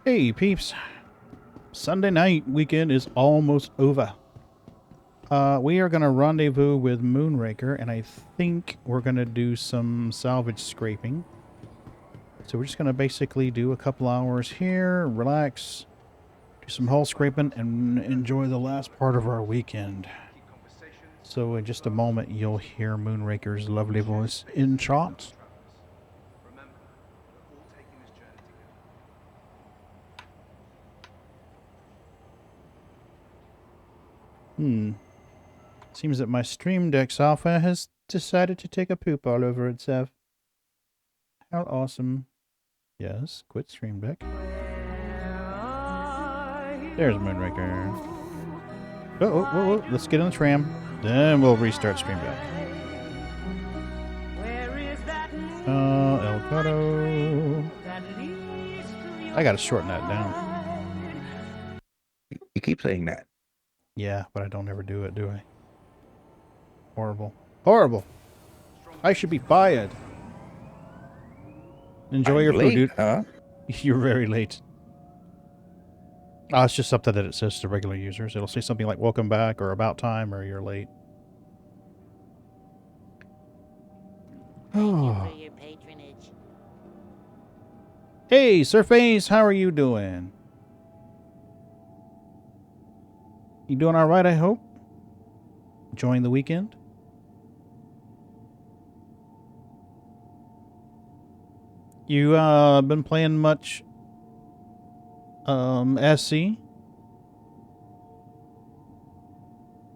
Hey peeps, Sunday night weekend is almost over. We are going to rendezvous with Moonraker, and I think we're going to do some salvage scraping. So we're just going to basically do a couple hours here, relax, do some hull scraping, and enjoy the last part of our weekend. So in just a moment, you'll hear Moonraker's lovely voice in chat. Seems that my Stream Deck's alpha has decided to take a poop all over itself. How awesome. Yes, quit Stream Deck. There's Moonraker. Oh, let's get on the tram. Then we'll restart Stream Deck. El Gato. I gotta shorten that down. You keep saying that. Yeah, but I don't ever do it, do I? Horrible. Horrible! I should be fired. Enjoy your food, dude. Huh? You're very late. Oh, it's just something that it says to regular users. It'll say something like welcome back or about time or you're late. Oh. Hey, Surface, how are you doing? You doing all right, I hope? Enjoying the weekend? You been playing much SC?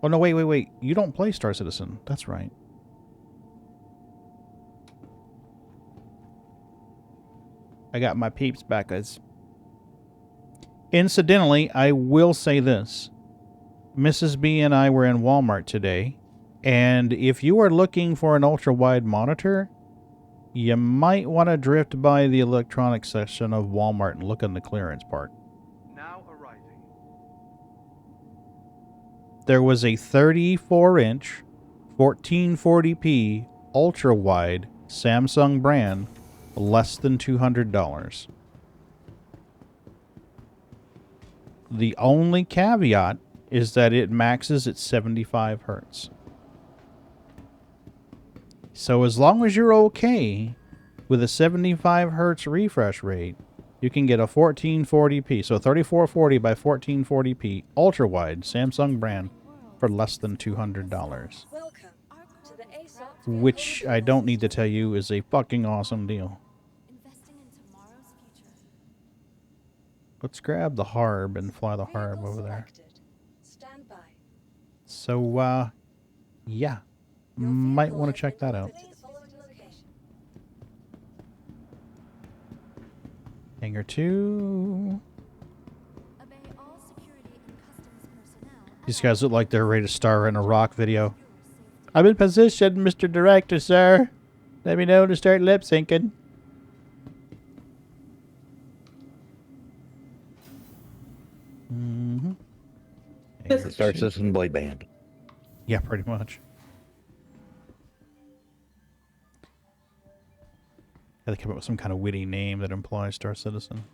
Oh no, wait. You don't play Star Citizen. That's right. I got my peeps back, guys. Incidentally, I will say this. Mrs. B and I were in Walmart today, and if you are looking for an ultra-wide monitor, you might want to drift by the electronics section of Walmart and look in the clearance part. Now arriving. There was a 34-inch, 1440p ultra-wide Samsung brand, less than $200. The only caveat is that it maxes at 75 hertz. So as long as you're okay with a 75 hertz refresh rate, you can get a 1440p, so 3440 by 1440p ultra wide Samsung brand for less than $200. Which I don't need to tell you is a fucking awesome deal. Let's grab the Harb and fly the Harb over there. So, yeah. Might want to check that out. Hangar 2. These guys look like they're ready to star in a rock video. I'm in position, Mr. Director, sir. Let me know to start lip syncing. Mm-hmm. It starts this in boy band. Yeah, pretty much. They come up with some kind of witty name that implies Star Citizen.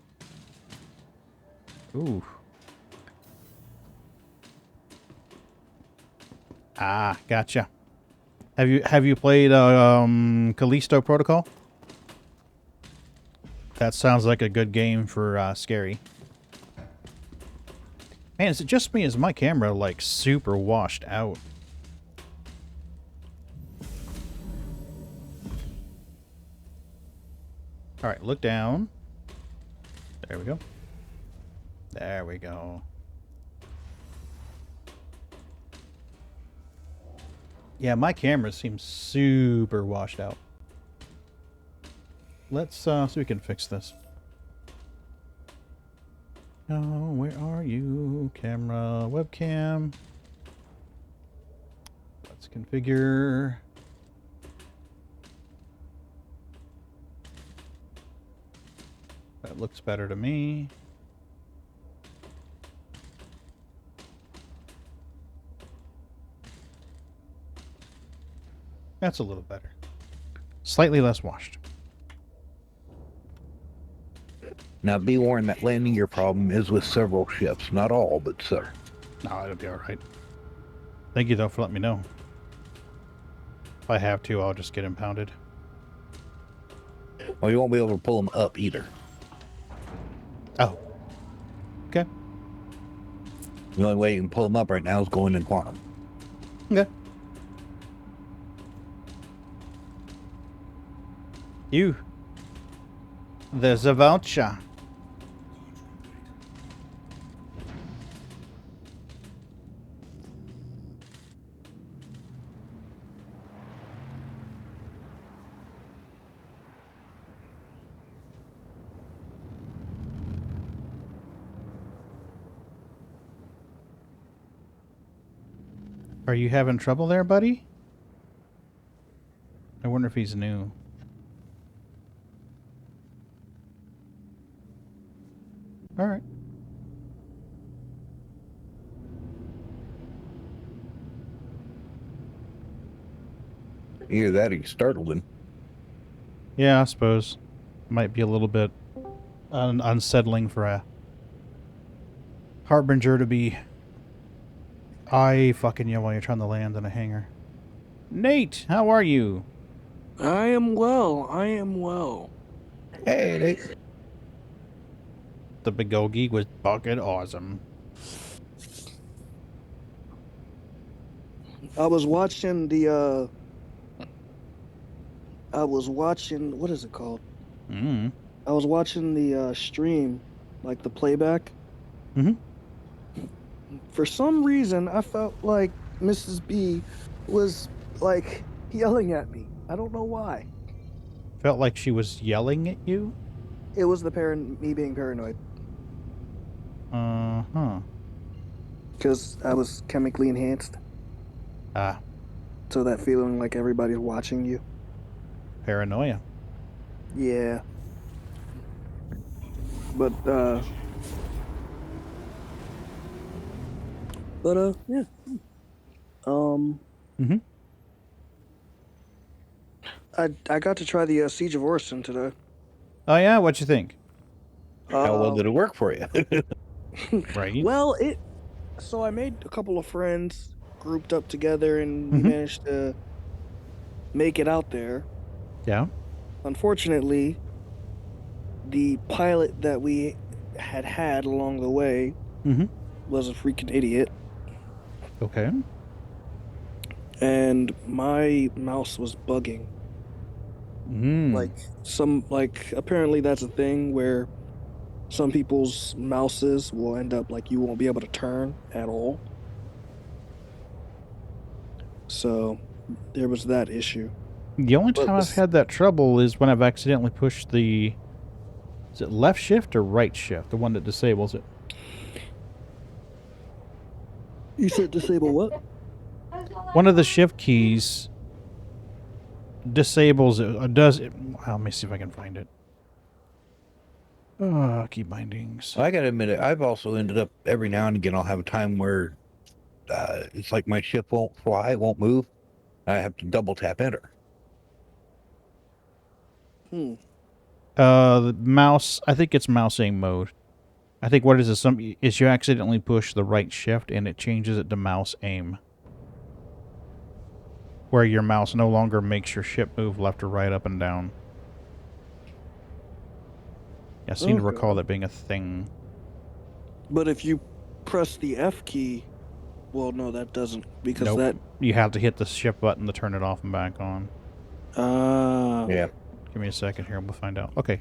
Ooh. Ah, gotcha. Have you played Callisto Protocol? That sounds like a good game for Scary. Man, is it just me? Is my camera like super washed out? All right, look down. There we go. There we go. Yeah, my camera seems super washed out. Let's see if we can fix this. Oh, where are you? Camera, webcam. Let's configure. That looks better to me. That's a little better. Slightly less washed. Now, be warned that landing your problem is with several ships. Not all, but some. No, it'll be alright. Thank you, though, for letting me know. If I have to, I'll just get impounded. Well, you won't be able to pull them up either. Oh. Okay. The only way you can pull them up right now is going in quantum. Okay. You. There's a voucher. Are you having trouble there, buddy? I wonder if he's new. All right. Either that or you startled him. Yeah, I suppose. Might be a little bit unsettling for a harbinger to be fucking you while you're trying to land in a hangar. Nate, how are you? I am well. I am well. Hey, they... The big ogie was fucking awesome. I was watching the what is it called? Mm. I was watching the stream, like the playback. Mm-hmm. For some reason, I felt like Mrs. B was like yelling at me. I don't know why. Felt like she was yelling at you? It was me being paranoid. Uh-huh. Because I was chemically enhanced. Ah, So that feeling like everybody's watching you. paranoia. Yeah. But yeah. Mm-hmm. I got to try the Siege of Orson today. Oh, yeah? What'd you think? How well did it work for you? Right. Well, so I made a couple of friends, grouped up together, and we Mhm. managed to make it out there. Yeah. Unfortunately, the pilot that we had along the way Mm-hmm. was a freaking idiot, Okay. and my mouse was bugging. Mm. Apparently that's a thing where some people's mouses will end up like you won't be able to turn at all. So there was that issue. The only But time I've had that trouble is when I've accidentally pushed the... Is it left shift or right shift? The one that disables it. You said disable what? One of the shift keys disables it. Does it... Well, let me see if I can find it. Key bindings. I gotta admit it, I've also ended up every now and again I'll have a time where it's like my ship won't fly, won't move. I have to double tap enter. The mouse... I think it's mouse aim mode. I think what it is is you accidentally push the right shift and it changes it to mouse aim. Where your mouse no longer makes your ship move left or right, up and down. I seem to recall that being a thing. But if you press the F key, well, no, that doesn't, because Nope. You have to hit the shift button to turn it off and back on. Yeah. Give me a second here, we'll find out. Okay.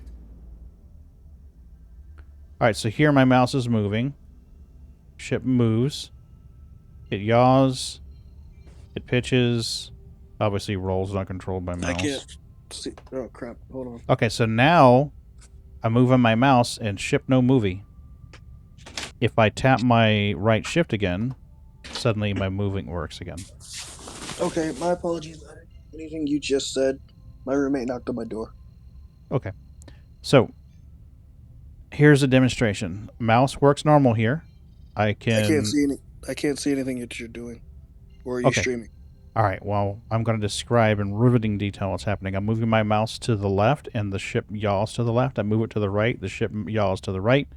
Alright, so here my mouse is moving. Ship moves. It yaws. It pitches. Obviously rolls, not controlled by mouse. I can't see. Oh, crap. Hold on. Okay, so now I'm moving my mouse and ship no movie. If I tap my right shift again, suddenly my moving works again. Okay, my apologies. Anything you just said, my roommate knocked on my door. Okay. So, here's a demonstration. Mouse works normal here. I can't see anything that you're doing. Or are you streaming? All right, well, I'm going to describe in riveting detail what's happening. I'm moving my mouse to the left, and the ship yaws to the left. I move it to the right, the ship yaws to the right.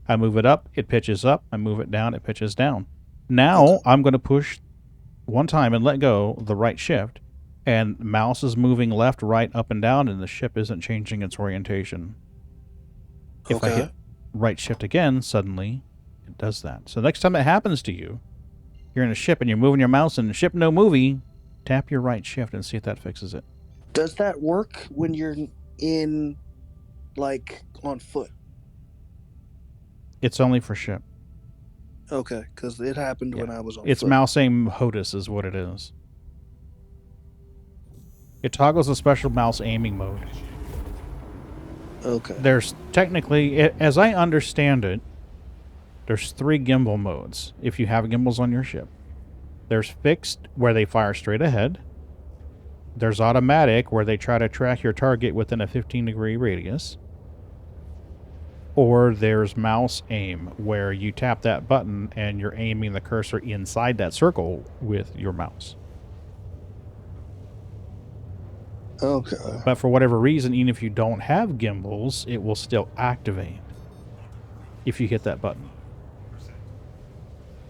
I move it up, it pitches up. I move it down, it pitches down. Now, Okay. I'm going to push one time and let go the right shift, and mouse is moving left, right, up, and down, and the ship isn't changing its orientation. If I hit right shift again, suddenly it does that. So next time it happens to you, you're in a ship and you're moving your mouse and ship no movie, tap your right shift and see if that fixes it. Does that work when you're in, like, on foot? It's only for ship. Okay, because it happened when Yeah. I was on It's foot. mouse aim HOTUS is what it is. It toggles a special mouse aiming mode. Okay. There's technically, as I understand it, there's 3 gimbal modes if you have gimbals on your ship. There's fixed, where they fire straight ahead. There's automatic, where they try to track your target within a 15-degree radius. Or there's mouse aim, where you tap that button and you're aiming the cursor inside that circle with your mouse. Okay. But for whatever reason, even if you don't have gimbals, it will still activate if you hit that button.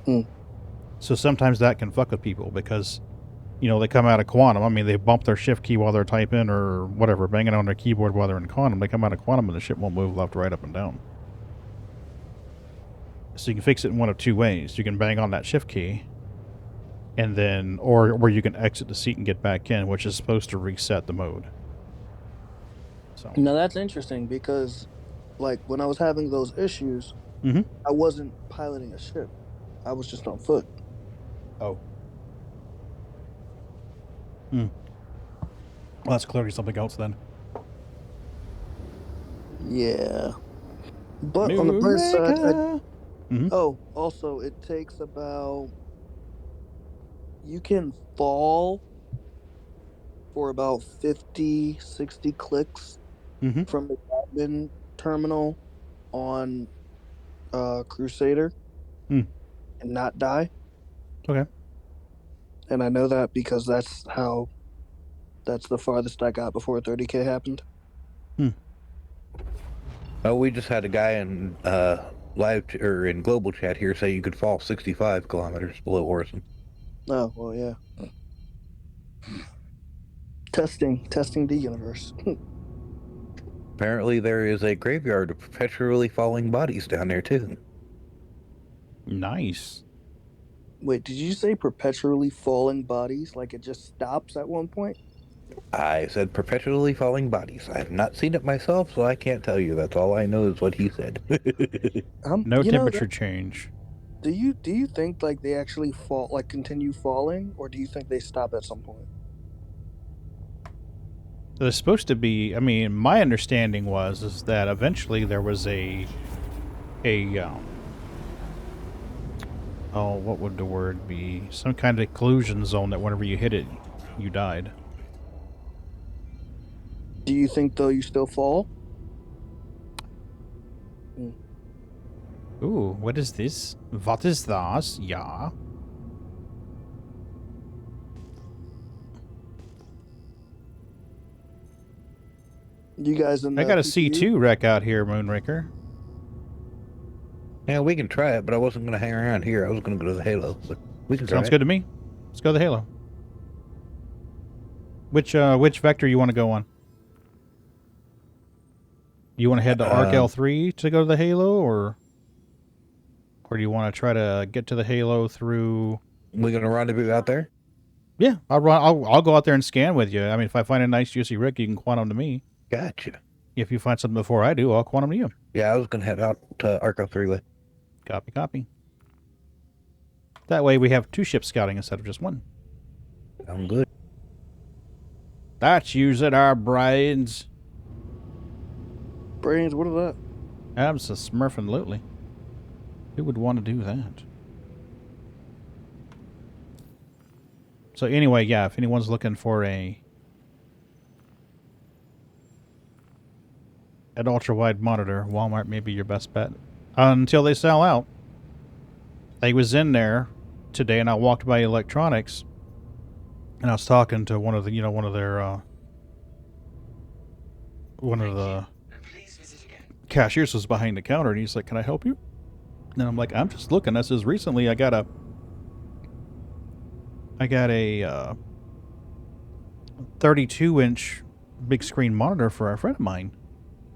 Hmm. So sometimes that can fuck with people because, you know, they come out of quantum. I mean, they bump their shift key while they're typing or whatever, banging on their keyboard while they're in quantum. They come out of quantum and the ship won't move left, right, up, and down. So you can fix it in one of 2 ways. You can bang on that shift key, and then, or you can exit the seat and get back in, which is supposed to reset the mode. So. Now that's interesting because, like, when I was having those issues, Mhm. I wasn't piloting a ship. I was just on foot. Oh. Well, that's clearly something else then. Yeah. But on the bright side, Moonraker! also it takes about, you can fall for about 50, 60 clicks Mhm. from the admin terminal on Crusader Hmm. and not die. Okay. And I know that because that's the farthest I got before 30K happened. Oh, we just had a guy in or in global chat here say you could fall 65 kilometers below Orson. Oh, well, yeah. Testing the universe. Apparently, there is a graveyard of perpetually falling bodies down there too. Nice. Wait, did you say perpetually falling bodies? Like it just stops at one point? I said perpetually falling bodies. I have not seen it myself, so I can't tell you. That's all I know is what he said. No You know, temperature change. do you think like they actually fall, like continue falling, or do you think they stop at some point? There's supposed to be, I mean, my understanding is that eventually there was what would the word be? Some kind of collusion zone that whenever you hit it, you died. Do you think though you still fall? Ooh, what is this? What is das? Yeah. You guys in the I got a PPU? C2 wreck out here, Moonraker. Yeah, we can try it, but I wasn't going to hang around here. I was going to go to the Halo, but we can try Sounds it. good to me. Let's go to the Halo. Which vector you want to go on? You want to head to Arc L3 to go to the Halo, or do you want to try to get to the Halo through? We going to rendezvous out there? Yeah, I'll go out there and scan with you. I mean, if I find a nice juicy rig, you can quantum to me. Gotcha. If you find something before I do, I'll quantum to you. Yeah, I was going to head out to Arco 3 with. Copy. That way we have 2 ships scouting instead of just 1. Sound good. That's using our brains. Brains, what is that? Abso-smurfing-lutely. Who would want to do that? So anyway, yeah, if anyone's looking for an ultra-wide monitor, Walmart may be your best bet. Until they sell out. I was in there today and I walked by electronics And I was talking to one of the, one of the cashiers was behind the counter, and he's like, "Can I help you?" And I'm like, "I'm just looking." I says, "Recently, I got a 32-inch big screen monitor for a friend of mine.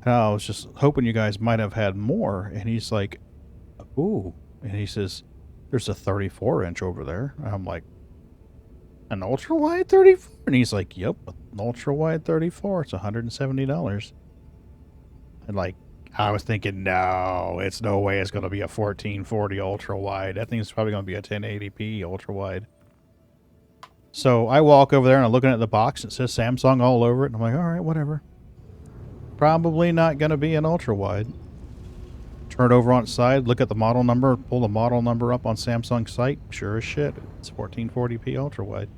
And I was just hoping you guys might have had more." And he's like, "Ooh." And he says, "There's a 34-inch over there." And I'm like, "An ultra-wide 34?" And he's like, "Yep, an ultra-wide 34. It's $170. And like, I was thinking, no, it's no way it's going to be a 1440 ultra-wide. That thing's probably going to be a 1080p ultra-wide. So I walk over there and I'm looking at the box. It says Samsung all over it. And I'm like, all right, whatever. Probably not going to be an ultra-wide. Turn it over on its side, look at the model number, pull the model number up on Samsung's site. Sure as shit, it's 1440p ultra-wide.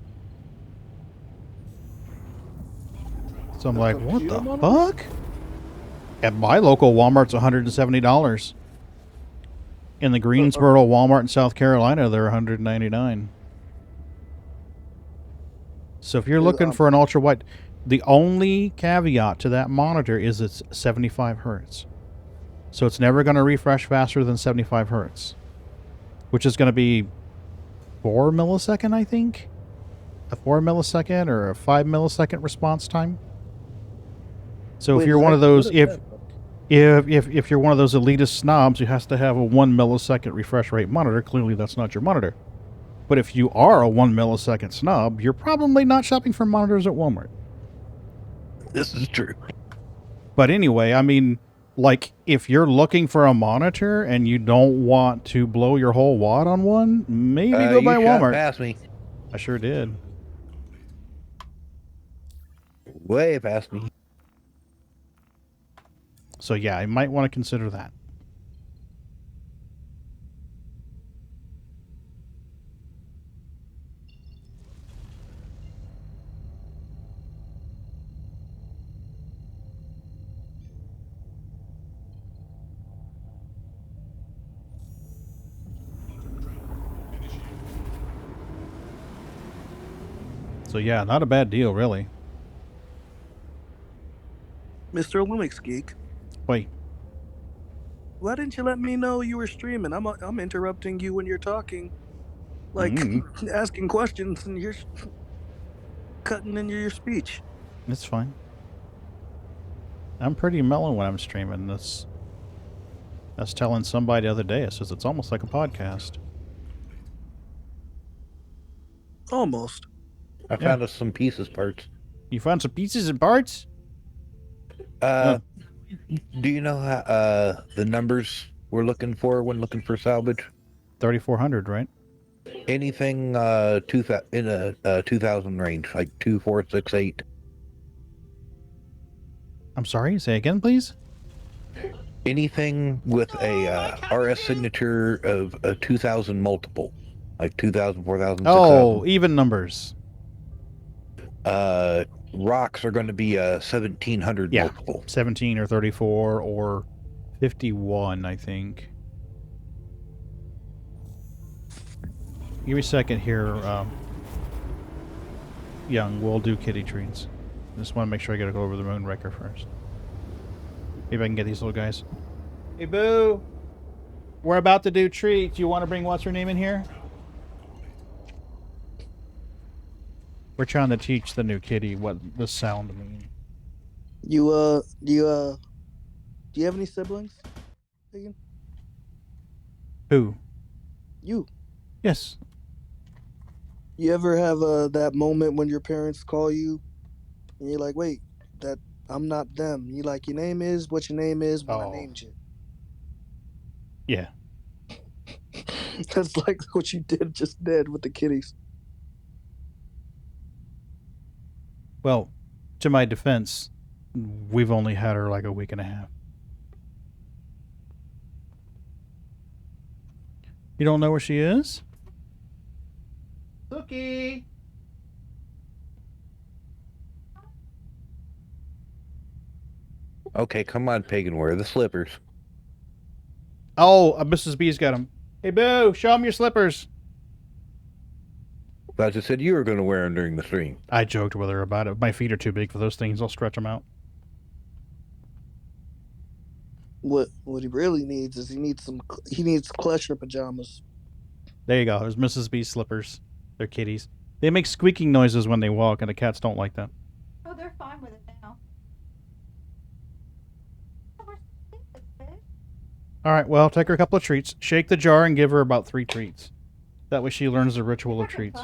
So I'm like, what the fuck? At my local Walmart's $170. In the Greensboro Walmart in South Carolina, they're $199. So if you're looking for an ultra-wide, the only caveat to that monitor is it's 75 hertz. So it's never going to refresh faster than 75 hertz, which is going to be 4 millisecond, I think. A 4 millisecond or a 5 millisecond response time. So if you're one of those, if you're one of those elitist snobs who has to have a 1 millisecond refresh rate monitor, clearly that's not your monitor. But if you are a 1 millisecond snob, you're probably not shopping for monitors at Walmart. This is true. But anyway, I mean, like, if you're looking for a monitor and you don't want to blow your whole wad on one, maybe go buy Walmart. Past me. I sure did. Way past me. So yeah, I might want to consider that. So yeah, not a bad deal, really. Mr. LinuxGeek, Wait, why didn't you let me know you were streaming? I'm interrupting you when you're talking, like asking questions, and you're cutting into your speech. it's fine. I'm pretty mellow when I'm streaming. That's telling somebody the other day. It says it's almost like a podcast. Almost. I found us some pieces parts. You found some pieces and parts? Do you know how, the numbers we're looking for when looking for salvage? 3,400, right? Anything in a 2,000 range, like 2468. I'm sorry, say again, please? Anything with a RS signature of a 2,000 multiple, like 2,000, 4,000, 6,000. Oh, even numbers. Rocks are going to be a 1,700 multiple. 17 or 34 or 51, I think. Give me a second here, Young. We'll do kitty treats. Just want to make sure I gotta go over the Moonraker first. Maybe I can get these little guys. Hey, Boo! We're about to do treats. You want to bring what's her name in here? We're trying to teach the new kitty what the sound means. Do you have any siblings? Pagan? Who? You. Yes. You ever have that moment when your parents call you and you're like, wait, that I'm not them. You like, your name is what your name is when I named you. Yeah. That's like what you just did with the kitties. Well, to my defense, we've only had her like a week and a half. You don't know where she is? Cookie! Okay, come on, Pagan. Where are the slippers? Oh, Mrs. B's got them. Hey, Boo, show them your slippers. But I just said you were going to wear them during the stream. I joked with her about it. My feet are too big for those things. I'll stretch them out. What he really needs is he needs Clutcher pajamas. There you go. There's Mrs. B's slippers. They're kitties. They make squeaking noises when they walk, and the cats don't like that. Oh, they're fine with it now. All right, well, take her a couple of treats. Shake the jar and give her about 3 treats. That way she learns the ritual of treats.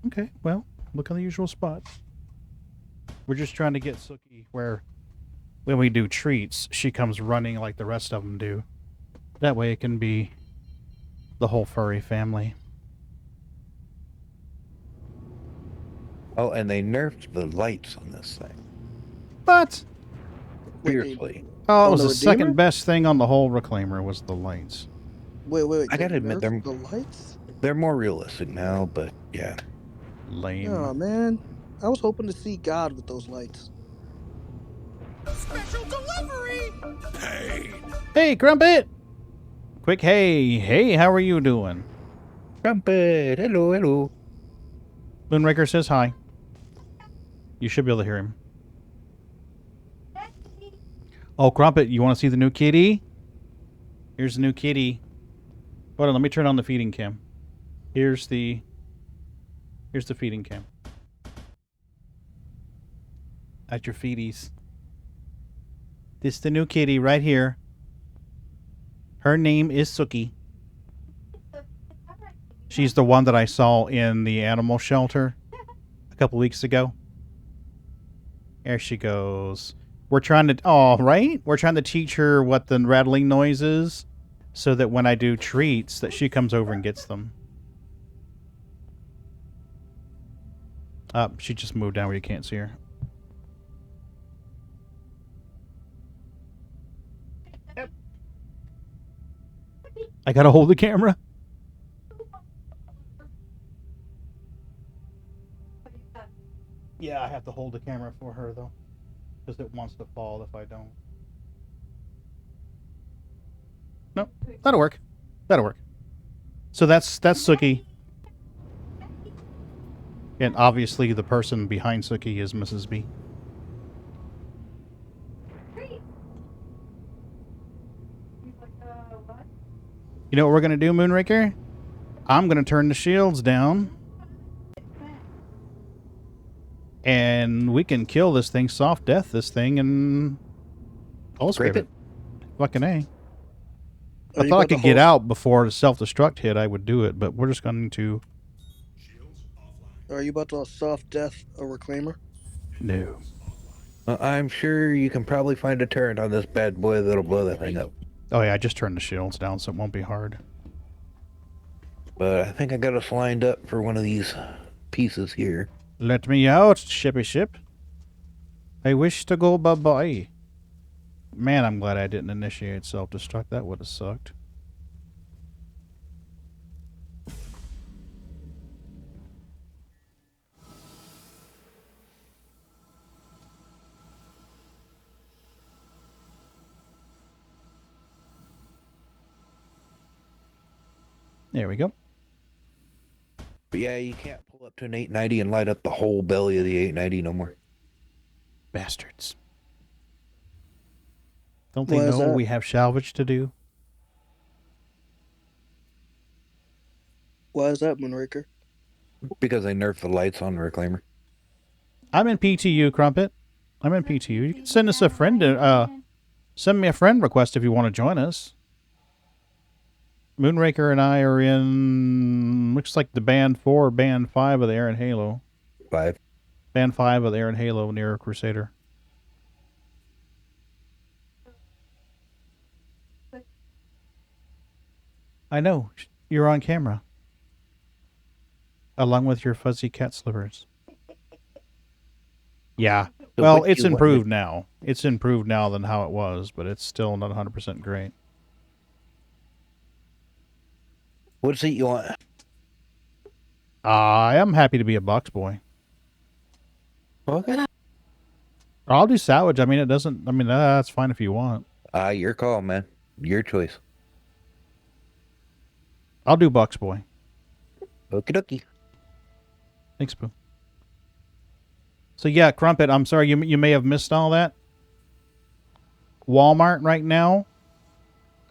Okay, well, look on the usual spot. We're just trying to get Sookie where when we do treats, she comes running like the rest of them do. That way it can be the whole furry family. Oh, and they nerfed the lights on this thing. But Fiercely. oh, it On was the the second Redeemer? best thing on the whole Reclaimer was the lights. Wait. I gotta admit, the lights? they're more realistic now, but yeah. Lame. Oh man, I was hoping to see God with those lights. Special delivery! Hey! Hey, Crumpet! Quick, hey, how are you doing? Trumpet, hello. Moonraker says hi. You should be able to hear him. Oh, Crumpet, you want to see the new kitty? Here's the new kitty. Hold on, let me turn on the feeding cam. Here's the feeding cam. At your feeties. This is the new kitty right here. Her name is Sookie. She's the one that I saw in the animal shelter a couple weeks ago. There she goes. We're trying to... Oh, right? We're trying to teach her what the rattling noise is so that when I do treats that she comes over and gets them. She just moved down where you can't see her. Yep. I gotta hold the camera. Yeah, I have to hold the camera for her, though. Because it wants to fall if I don't. Nope. That'll work. That'll work. So that's Sookie. And obviously the person behind Sookie is Mrs. B. You know what we're going to do, Moonraker? I'm going to turn the shields down. And we can kill this thing, soft death this thing, and I'll scrape it. Fucking A. I thought I could get out before the self-destruct hit, I would do it, but we're just going to... Are you about to soft death a Reclaimer? No. I'm sure you can probably find a turret on this bad boy that'll blow that thing up. Oh yeah, I just turned the shields down so it won't be hard. But I think I got us lined up for one of these pieces here. Let me out, shippy ship. I wish to go bye-bye. Man, I'm glad I didn't initiate self-destruct. That would have sucked. There we go. But yeah, you can't pull up to an 890 and light up the whole belly of the 890 no more. Bastards. Don't they Why is know that? we have salvage to do? Why is that, Moonraker? Because they nerfed the lights on the Reclaimer. I'm in PTU, Crumpet. I'm in PTU. You can send us a friend. Send me a friend request if you want to join us. Moonraker and I are in, looks like the Band 4 or Band 5 of the Aaron Halo. 5. Band 5 of the Aaron Halo near Crusader. I know. You're on camera. Along with your fuzzy cat slippers. Yeah. So Well, what it's you want improved now. It's improved now than how it was, but it's still not 100% great. What seat you want? I am happy to be a box boy. Okay. I'll do salvage. I mean, it doesn't... I mean, that's fine if you want. Your call, man. Your choice. I'll do box boy. Okie dokie. Thanks, Boo. So yeah, Crumpet, I'm sorry you may have missed all that. Walmart right now,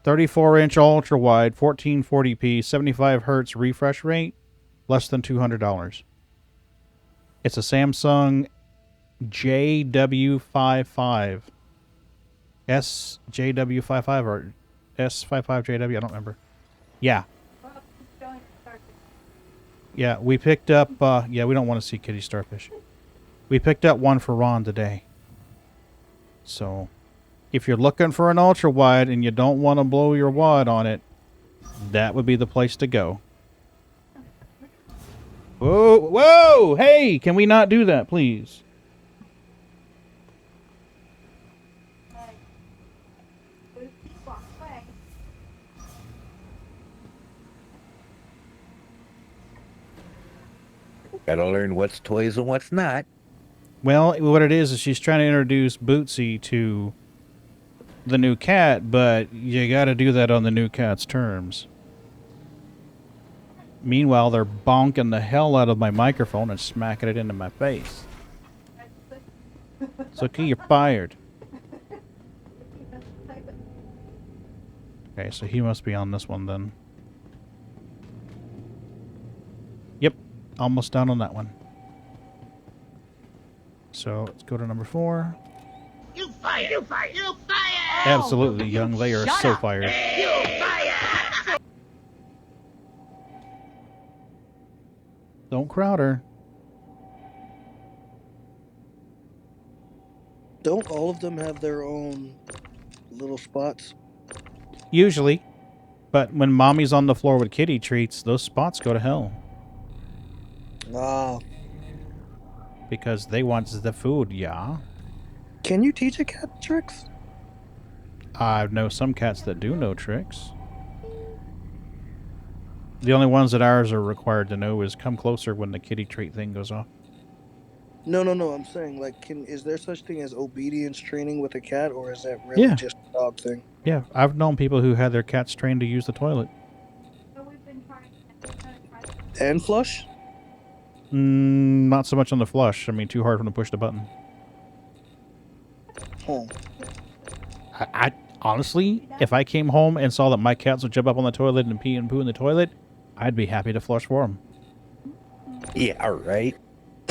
34-inch ultra wide, 1440p, 75 hertz refresh rate, less than $200. It's a Samsung JW55. SJW55 or S55JW, I don't remember. Yeah. Yeah, we picked up, yeah, we don't want to see kitty starfish. We picked up one for Ron today. So, if you're looking for an ultra wide and you don't want to blow your wad on it, that would be the place to go. Whoa, whoa, hey, can we not do that, please? Gotta learn what's toys and what's not. Well, what it is she's trying to introduce Bootsy to the new cat, but you gotta do that on the new cat's terms. Meanwhile, they're bonking the hell out of my microphone and smacking it into my face. It's okay, you're fired. Okay, so he must be on this one then. Yep, almost done on that one. So let's go to number 4. You fire! You fire! You fire! Absolutely, young. They are so fired. You fire! Don't crowd her. Don't all of them have their own little spots? Usually. But when mommy's on the floor with kitty treats, those spots go to hell. Ah. Because they want the food, yeah. Can you teach a cat tricks? I know some cats that do know tricks. The only ones that ours are required to know is come closer when the kitty treat thing goes off. No. I'm saying, like, is there such thing as obedience training with a cat, or is that really just a dog thing? Yeah, I've known people who had their cats trained to use the toilet. And flush? Not so much on the flush. I mean, too hard for them to push the button. Huh. I honestly, if I came home and saw that my cats would jump up on the toilet and pee and poo in the toilet, I'd be happy to flush for them. Yeah, right.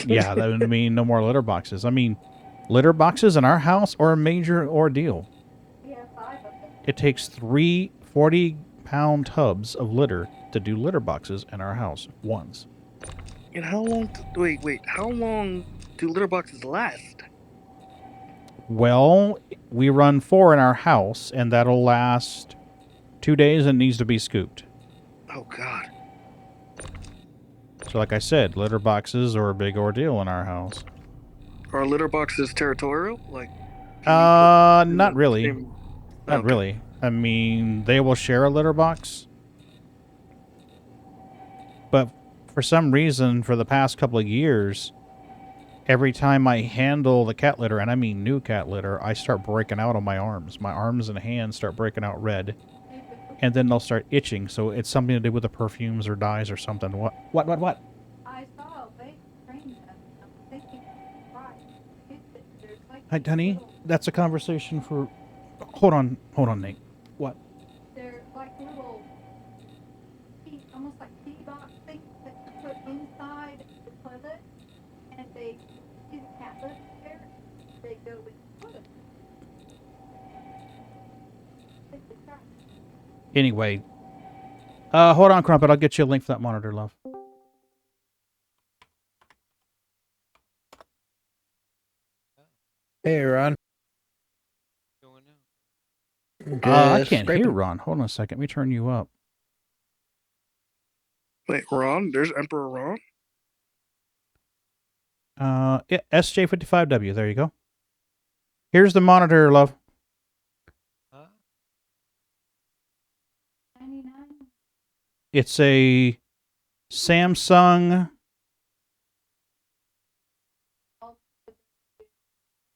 Yeah, that would mean no more litter boxes. I mean, litter boxes in our house are a major ordeal. It takes 3 40-pound tubs of litter to do litter boxes in our house once. And how long? Wait. How long do litter boxes last? Well, we run 4 in our house, and that'll last 2 days and needs to be scooped. Oh, God. So like I said, litter boxes are a big ordeal in our house. Are litter boxes territorial? Like, not really. Not Okay. really. I mean, they will share a litter box. But for some reason, for the past couple of years, every time I handle the cat litter, and I mean new cat litter, I start breaking out on my arms. My arms and hands start breaking out red. And then they'll start itching, so it's something to do with the perfumes or dyes or something. What? I saw they trained them. I'm thinking, right. There's like Hi, honey, little- that's a conversation for... Hold on, Nate. What? They're like little, almost like tea box things that you put inside the toilet, and if they see the cat litter there, they go with the toilet. Take the trash. Anyway. Hold on, Crumpet. I'll get you a link for that monitor, love. Hey, Ron. I Just can't scraping. hear Ron. Hold on a second. Let me turn you up. Wait, Ron? There's Emperor Ron? Yeah, SJ55W. There you go. Here's the monitor, love. 99. It's a Samsung.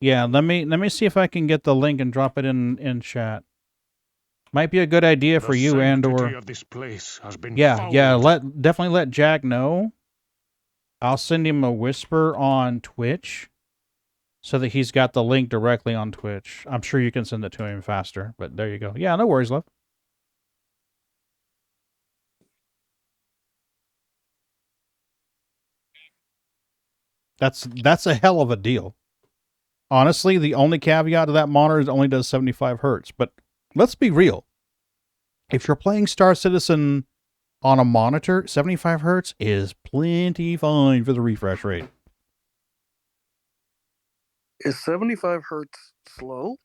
Yeah, let me see if I can get the link and drop it in chat. Might be a good idea for you and or of this place has been yeah, definitely let Jack know. I'll send him a whisper on Twitch so that he's got the link directly on Twitch. I'm sure you can send it to him faster, but there you go. Yeah, no worries, love. That's a hell of a deal. Honestly, the only caveat to that monitor is it only does 75 hertz. But let's be real. If you're playing Star Citizen on a monitor, 75 hertz is plenty fine for the refresh rate. Is 75 hertz slow?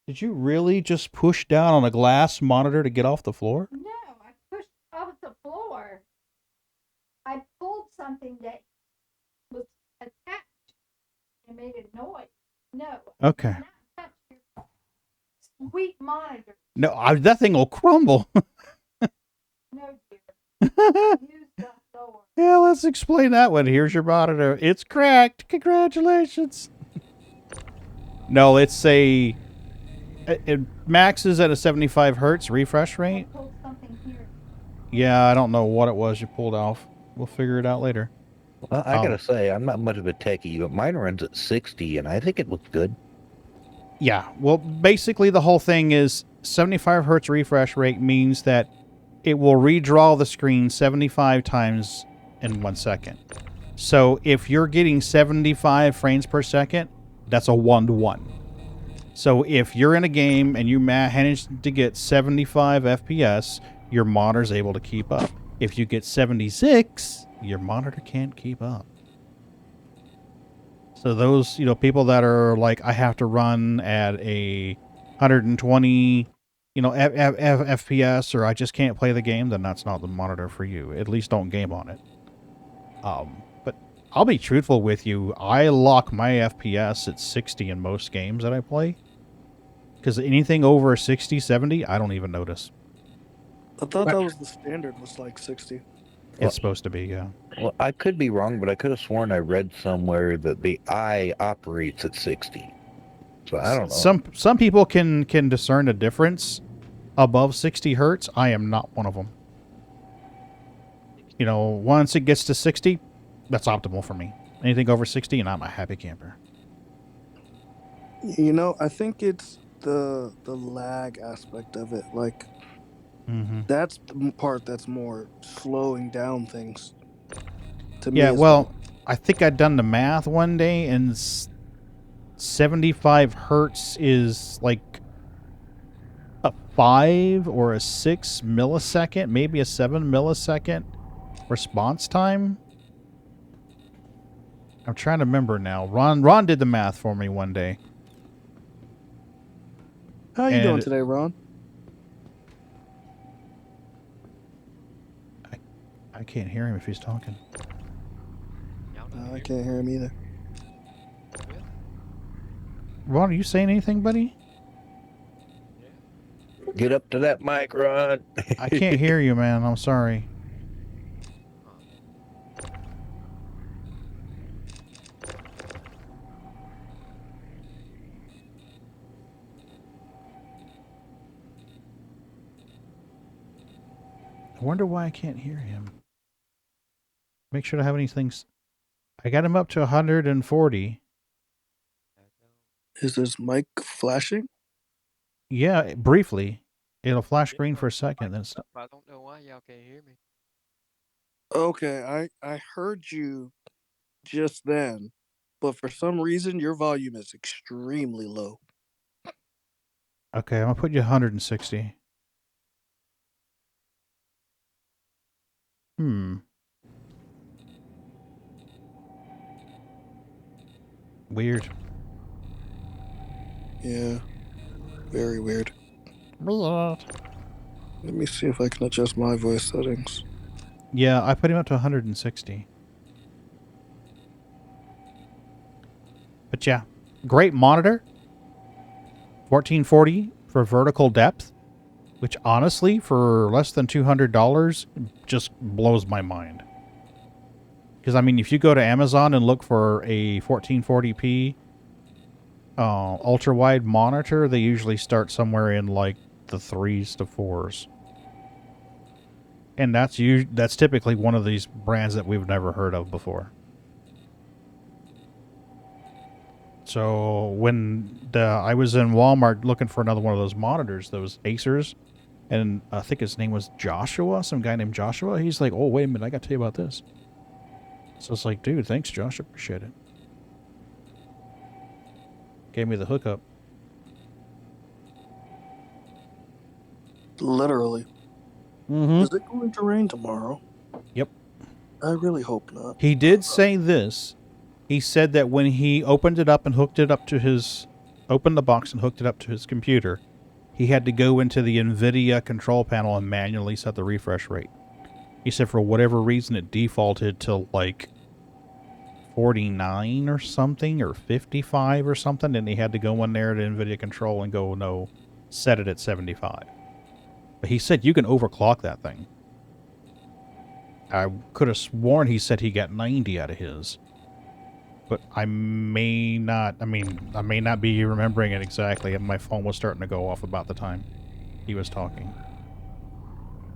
Did you really just push down on a glass monitor to get off the floor? No, I pushed off the floor. I pulled something that was attached and made a noise. No. Okay. I did not touch your sweet monitor. No, that thing will crumble. No, dear. Use the floor. Yeah, let's explain that one. Here's your monitor. It's cracked. Congratulations. No, it's it maxes at a 75 hertz refresh rate. I pulled something here. Yeah, I don't know what it was you pulled off. We'll figure it out later. Well, I gotta say, I'm not much of a techie, but mine runs at 60, and I think it looks good. Yeah, well, basically the whole thing is 75 hertz refresh rate means that it will redraw the screen 75 times in 1 second. So if you're getting 75 frames per second, that's a 1-to-1. So if you're in a game and you manage to get 75 FPS, your monitor's able to keep up. If you get 76, your monitor can't keep up. So those, people that are like, I have to run at a 120, FPS, or I just can't play the game, then that's not the monitor for you. At least don't game on it. But I'll be truthful with you. I lock my FPS at 60 in most games that I play. Because anything over 60, 70, I don't even notice. I thought that was the standard, was like 60. It's supposed to be, yeah. Well, I could be wrong, but I could have sworn I read somewhere that the eye operates at 60. So I don't know. Some people can discern a difference above 60 hertz. I am not one of them. Once it gets to 60, that's optimal for me. Anything over 60, and I'm a happy camper. I think it's the lag aspect of it. Like, that's the part that's more slowing down things. To me, yeah, well, I think I'd done the math one day, and 75 hertz is like a 5 or a 6 millisecond, maybe a 7 millisecond response time. I'm trying to remember now. Ron did the math for me one day. How you doing today, Ron? I can't hear him if he's talking. I can't hear him either. Ron, are you saying anything, buddy? Get up to that mic, Ron. I can't hear you, man. I'm sorry. I wonder why I can't hear him. Make sure to have anything. I got him up to 140. Is this mic flashing? Yeah, briefly. It'll flash green for a second, then stop. I don't know why y'all can't hear me. Okay, I heard you just then, but for some reason your volume is extremely low. Okay, I'm gonna put you 160. Weird. Yeah, very weird. Weird. Let me see if I can adjust my voice settings. Yeah, I put him up to 160. But yeah, great monitor. 1440 for vertical depth, which honestly, for less than $200, just blows my mind. Because, I mean, if you go to Amazon and look for a 1440p ultra-wide monitor, they usually start somewhere in, like, the 3s to 4s. And that's typically one of these brands that we've never heard of before. So when I was in Walmart looking for another one of those monitors, those Acers, and I think his name was Joshua, some guy named Joshua. He's like, "Oh, wait a minute, I got to tell you about this." So it's like, dude, thanks, Josh, appreciate it. Gave me the hookup. Literally. Mm-hmm. Is it going to rain tomorrow? Yep. I really hope not. He did say this. He said that when he opened it up and hooked it up to opened the box and hooked it up to his computer, he had to go into the NVIDIA control panel and manually set the refresh rate. He said for whatever reason it defaulted to like 49 or something, or 55 or something, and he had to go in there to NVIDIA control and go, no, set it at 75. But he said you can overclock that thing. I could have sworn he said he got 90 out of his. But I may not be remembering it exactly, and my phone was starting to go off about the time he was talking.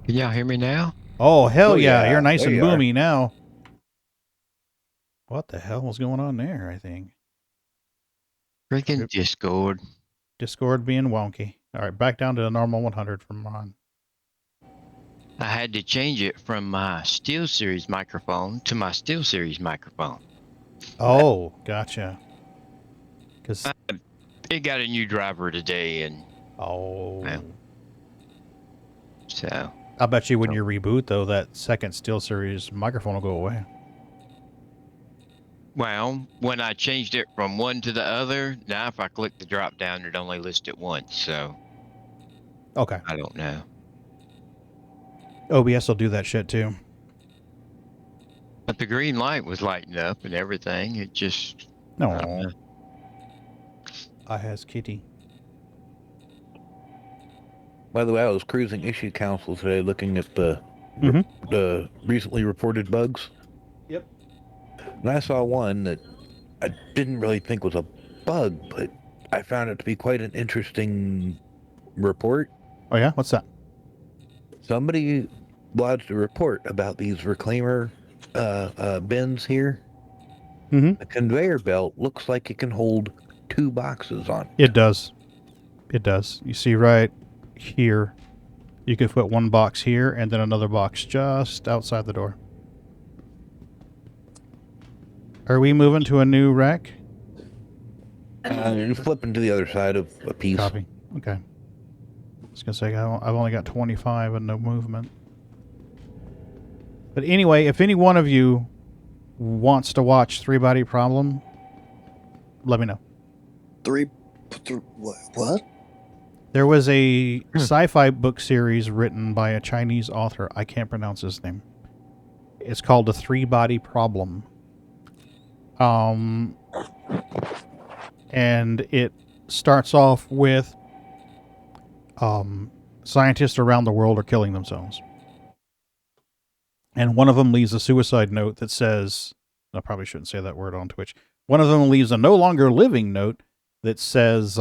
Can y'all hear me now? Oh, hell Oh, yeah. yeah. You're nice There and you are. boomy now. What the hell was going on there, I think? Freaking Yep. Discord. Discord being wonky. All right, back down to the normal 100 from Ron. I had to change it from my SteelSeries microphone to my SteelSeries microphone. Oh, gotcha. Because, It got a new driver today, and oh. Well. so I bet you when you reboot, though, that second SteelSeries microphone will go away. well, when I changed it from one to the other, now if I click the drop down, it only lists it once. So Okay. I don't know. OBS will do that shit, too. But the green light was lighting up and everything. It just I don't No. know. I has kitty. By the way, I was cruising Issue Council today looking at the recently reported bugs. Yep. And I saw one that I didn't really think was a bug, but I found it to be quite an interesting report. Oh, yeah? What's that? Somebody lodged a report about these reclaimer bins here. Mm-hmm. The conveyor belt looks like it can hold 2 boxes on it. It does. It does. You see right here, you could put one box here and then another box just outside the door. Are we moving to a new rack? You're flipping to the other side of a piece. Copy. Okay. I was going to say, I've only got 25 and no movement. But anyway, if any one of you wants to watch Three Body Problem, let me know. What? There was a sci-fi book series written by a Chinese author. I can't pronounce his name. It's called The Three Body Problem. And it starts off with scientists around the world are killing themselves. And one of them leaves a suicide note that says, I probably shouldn't say that word on Twitch. One of them leaves a no longer living note that says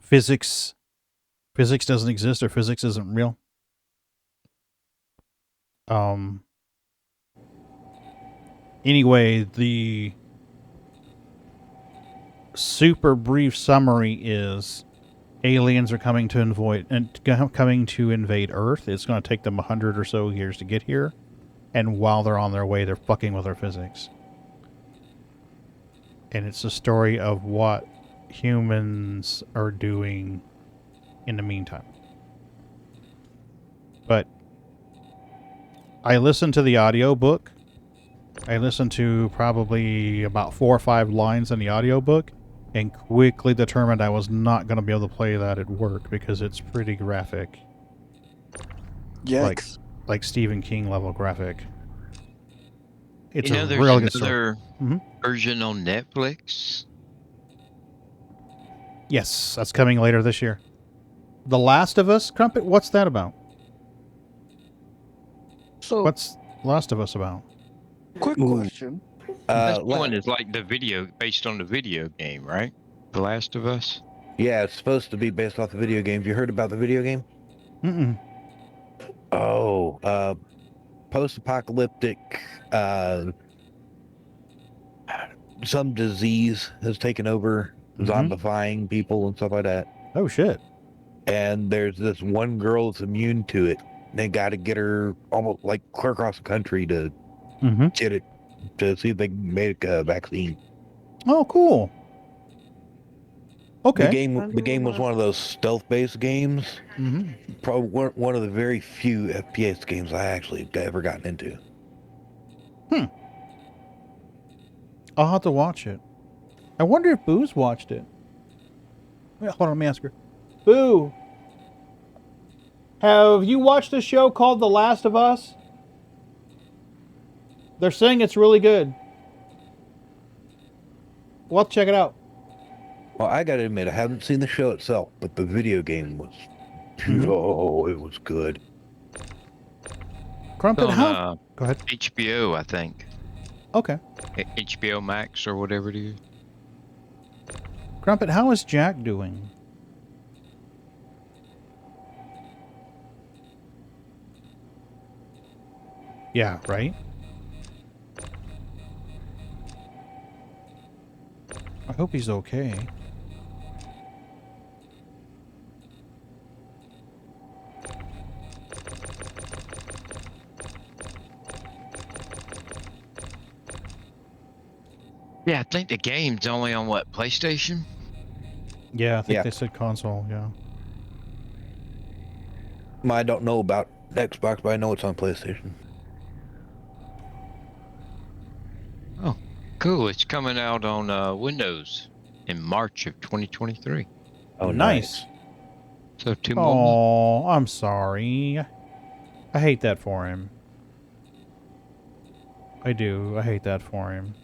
physics doesn't exist or physics isn't real. Anyway, the super brief summary is aliens are coming to invade Earth. It's going to take them 100 or so years to get here. And while they're on their way, they're fucking with our physics. And it's a story of what humans are doing in the meantime. But I listened to the audiobook. I listened to probably about 4 or 5 lines in the audiobook and quickly determined I was not going to be able to play that at work because it's pretty graphic. Yikes. Like Stephen King level graphic. It's You know, a there's real good story. another Mhm. version on Netflix. Yes, that's coming later this year. The Last of Us, Crumpet, what's that about? So, What's Last of Us about? quick question. This one is like based on the video game, right? The Last of Us. Yeah, it's supposed to be based off the video game. Have you heard about the video game? Mm-mm. Post-apocalyptic, some disease has taken over, zombifying people and stuff like that. Oh, shit. And there's this one girl that's immune to it. They got to get her almost like clear across the country to get it, to see if they can make a vaccine. Oh, cool. Okay. The game was one of those stealth-based games. Probably one of the very few FPS games I actually ever gotten into. I'll have to watch it. I wonder if Boo's watched it. Wait, hold on, let me ask her. Boo, have you watched a show called The Last of Us? They're saying it's really good. We'll have to check it out. Well, I gotta admit, I haven't seen the show itself, but the video game was... Oh, it was good. Crumpet, On, how? Go ahead. HBO, I think. Okay. HBO Max or whatever it is. Crumpet, how is Jack doing? Yeah, right? I hope he's okay. Yeah, I think the game's only on what, PlayStation? Yeah, I think Yeah. they said console, yeah. I don't know about Xbox, but I know it's on PlayStation. Oh, cool. It's coming out on Windows in March of 2023. Oh, nice. So 2 more months. Oh, I'm sorry. I hate that for him. I do. I hate that for him.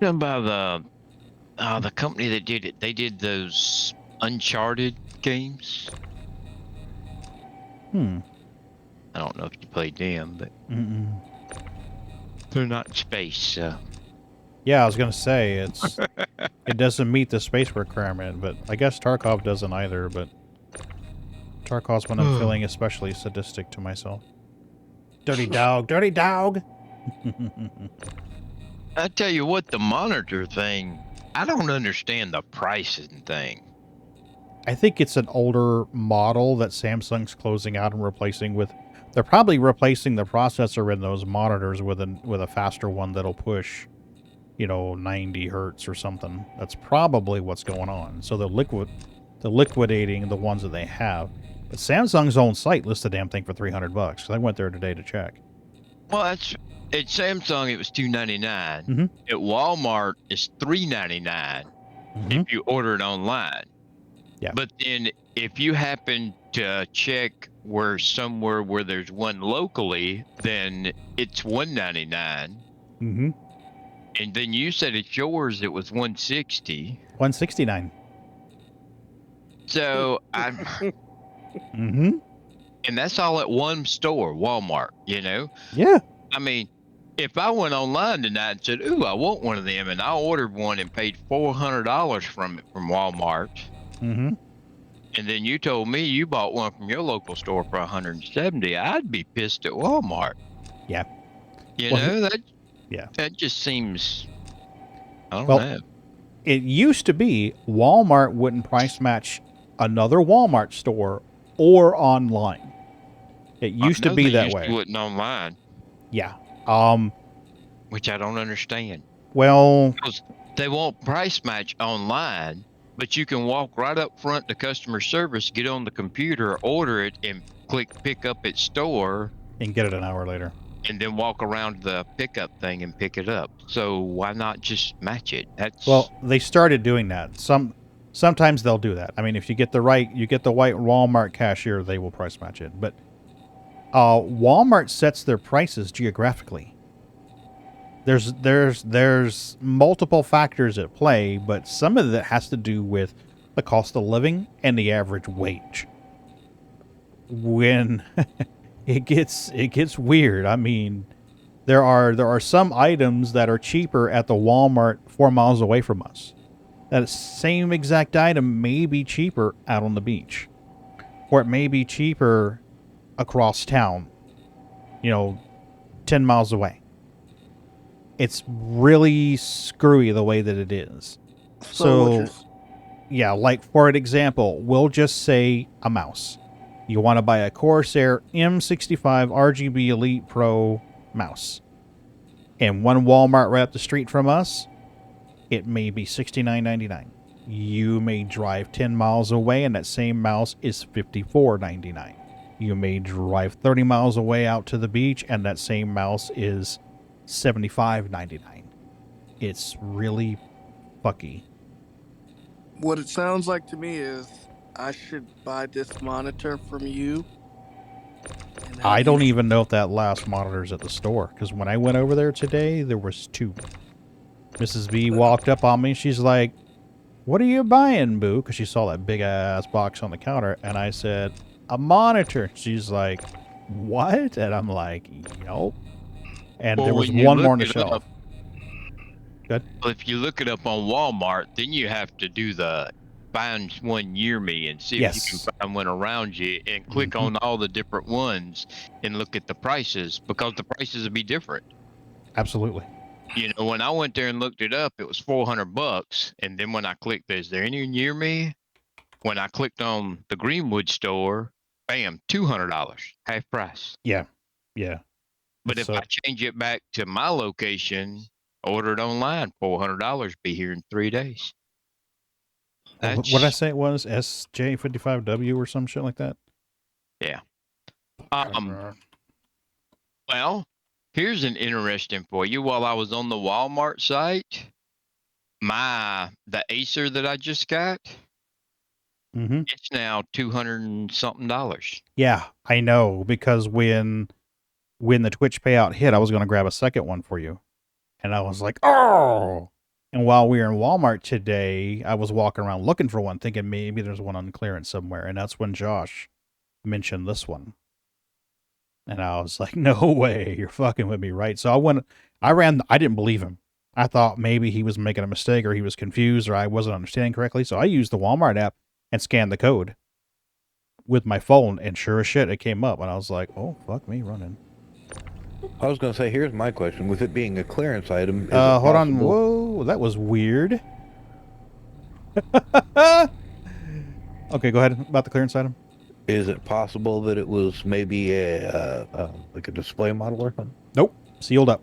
Done by the company that did it. They did those Uncharted games. Hmm. I don't know if you played them, but Mm-mm. they're not in space, so. Yeah, I was gonna say it doesn't meet the space requirement, but I guess Tarkov doesn't either. But Tarkov's when I'm feeling especially sadistic to myself. Dirty dog, dirty dog. I tell you what, the monitor thing, I don't understand the pricing thing. I think it's an older model that Samsung's closing out and replacing with. They're probably replacing the processor in those monitors with a faster one that'll push, 90 hertz or something. That's probably what's going on. So they're liquidating the ones that they have. But Samsung's own site lists the damn thing for $300. Because I went there today to check. Well, at Samsung it was $299. At Walmart it's $399 if you order it online. Yeah. But then if you happen to check somewhere where there's one locally, then it's $199. And then you said it's yours, it was $160. $169. So I'm and that's all at one store, Walmart, Yeah. I mean, if I went online tonight and said, ooh, I want one of them, and I ordered one and paid $400 from Walmart, and then you told me you bought one from your local store for $170, I'd be pissed at Walmart. Yeah. That just seems, I don't Well, know. It used to be Walmart wouldn't price match another Walmart store or online. It used to be that way. Wouldn't online. Yeah. Which I don't understand. Well, because they won't price match online, but you can walk right up front to customer service, get on the computer, order it, and click pick up at store, and get it an hour later. And then walk around the pickup thing and pick it up. So why not just match it? Well, they started doing that. Sometimes they'll do that. I mean, if you get the white Walmart cashier, they will price match it. But Walmart sets their prices geographically. There's multiple factors at play, but some of that has to do with the cost of living and the average wage. When it gets weird. I mean, there are some items that are cheaper at the Walmart 4 miles away from us That same exact item may be cheaper out on the beach. Or it may be cheaper across town. 10 miles away. It's really screwy the way that it is. So yeah, like for an example, we'll just say a mouse. You want to buy a Corsair M65 RGB Elite Pro mouse. And one Walmart right up the street from us, it may be $69.99. You may drive 10 miles away and that same mouse is $54.99. You may drive 30 miles away out to the beach and that same mouse is $75.99. It's really fucky. What it sounds like to me is I should buy this monitor from you. I don't even know if that last monitor's at the store, because when I went over there today, there was 2. Mrs. B walked up on me. She's like, "What are you buying, boo?" Because she saw that big-ass box on the counter, and I said, "A monitor." She's like, "What?" And I'm like, "Yup." And there was one more on the shelf. Good. Well, if you look it up on Walmart, then you have to do the find one near me and see if you can find one around you and click on all the different ones and look at the prices, because the prices will be different. Absolutely. When I went there and looked it up, it was $400. And then when I clicked, is there any near me? When I clicked on the Greenwood store, bam, $200, half price. Yeah. Yeah. But if I change it back to my location, order it online, $400, be here in 3 days. What did I say it was? SJ55W or some shit like that? Yeah. Well, here's an interesting for you. While I was on the Walmart site, the Acer that I just got, it's now $200 and something. Yeah, I know, because when the Twitch payout hit, I was going to grab a second one for you. And I was like, oh! And while we were in Walmart today, I was walking around looking for one, thinking maybe there's one on clearance somewhere. And that's when Josh mentioned this one. And I was like, no way, you're fucking with me, right? So I didn't believe him. I thought maybe he was making a mistake or he was confused or I wasn't understanding correctly. So I used the Walmart app and scanned the code with my phone. And sure as shit, it came up. And I was like, oh, fuck me running. I was going to say, here's my question. With it being a clearance item, hold on. Whoa, that was weird. Okay, go ahead about the clearance item. Is it possible that it was maybe like a display model or something? Nope, sealed up.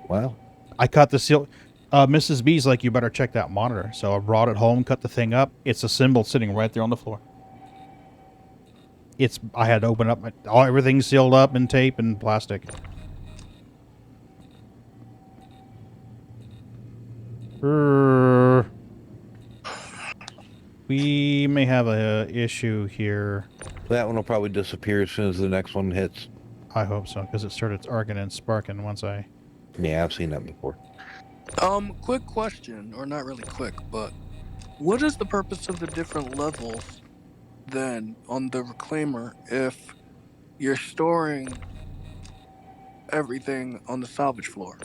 Wow. I cut the seal. Mrs. B's like, you better check that monitor. So I brought it home, cut the thing up. It's assembled sitting right there on the floor. I had to open up everything's sealed up in tape and plastic. We may have a issue here. That one will probably disappear as soon as the next one hits. I hope so, because it started arcing and sparking once I... Yeah, I've seen that before. Quick question, or not really quick, but what is the purpose of the different levels then on the reclaimer if you're storing everything on the salvage floor?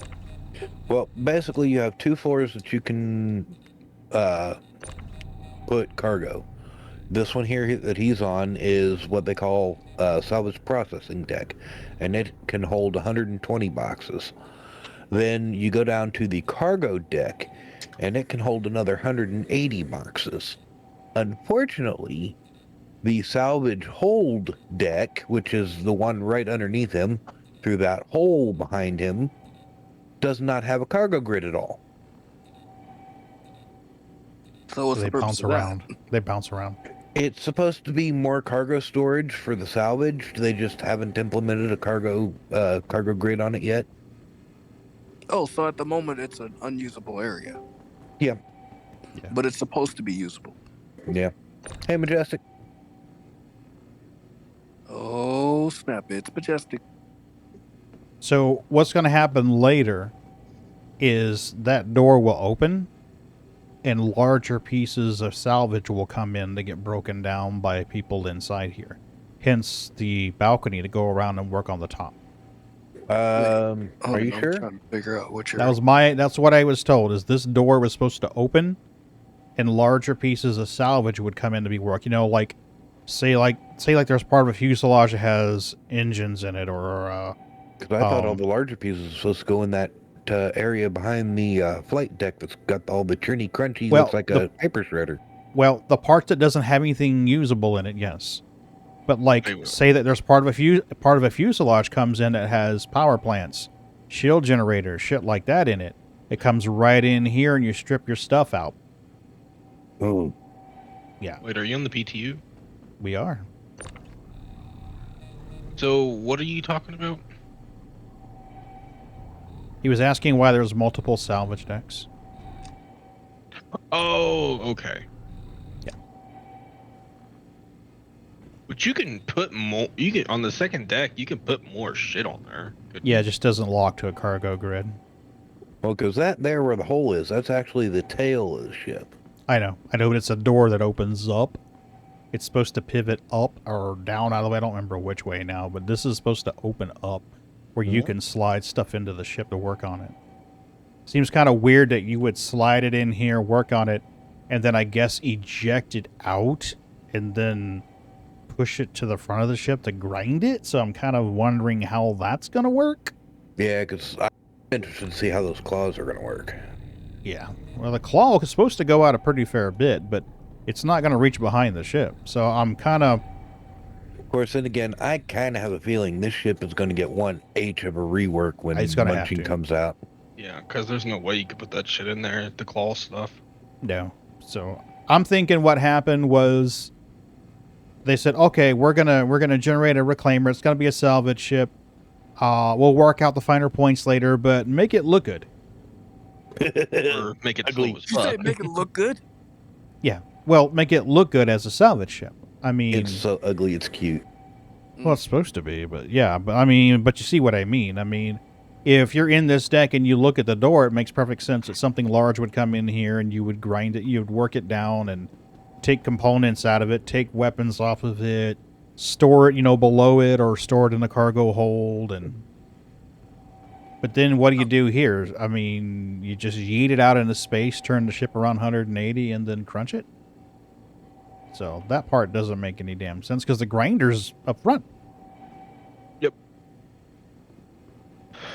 Well, basically you have 2 floors that you can put cargo. This one here that he's on is what they call salvage processing deck, and it can hold 120 boxes. Then you go down to the cargo deck, and it can hold another 180 boxes. Unfortunately, the salvage hold deck, which is the one right underneath him, through that hole behind him, does not have a cargo grid at all. So what's the purpose of that? They bounce around. It's supposed to be more cargo storage for the salvage. They just haven't implemented a cargo grid on it yet. Oh, so at the moment it's an unusable area. Yeah. But it's supposed to be usable. Yeah. Hey, Majestic. Oh, snap. It's Majestic. So what's going to happen later is that door will open and larger pieces of salvage will come in to get broken down by people inside here. Hence the balcony to go around and work on the top. Are you sure? I'm trying to figure out what you're... That's what I was told, is this door was supposed to open and larger pieces of salvage would come in to be worked. You know, like say there's part of a fuselage that has engines in it, or Because I thought all the larger pieces were supposed to go in that area behind the flight deck that's got all the churny crunchy, Well, looks like a paper shredder. well, the part that doesn't have anything usable in it, yes. But like, say that there's part of a fuselage comes in that has power plants, shield generators, shit like that in it. It comes right in here, and you strip your stuff out. Oh, Yeah, Wait, are you on the PTU? we are. So what are you talking about? He was asking why there's multiple salvage decks. Oh, okay. Yeah. But you can put more. You can on the second deck. You can put more shit on there. Yeah, it just doesn't lock to a cargo grid. well, because that there where the hole is, that's actually the tail of the ship. I know, but it's a door that opens up. It's supposed to pivot up or down out of the way. I don't remember which way now, but this is supposed to open up where you can slide stuff into the ship to work on it. Seems kind of weird that you would slide it in here, work on it, and then I guess eject it out and then push it to the front of the ship to grind it. So I'm kind of wondering how that's going to work. Yeah, because I'm interested to see how those claws are going to work. Yeah. Well, the claw is supposed to go out a pretty fair bit, but it's not going to reach behind the ship. So I'm kind of... Of course, then again, I kind of have a feeling this ship is going to get one H of a rework when Munching comes out. Yeah, because there's no way you could put that shit in there, the claw stuff. No. So I'm thinking what happened was they said, okay, we're gonna generate a reclaimer. It's gonna be a salvage ship. We'll work out the finer points later, but make it look good. Or make it slow as You say fuck. make it look good? Yeah. Well, make it look good as a salvage ship. I mean, It's so ugly, it's cute. well, it's supposed to be, but yeah. But I mean, but you see what I mean. I mean, if you're in this deck and you look at the door, it makes perfect sense that something large would come in here and you would grind it, you would work it down and take components out of it, take weapons off of it, store it, below it, or store it in the cargo hold. And but then what do you do here? I mean, you just yeet it out into space, turn the ship around 180, and then crunch it. So that part doesn't make any damn sense because the grinder's up front.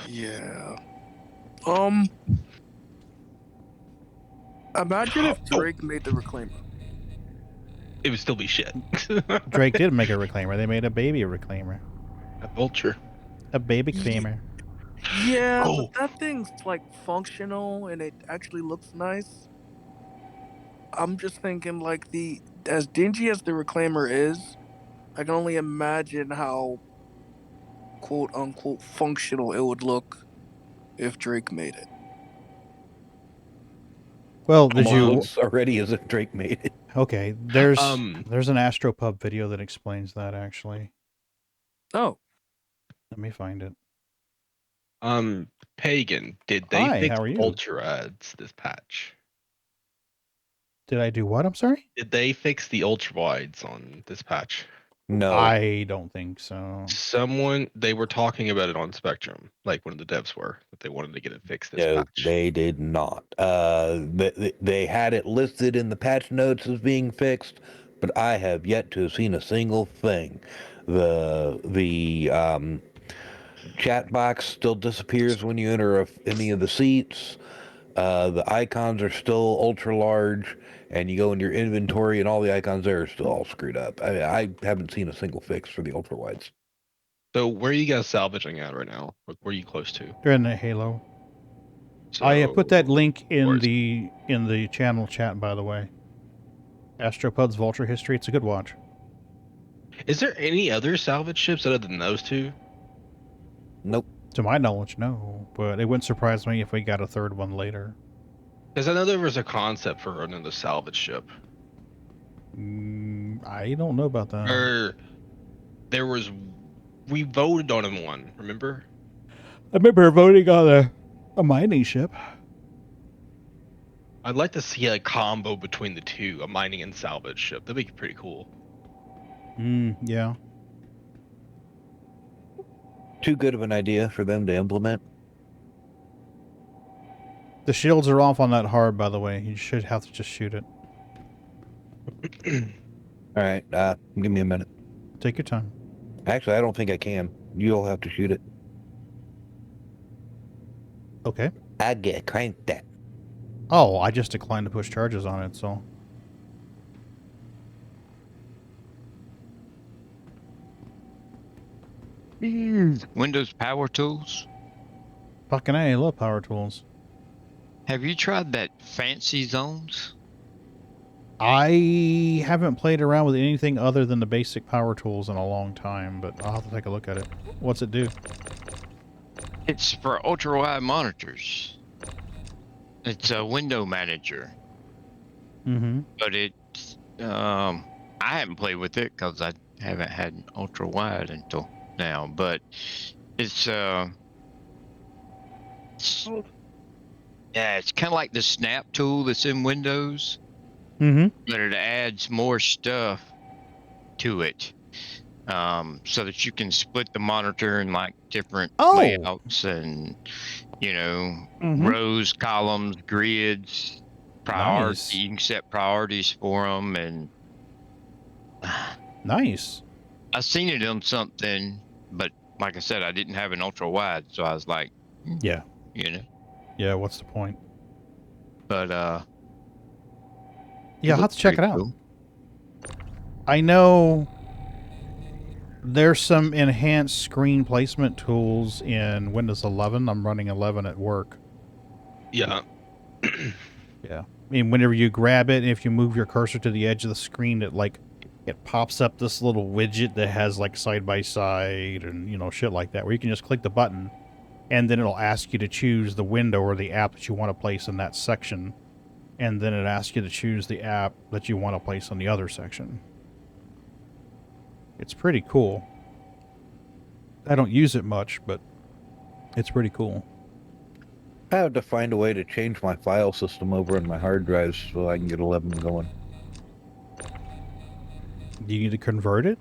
Yeah. Imagine if Drake made the reclaimer. It would still be shit. Drake did make a reclaimer. They made a baby reclaimer. A vulture. A baby claimer. Yeah, Oh. but that thing's like functional and it actually looks nice. I'm just thinking like as dingy as the reclaimer is, I can only imagine how quote unquote functional it would look if Drake made it. Well, did It you... looks already as if Drake made it. Okay, there's an Astropub video that explains that, actually. Oh. Let me find it. Pagan, did they Hi, fix how are you? ultra ads this patch? Did I do what? I'm sorry? Did they fix the ultra wides on this patch? No. I don't think so. They were talking about it on Spectrum, like one of the devs were, that they wanted to get it fixed this No, patch. they did not. They had it listed in the patch notes as being fixed, but I have yet to have seen a single thing. The chat box still disappears when you enter any of the seats. The icons are still ultra large, and you go in your inventory, and all the icons there are still all screwed up. I haven't seen a single fix for the ultra wides. So where are you guys salvaging at right now? Where are you close to? They're in the Halo. So, I put that link in where's- the channel chat, by the way. Astropud's Vulture History. It's a good watch. Is there any other salvage ships other than those two? Nope. To my knowledge, no. But it wouldn't surprise me if we got a third one later. Because I know there was a concept for another salvage ship. I don't know about that. Or there was... We voted on one, remember? I remember voting on a mining ship. I'd like to see a combo between the two, a mining and salvage ship. That'd be pretty cool. Yeah. Too good of an idea for them to implement. The shields are off on that hard, by the way. You should have to just shoot it. All right, give me a minute. Take your time. Actually, I don't think I can. You'll have to shoot it. Okay. I get cranked that. Oh, I just declined to push charges on it, so. Windows Power Tools. Fucking A, I love power tools. Have you tried that Fancy Zones? I haven't played around with anything other than the basic power tools in a long time, but I'll have to take a look at it. What's it do? It's for ultra wide monitors. It's a window manager, Mm-hmm. but I haven't played with it because I haven't had an ultra wide until now. But it's yeah, it's kind of like the snap tool that's in Windows, Mm-hmm. but it adds more stuff to it. So that you can split the monitor in like different layouts and, rows, columns, grids, priority. Nice. You can set priorities for them. And Nice. I seen it on something, but like I said, I didn't have an ultra wide. So I was like, Yeah. Yeah, what's the point? But, yeah, I'll have to check it out. Cool. I know there's some enhanced screen placement tools in Windows 11. I'm running 11 at work. Yeah. Yeah. I mean, whenever you grab it, and if you move your cursor to the edge of the screen, it pops up this little widget that has like side by side and, shit like that, where you can just click the button and then it'll ask you to choose the window or the app that you want to place in that section. And then it asks you to choose the app that you want to place in the other section. It's pretty cool. I don't use it much, but it's pretty cool. I have to find a way to change my file system over on my hard drives so I can get 11 going. Do you need to convert it?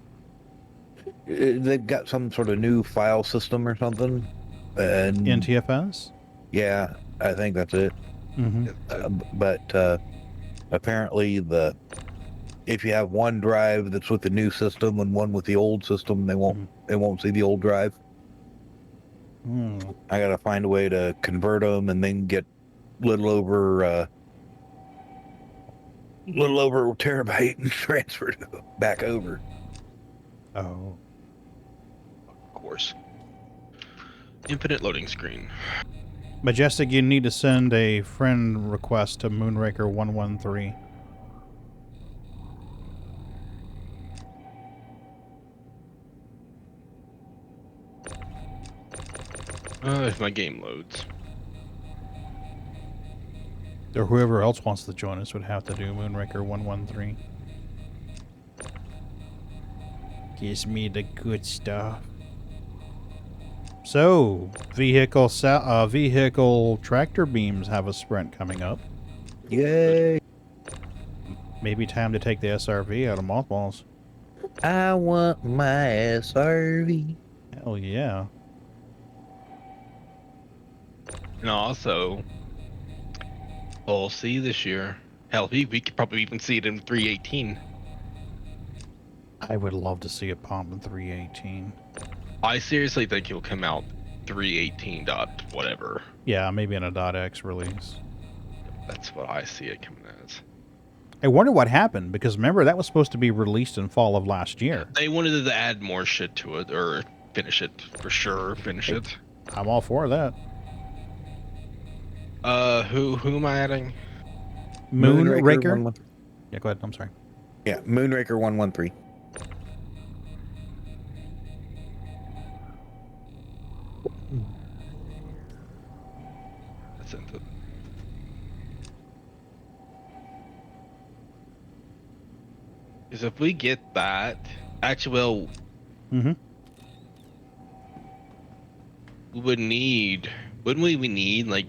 They've got some sort of new file system or something. And NTFS? Yeah, I think that's it. Mm-hmm. But apparently if you have one drive that's with the new system and one with the old system, they won't see the old drive. I gotta find a way to convert them and then get little over a terabyte and transfer it back over. Oh. Of course. Infinite loading screen. Majestic, you need to send a friend request to Moonraker 113. If my game loads. Or whoever else wants to join us would have to do Moonraker 113. Gives me the good stuff. So, vehicle tractor beams have a sprint coming up. Yay! Maybe time to take the SRV out of mothballs. I want my SRV. Hell yeah. And also, we'll see this year. Hell, we could probably even see it in 318. I would love to see a pump in 318. I seriously think he'll come out 318 dot whatever. Yeah, maybe in a .x release. That's what I see it coming as. I wonder what happened, because remember, that was supposed to be released in fall of last year. They wanted to add more shit to it, or finish it, for sure, finish it. I'm all for that. Who am I adding? Moonraker? Yeah, go ahead, I'm sorry. Yeah, Moonraker 113. That's into. Because if we get that, actually, well, we would need, wouldn't we need like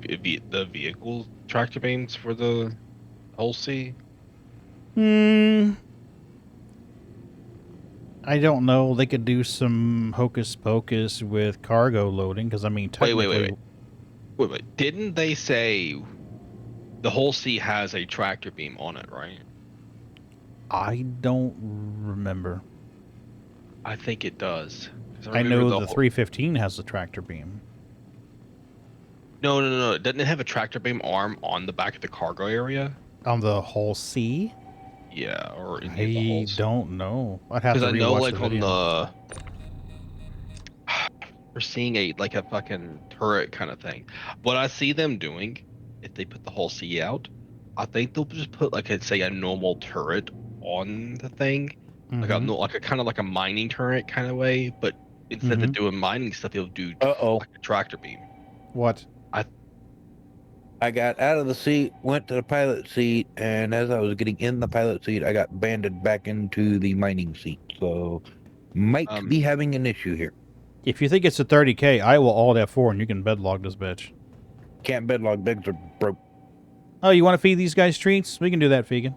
the vehicle tractor beams for the whole sea? I don't know. They could do some hocus pocus with cargo loading, because I mean, technically... Wait. Didn't they say the whole sea has a tractor beam on it, right? I don't remember. I think it does. 'Cause I remember know the the 315 has the tractor beam. No. Doesn't it have a tractor beam arm on the back of the cargo area? On the whole C? Yeah, or any of the I hulls. don't know. I'd have Because to I know, rewatch the like on video. the, we're seeing a like a fucking turret kind of thing. What I see them doing, if they put the whole C out, I think they'll just put like a normal turret on the thing, like a Mm-hmm. like a kind of like a mining turret kind of way, but instead of doing mining stuff, they'll do Uh-oh. like a tractor beam. What? I got out of the seat, went to the pilot seat, and as I was getting in the pilot seat, I got banded back into the mining seat. So, might be having an issue here. If you think it's a 30K, I will alt F4 and you can bedlog this bitch. Can't bedlog, bigs are broke. Oh, you want to feed these guys treats? We can do that, Fegan.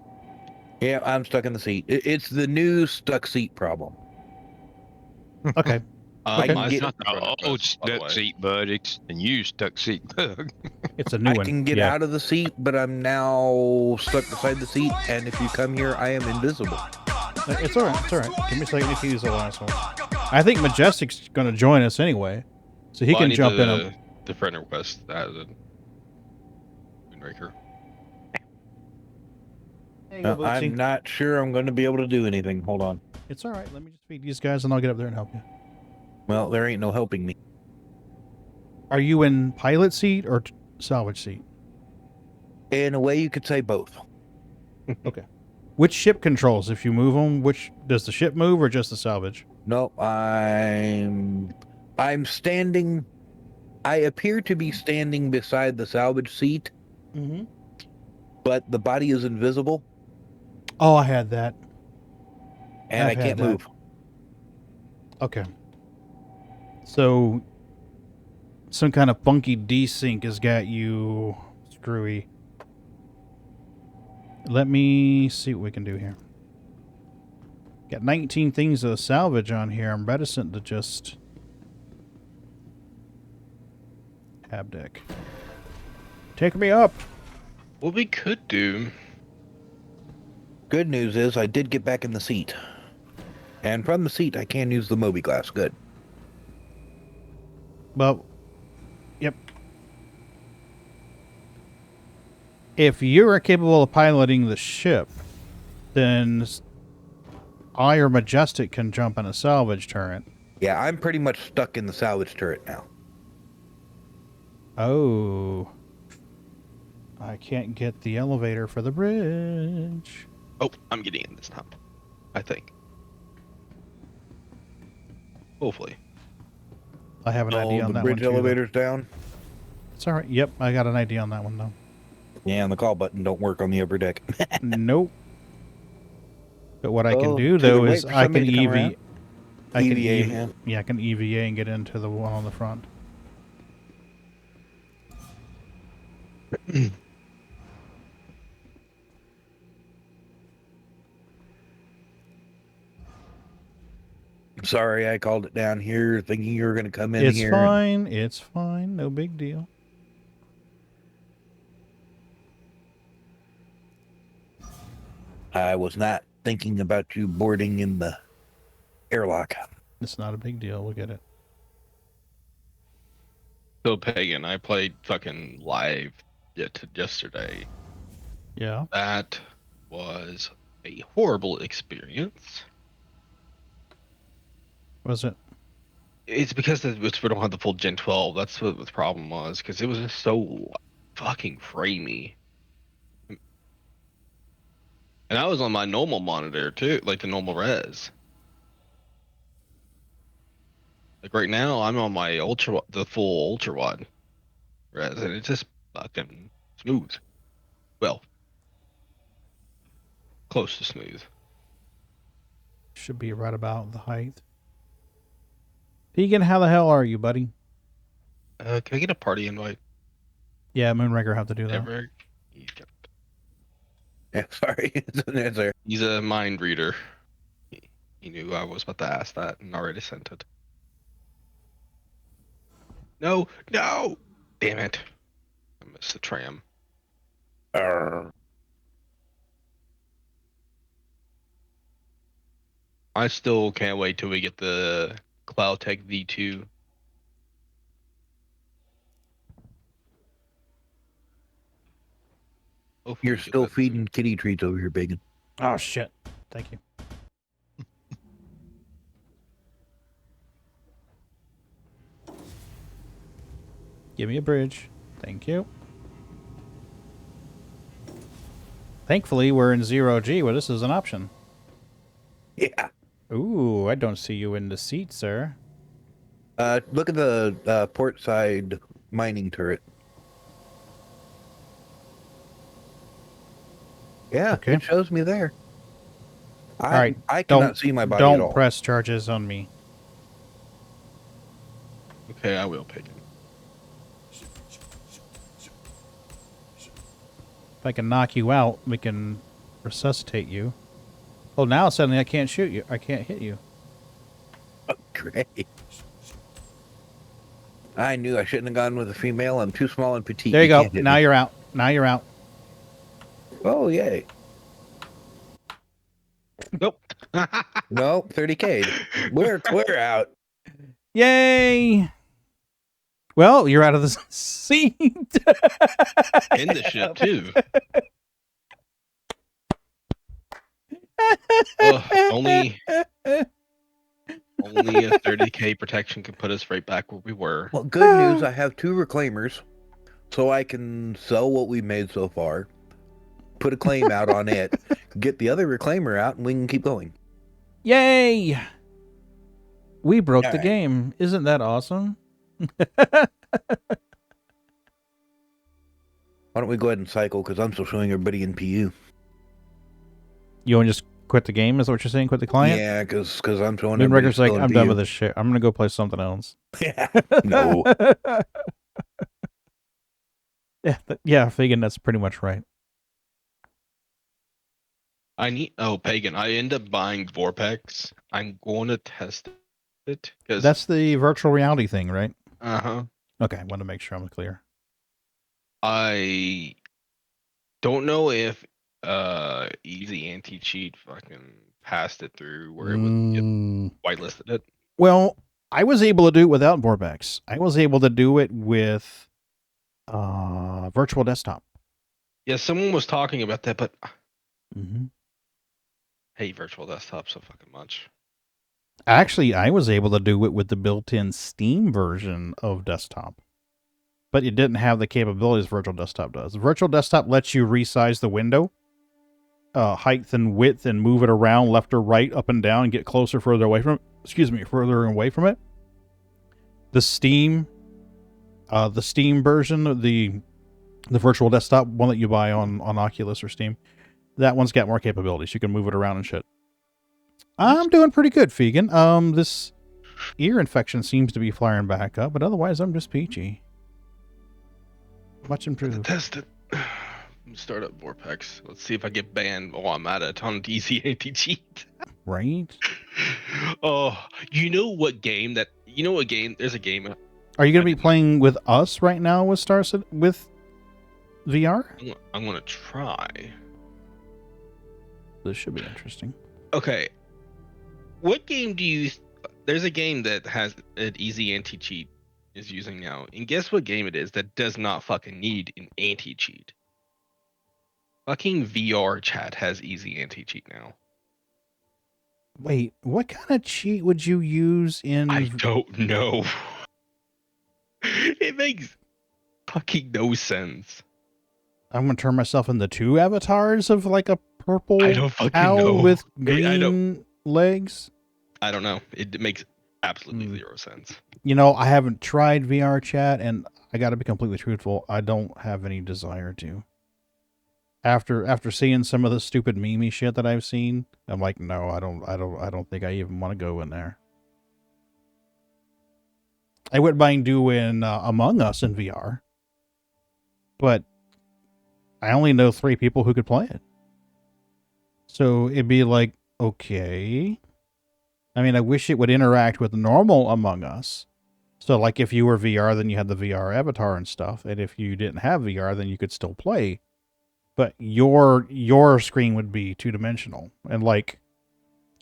Yeah, I'm stuck in the seat. It's the new stuck seat problem. Okay. I Okay. can It's get not the friend old request, by the stuck way. seat bug. It's the new stuck seat bug. It's a new I one. can get Yeah. out of the seat, but I'm now stuck beside the seat, and if you come here, I am invisible. It's alright. It's alright. Give me a second to use the last one. I think Majestic's going to join us anyway. So he Well, I can need jump in. the friend request as a Moonraker. I'm not sure I'm going to be able to do anything. Hold on. It's alright. Let me just feed these guys and I'll get up there and help you. Well, there ain't no helping me. Are you in pilot seat or salvage seat? In a way, you could say both. Okay. Which ship controls? If you move them, which does the ship move or just the salvage? No, I'm standing. I appear to be standing beside the salvage seat, Mm-hmm. but the body is invisible, Oh, I had that. and I've I had can't that. move. Okay. So, some kind of funky desync has got you screwy. Let me see what we can do here. Got 19 things to salvage on here. I'm reticent to just tab deck. Take me up. What we could do. Good news is I did get back in the seat, and from the seat I can use the Moby glass. Good. Well, yep. If you are capable of piloting the ship, then I or Majestic can jump in a salvage turret. Yeah, I'm pretty much stuck in the salvage turret now. Oh. I can't get the elevator for the bridge. Oh, I'm getting in this time. I think. Hopefully. I have an idea on the that bridge one too. elevator's down. It's all right. Yep, I got an idea on that one though. Yeah, and the call button don't work on the upper deck. Nope. But what I can Oh, do so though wait is for I can somebody to come around. I can EVA, yeah. yeah, I can EVA and get into the one on the front. Sorry, I called it down here thinking you were going to come in It's here. fine. It's fine. No big deal. I was not thinking about you boarding in the airlock. It's not a big deal. We'll get it. So Pagan, I played fucking live yesterday. Yeah. That was a horrible experience. Was it? It's because we don't have the full Gen 12. That's what the problem was, because it was just so fucking framey. And I was on my normal monitor too, like the normal res. Like right now, I'm on my the full ultra wide res, and it's just fucking smooth. Well, close to smooth. Should be right about the height. Deegan, how the hell are you, buddy? Can I get a party invite? Yeah, Moonraker have to do that. Ever? Yeah, sorry. It's there. He's a mind reader. He knew I was about to ask that and already sent it. No! Damn it. I missed the tram. I still can't wait till we get the CloudTech V2. Hopefully You're we get still that soon. feeding kitty treats over here, Bacon. Oh, shit. Thank you. Give me a bridge. Thank you. Thankfully, we're in 0G where this is an option. Yeah. Ooh, I don't see you in the seat, sir. Look at the port side mining turret. Yeah, Okay. it shows me there. All right. I cannot see my body at Don't all. press charges on me. Okay, I will pick it. If I can knock you out, we can resuscitate you. Oh, now suddenly I can't shoot you. I can't hit you. Oh, great. I knew I shouldn't have gone with a female. I'm too small and petite. There you go. Can't hit Now me. you're out. Now you're out. Oh, yay. Nope. No, 30K. We're out. Yay! Well, you're out of the seat. In the ship too. Only a 30K protection can put us right back where we were. Well, good news. I have 2 reclaimers, so I can sell what we made so far, put a claim out on it, get the other reclaimer out, and we can keep going. Yay! We broke All the right. game. Isn't that awesome? Why don't we go ahead and cycle, because I'm still showing everybody in PU. You want to just quit the game? Is that what you're saying? Quit the client? Yeah, because I'm showing everybody Moonraker's like, still in I'm PU. done with this shit. I'm going to go play something else. No. Yeah, Fagan, that's pretty much right. Pagan, I end up buying Vorpex. I'm going to test it. That's the virtual reality thing, right? Uh-huh. Okay, I want to make sure I'm clear. I don't know if Easy Anti-Cheat fucking passed it through where it was whitelisted it. Well, I was able to do it without Vorpex. I was able to do it with virtual desktop. Yeah, someone was talking about that, but Mm-hmm. I hate virtual desktop so fucking much. Actually, I was able to do it with the built-in Steam version of desktop. But it didn't have the capabilities virtual desktop does. Virtual desktop lets you resize the window, height and width, and move it around left or right, up and down, and get closer, further away from it. Further away from it. The Steam version of the virtual desktop one that you buy on Oculus or Steam, that one's got more capabilities. You can move it around and shit. I'm doing pretty good, Fegan. This ear infection seems to be flaring back up, but otherwise I'm just peachy. Much improved. Test it. Start up Vorpex. Let's see if I get banned while I'm at it on DC Anti-Cheat. Right? Oh, you know what game? There's a game. Are you going to be playing with us right now with with VR? I'm going to try. This should be interesting. Okay. What game do you... There's a game that has an Easy Anti-Cheat is using now. And guess what game it is that does not fucking need an anti-cheat? Fucking VR chat has Easy Anti-Cheat now. Wait, what kind of cheat would you use in... I don't know. It makes fucking no sense. I'm going to turn myself into 2 avatars of like a purple I don't fucking cow know. with I green legs? I don't know. It makes absolutely zero sense. You know, I haven't tried VR chat, and I got to be completely truthful. I don't have any desire to. After seeing some of the stupid meme shit that I've seen, I'm like, no, I don't think I even want to go in there. I wouldn't mind doing Among Us in VR, but I only know 3 people who could play it. So it'd be like, okay. I mean, I wish it would interact with normal Among Us. So like if you were VR, then you had the VR avatar and stuff. And if you didn't have VR, then you could still play. But your screen would be 2-dimensional. And like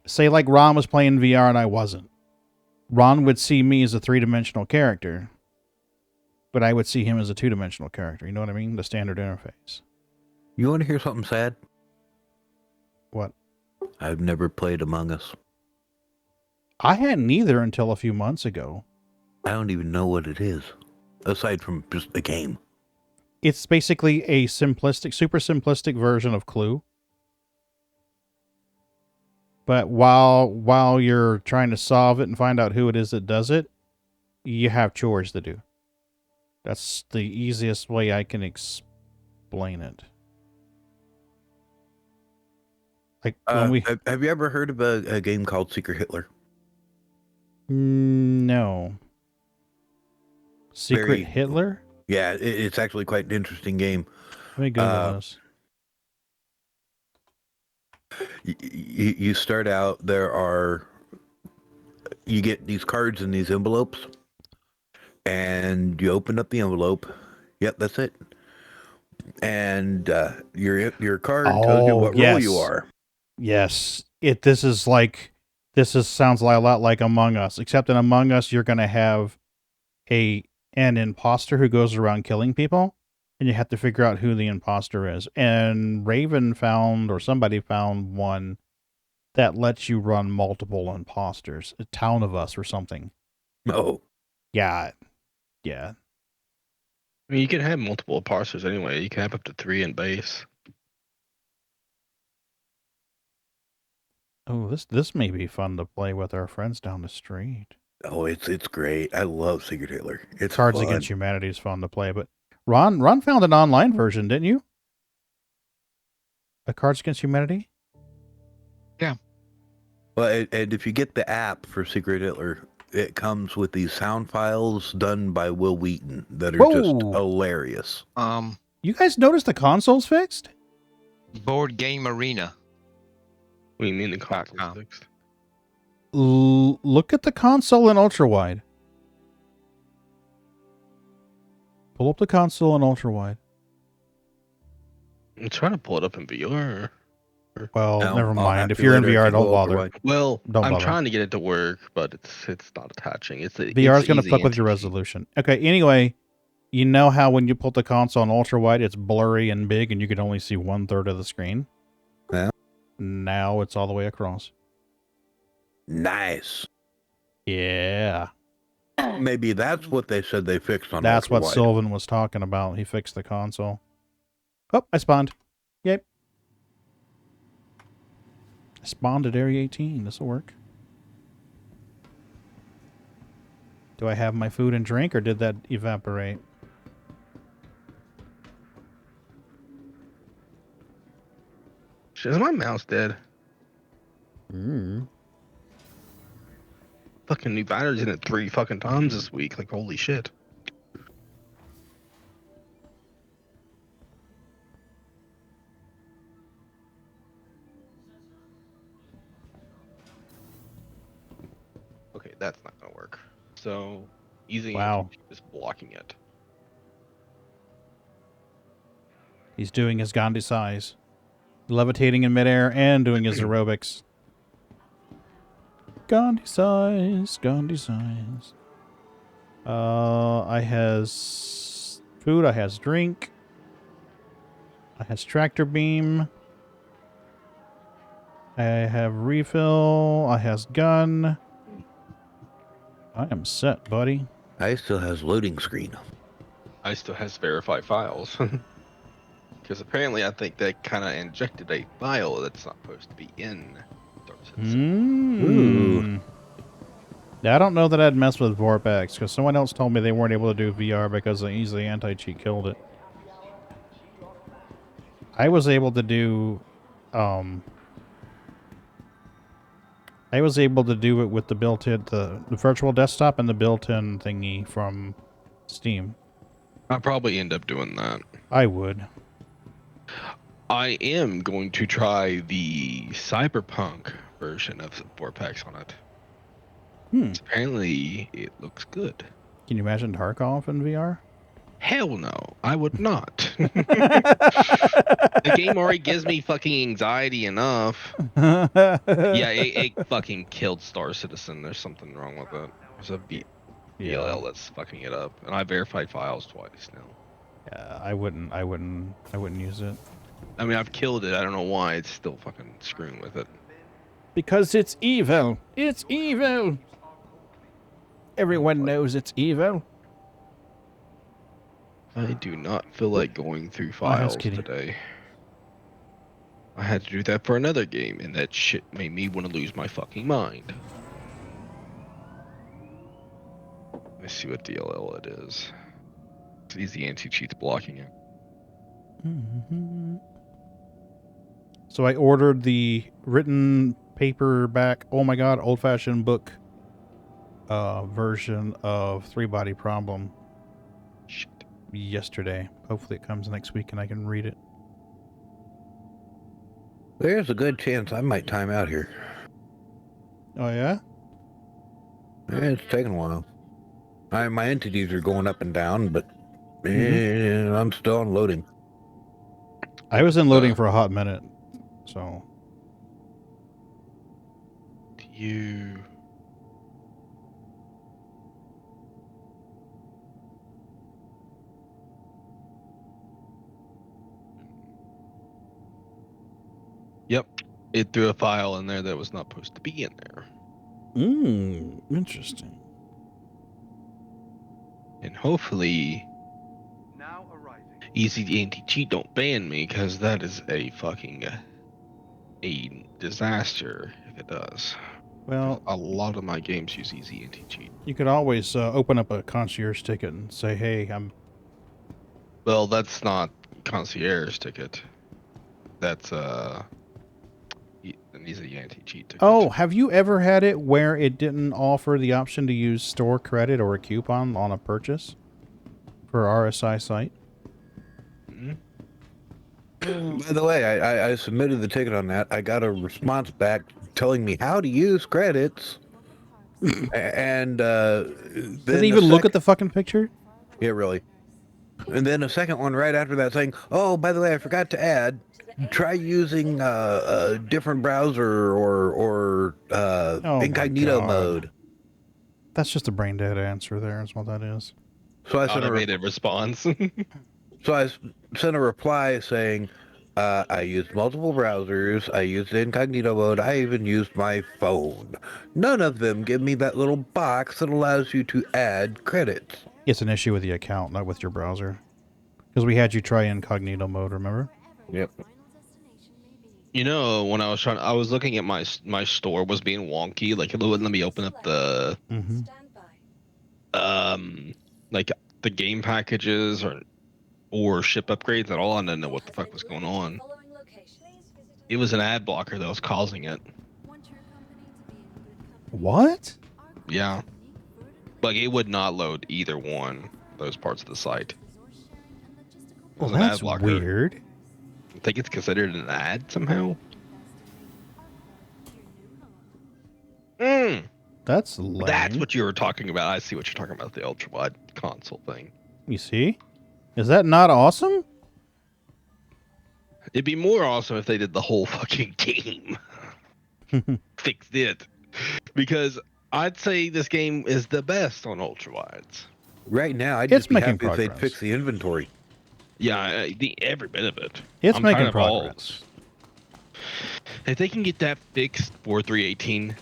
say like Ron was playing VR and I wasn't. Ron would see me as a 3-dimensional character, but I would see him as a 2-dimensional character. You know what I mean? The standard interface. You want to hear something sad? What? I've never played Among Us. I hadn't either until a few months ago. I don't even know what it is, aside from just a game. It's basically a simplistic, super simplistic version of Clue. But while you're trying to solve it and find out who it is that does it, you have chores to do. That's the easiest way I can explain it. Like when we have you ever heard of a game called Secret Hitler? No. Secret Very- Hitler? Yeah, it's actually quite an interesting game. Let me Google this. You start out, you get these cards in these envelopes, and you open up the envelope. Yep, that's it. And your card tells you what role you are. Yes. Sounds a lot like Among Us, except in Among Us you're going to have an imposter who goes around killing people, and you have to figure out who the imposter is. And Raven found, or somebody found, one that lets you run multiple imposters. A Town of Us or something. Oh. Yeah. I mean, you can have multiple parsers anyway. You can have up to 3 in base. Oh, this may be fun to play with our friends down the street. Oh, it's great. I love Secret Hitler. It's Cards fun. Against Humanity is fun to play, but Ron found an online version, didn't you? A Cards Against Humanity? Yeah. Well, and if you get the app for Secret Hitler, it comes with these sound files done by Will Wheaton that are just hilarious. You guys noticed the console's fixed? Board Game Arena. What do you mean the console is fixed? Look at the console in ultra wide. Pull up the console in ultra wide. I'm trying to pull it up in VR. Well, No, never I'll mind. have If to you're in later VR, if you don't go bother. ultra-wide. Well, Don't I'm bother. trying to get it to work, but it's not attaching. VR is going to fuck with your resolution. Okay, anyway, you know how when you pull the console on ultra wide, it's blurry and big, and you can only see 1/3 of the screen? Yeah. Now it's all the way across. Nice. Yeah. Maybe that's what they said they fixed on That's what ultra-wide. Sylvan was talking about. He fixed the console. Oh, I spawned. Yep. I spawned at Area 18. This'll work. Do I have my food and drink, or did that evaporate? Is my mouse dead? Fucking new batteries in it 3 fucking times this week. Like, holy shit. Okay, that's not gonna work. So, using Wow. is blocking it. He's doing his Gandhi size. Levitating in midair and doing his aerobics. Gandhi size, Gandhi size. I has food, I has drink. I has tractor beam. I have refill. I has gun. I am set, buddy. I still has loading screen. I still has verify files. Because apparently I think they kind of injected a file that's not supposed to be in Star Citizen. I don't know that I'd mess with Vorpex, because someone else told me they weren't able to do VR because the easily anti-cheat killed it. I was able to do it with the built-in, the virtual desktop and the built-in thingy from Steam. I'll probably end up doing that. I would. I am going to try the Cyberpunk version of Vorpex on it. Apparently, it looks good. Can you imagine Tarkov in VR? Hell no, I would not. The game already gives me fucking anxiety enough. Yeah, it fucking killed Star Citizen. There's something wrong with it. There's a BLL that's fucking it up, and I verified files twice now. Yeah, I wouldn't use it. I mean, I've killed it. I don't know why it's still fucking screwing with it. Because it's evil. It's evil. Everyone knows it's evil. I do not feel like going through files today. I had to do that for another game, and that shit made me want to lose my fucking mind. Let me see what DLL it is. It's easy anti-cheat's blocking it. Mm-hmm. So I ordered the written paperback, oh my god, old-fashioned book version of Three Body Problem yesterday. Hopefully it comes next week and I can read it. There's a good chance I might time out here. Oh yeah? Yeah, it's taking a while. My entities are going up and down, but I'm still unloading. I was in loading for a hot minute, so. Yep, it threw a file in there that was not supposed to be in there. Interesting. And hopefully, Easy Anti-Cheat don't ban me, because that is a fucking a disaster if it does. Well, a lot of my games use Easy Anti-Cheat. You could always open up a concierge ticket and say, "Hey, I'm." Well, that's not concierge ticket. That's an Easy Anti-Cheat ticket. Oh, have you ever had it where it didn't offer the option to use store credit or a coupon on a purchase for RSI site? By the way, I submitted the ticket on that. I got a response back telling me how to use credits. And did they even look at the fucking picture? Yeah, really. And then a second one right after that saying, "Oh, by the way, I forgot to add. Try using a different browser or incognito mode." That's just a brain dead answer. There is what that is. So I sent automated response. So I sent a reply saying, I used multiple browsers, I used incognito mode, I even used my phone. None of them give me that little box that allows you to add credits. It's an issue with the account, not with your browser. Because we had you try incognito mode, remember? Yep. You know, when I was looking at my store was being wonky. Like, it wouldn't let me open up the like the game packages or ship upgrades at all. I didn't know what the fuck was going on. It was an ad blocker that was causing it. What? Yeah. Like, it would not load either one those parts of the site. Well, that's weird. I think it's considered an ad somehow. That's lame. That's what you were talking about. I see what you're talking about, the ultra wide console thing. You see? Is that not awesome? It'd be more awesome if they did the whole fucking game. Fixed it. Because I'd say this game is the best on ultra wides. Right now, I'd just be happy if they'd fix the inventory. Yeah, every bit of it. It's making progress. If they can get that fixed for 318,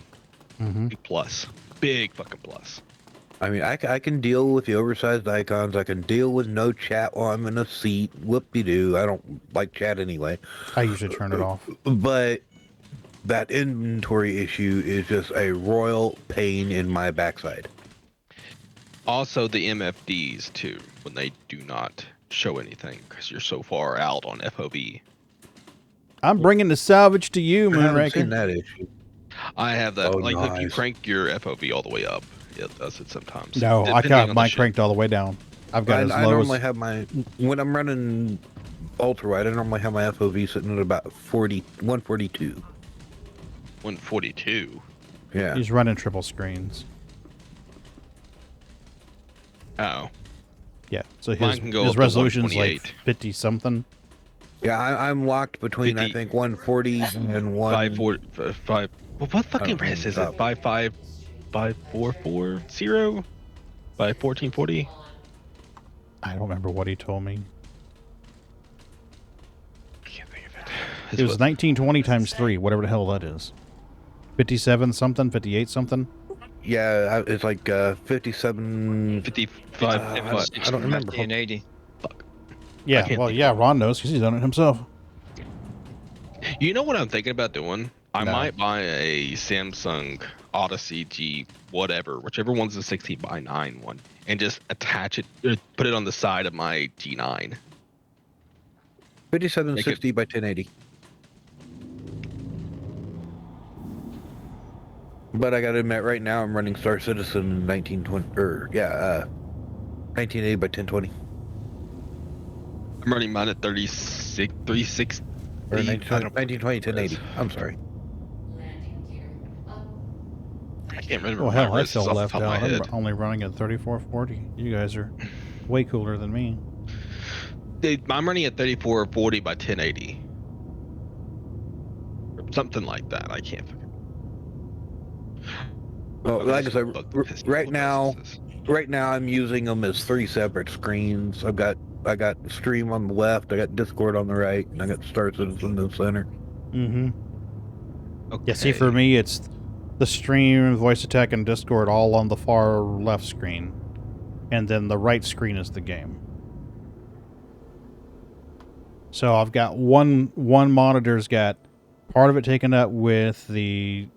big plus. Big fucking plus. I mean, I can deal with the oversized icons. I can deal with no chat while I'm in a seat. Whoop-de-doo. I don't like chat anyway. I usually turn it off. But that inventory issue is just a royal pain in my backside. Also, the MFDs, too, when they do not show anything because you're so far out on FOV. I'm bringing the salvage to you, Moonraker. I haven't seen that issue. I have that. Oh, like, nice. if you crank your FOV all the way up, it does it sometimes. No, I got mine cranked all the way down. I've got I normally have my, when I'm running ultra wide, I normally have my FOV sitting at about 142. 142? Yeah. He's running triple screens. Oh. Yeah, so Mine can go up his to resolution's like 128. 50 something. Yeah, I'm locked between, 50. I think, 140 and 5, 4, 5. Well, what I don't fucking press is it? remember. 55440? 51440? I don't remember what he told me. I can't think of it. It was 1920 times 3, whatever the hell that is. 57 something, 58 something. Yeah, it's like 57. 55. I don't remember. 1080. Yeah, can't well, think yeah, of it. Ron knows because he's done it himself. You know what I'm thinking about doing? I No. might buy a Samsung Odyssey G, whatever, whichever one's the 16:9 one, and just attach it, put it on the side of my G9. 5760 by 1080. But I gotta admit, right now I'm running Star Citizen in 1980 by 1020. I'm running mine at 360. Or I 1920, don't know. 1080. I'm sorry. I can't remember Well, my hell, I wrists feel off the left top of my out. I'm head. only running at 3440. You guys are way cooler than me. I'm running at 3440 by 1080. Or something like that. I can't fucking. Well, Okay, like I said, look, the pistol right now, businesses. right now I'm using them as 3 separate screens. I got Stream on the left, I got Discord on the right, and I got Star Citizen in the center. Mm-hmm. Okay. Yeah, see, for me, it's the stream, voice attack, and Discord all on the far left screen. And then the right screen is the game. So I've got one monitor's got part of it taken up with the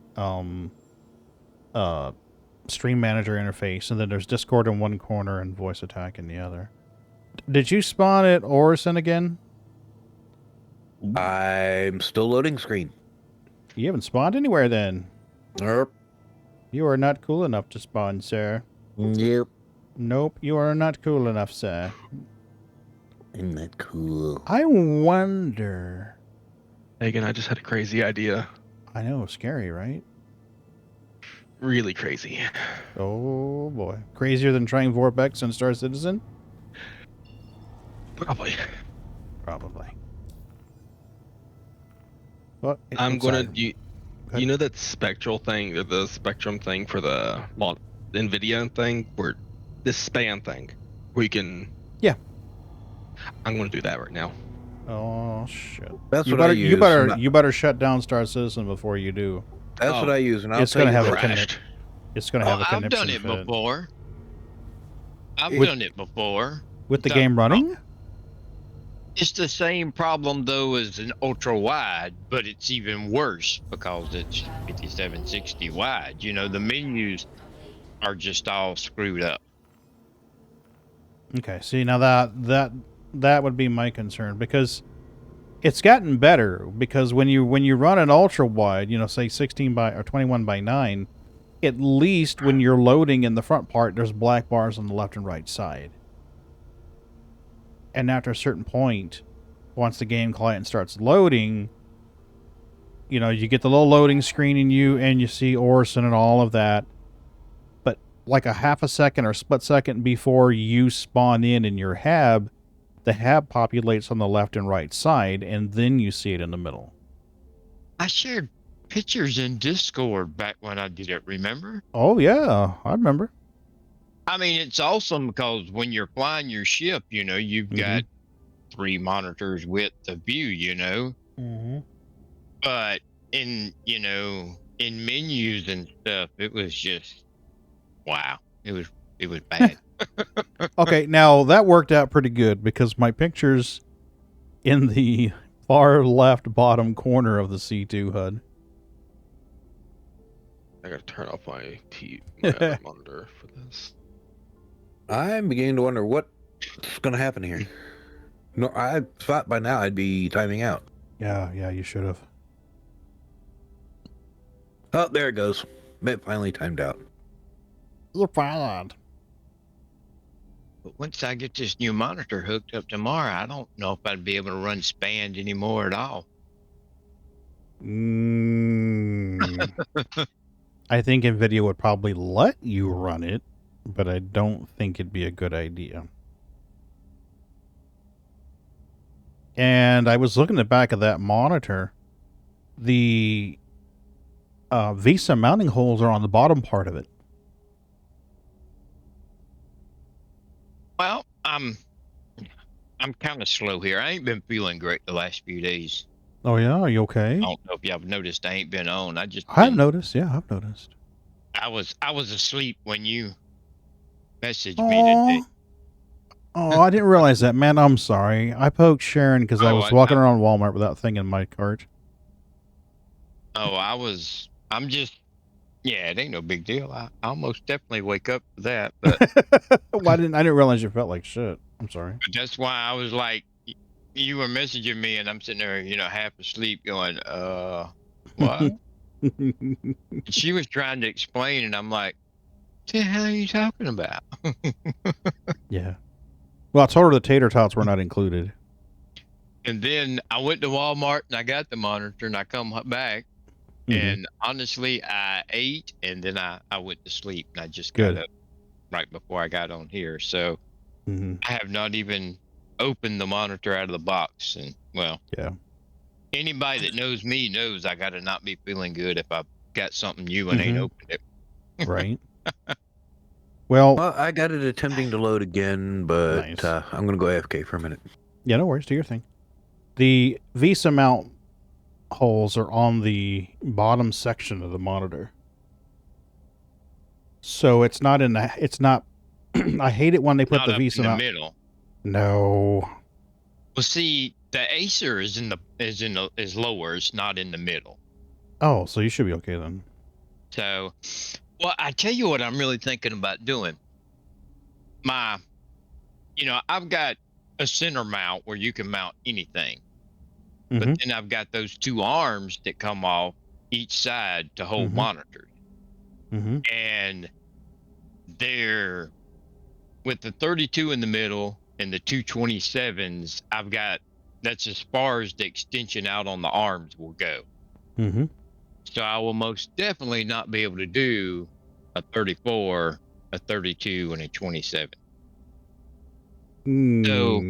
stream manager interface, and then there's Discord in one corner and voice attack in the other. Did you spawn at Orison again? I'm still loading screen. You haven't spawned anywhere then. Yep. You are not cool enough to spawn, sir. Yep. Nope, you are not cool enough, sir. Isn't that cool? I wonder. Megan, I just had a crazy idea. I know, scary, right? Really crazy. Oh boy, crazier than trying Vorpex and Star Citizen? Probably. Probably. Well, I'm gonna. inside. You know that spectral thing, or the spectrum thing for the NVIDIA thing, where this span thing, where you can. Yeah. I'm gonna do that right now. Oh shit! That's you what better, I use. You better shut down Star Citizen before you do. That's what I use, and I'll It's tell gonna you have a what. crashed. It's gonna have a I've conniption done it fit. before. I've With- done it before. With the No, game running? It's the same problem though as an ultra wide, but it's even worse because it's 5760 wide. You know, the menus are just all screwed up. Okay, see now that would be my concern, because it's gotten better, because when you run an ultra wide, you know, say 16 by or 21 by 9, at least when you're loading in the front part, there's black bars on the left and right side. And after a certain point, once the game client starts loading, you know, you get the little loading screen and you see Orson and all of that. But like a half a second or split second before you spawn in your hab, the hab populates on the left and right side, and then you see it in the middle. I shared pictures in Discord back when I did it, remember? Oh, yeah, I remember. I mean, it's awesome because when you're flying your ship, you know, you've got 3 monitors width of view, you know. Mm-hmm. But in menus and stuff, it was just wow. It was bad. Okay, now that worked out pretty good, because my picture's in the far left bottom corner of the C2 HUD. I gotta turn off my other monitor for this. I'm beginning to wonder what's going to happen here. No, I thought by now I'd be timing out. Yeah, you should have. Oh, there it goes. It finally timed out. You're fine. But once I get this new monitor hooked up tomorrow, I don't know if I'd be able to run Spanned anymore at all. I think NVIDIA would probably let you run it, but I don't think it'd be a good idea. And I was looking at the back of that monitor. The VESA mounting holes are on the bottom part of it. Well, I'm kind of slow here. I ain't been feeling great the last few days. Oh yeah, are you okay? I don't know if y'all have noticed I ain't been on. I've noticed. Yeah, I've noticed. I was asleep when you messaged me today. Oh, oh, I didn't realize that, man. I'm sorry. I poked Sharon because I was walking around Walmart without thing in my cart. I'm just, yeah, it ain't no big deal. I almost definitely wake up for that, but Well, I didn't realize you felt like shit. I'm sorry. but that's why I was like, you were messaging me and I'm sitting there, half asleep going, what? She was trying to explain and I'm like, what the hell are you talking about? Yeah. Well, I told her the tater tots were not included. And then I went to Walmart and I got the monitor and I come back and honestly, I ate and then I went to sleep and I just got up right before I got on here. So I have not even opened the monitor out of the box. And well, yeah. Anybody that knows me knows I got to not be feeling good if I've got something new and ain't opened it. Right. Well, I got it attempting to load again, but nice. I'm going to go AFK for a minute. Yeah, no worries. Do your thing. The VESA mount holes are on the bottom section of the monitor. So it's not in the, it's not, I hate it when they put Not the up VESA in the mount. middle. No. Well, see, the Acer is lower. It's not in the middle. Oh, so you should be okay then. So, well, I tell you what I'm really thinking about doing. I've got a center mount where you can mount anything. But then I've got those two arms that come off each side to hold monitors. And they're with the 32 in the middle and the 227s, that's as far as the extension out on the arms will go. So I will most definitely not be able to do a 34, a 32, and a 27. So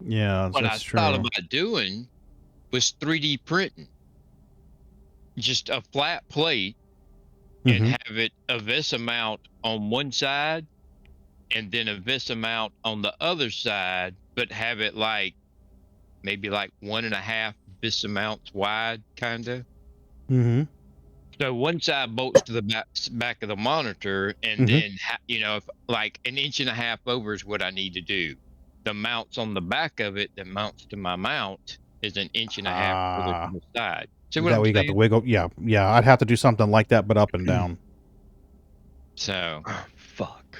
yeah, what I that's true. thought about doing was 3D printing. Just a flat plate and have it a VESA mount on one side and then a VESA mount on the other side, but have it maybe 1.5 VESA mounts wide, kind of. So one side bolts to the back of the monitor, and then if an inch and a half over is what I need to do. The mounts on the back of it that mounts to my mount is an inch and a half further to the side. See what that I'm way you got the wiggle. Yeah, I'd have to do something like that, but up and down. So, fuck.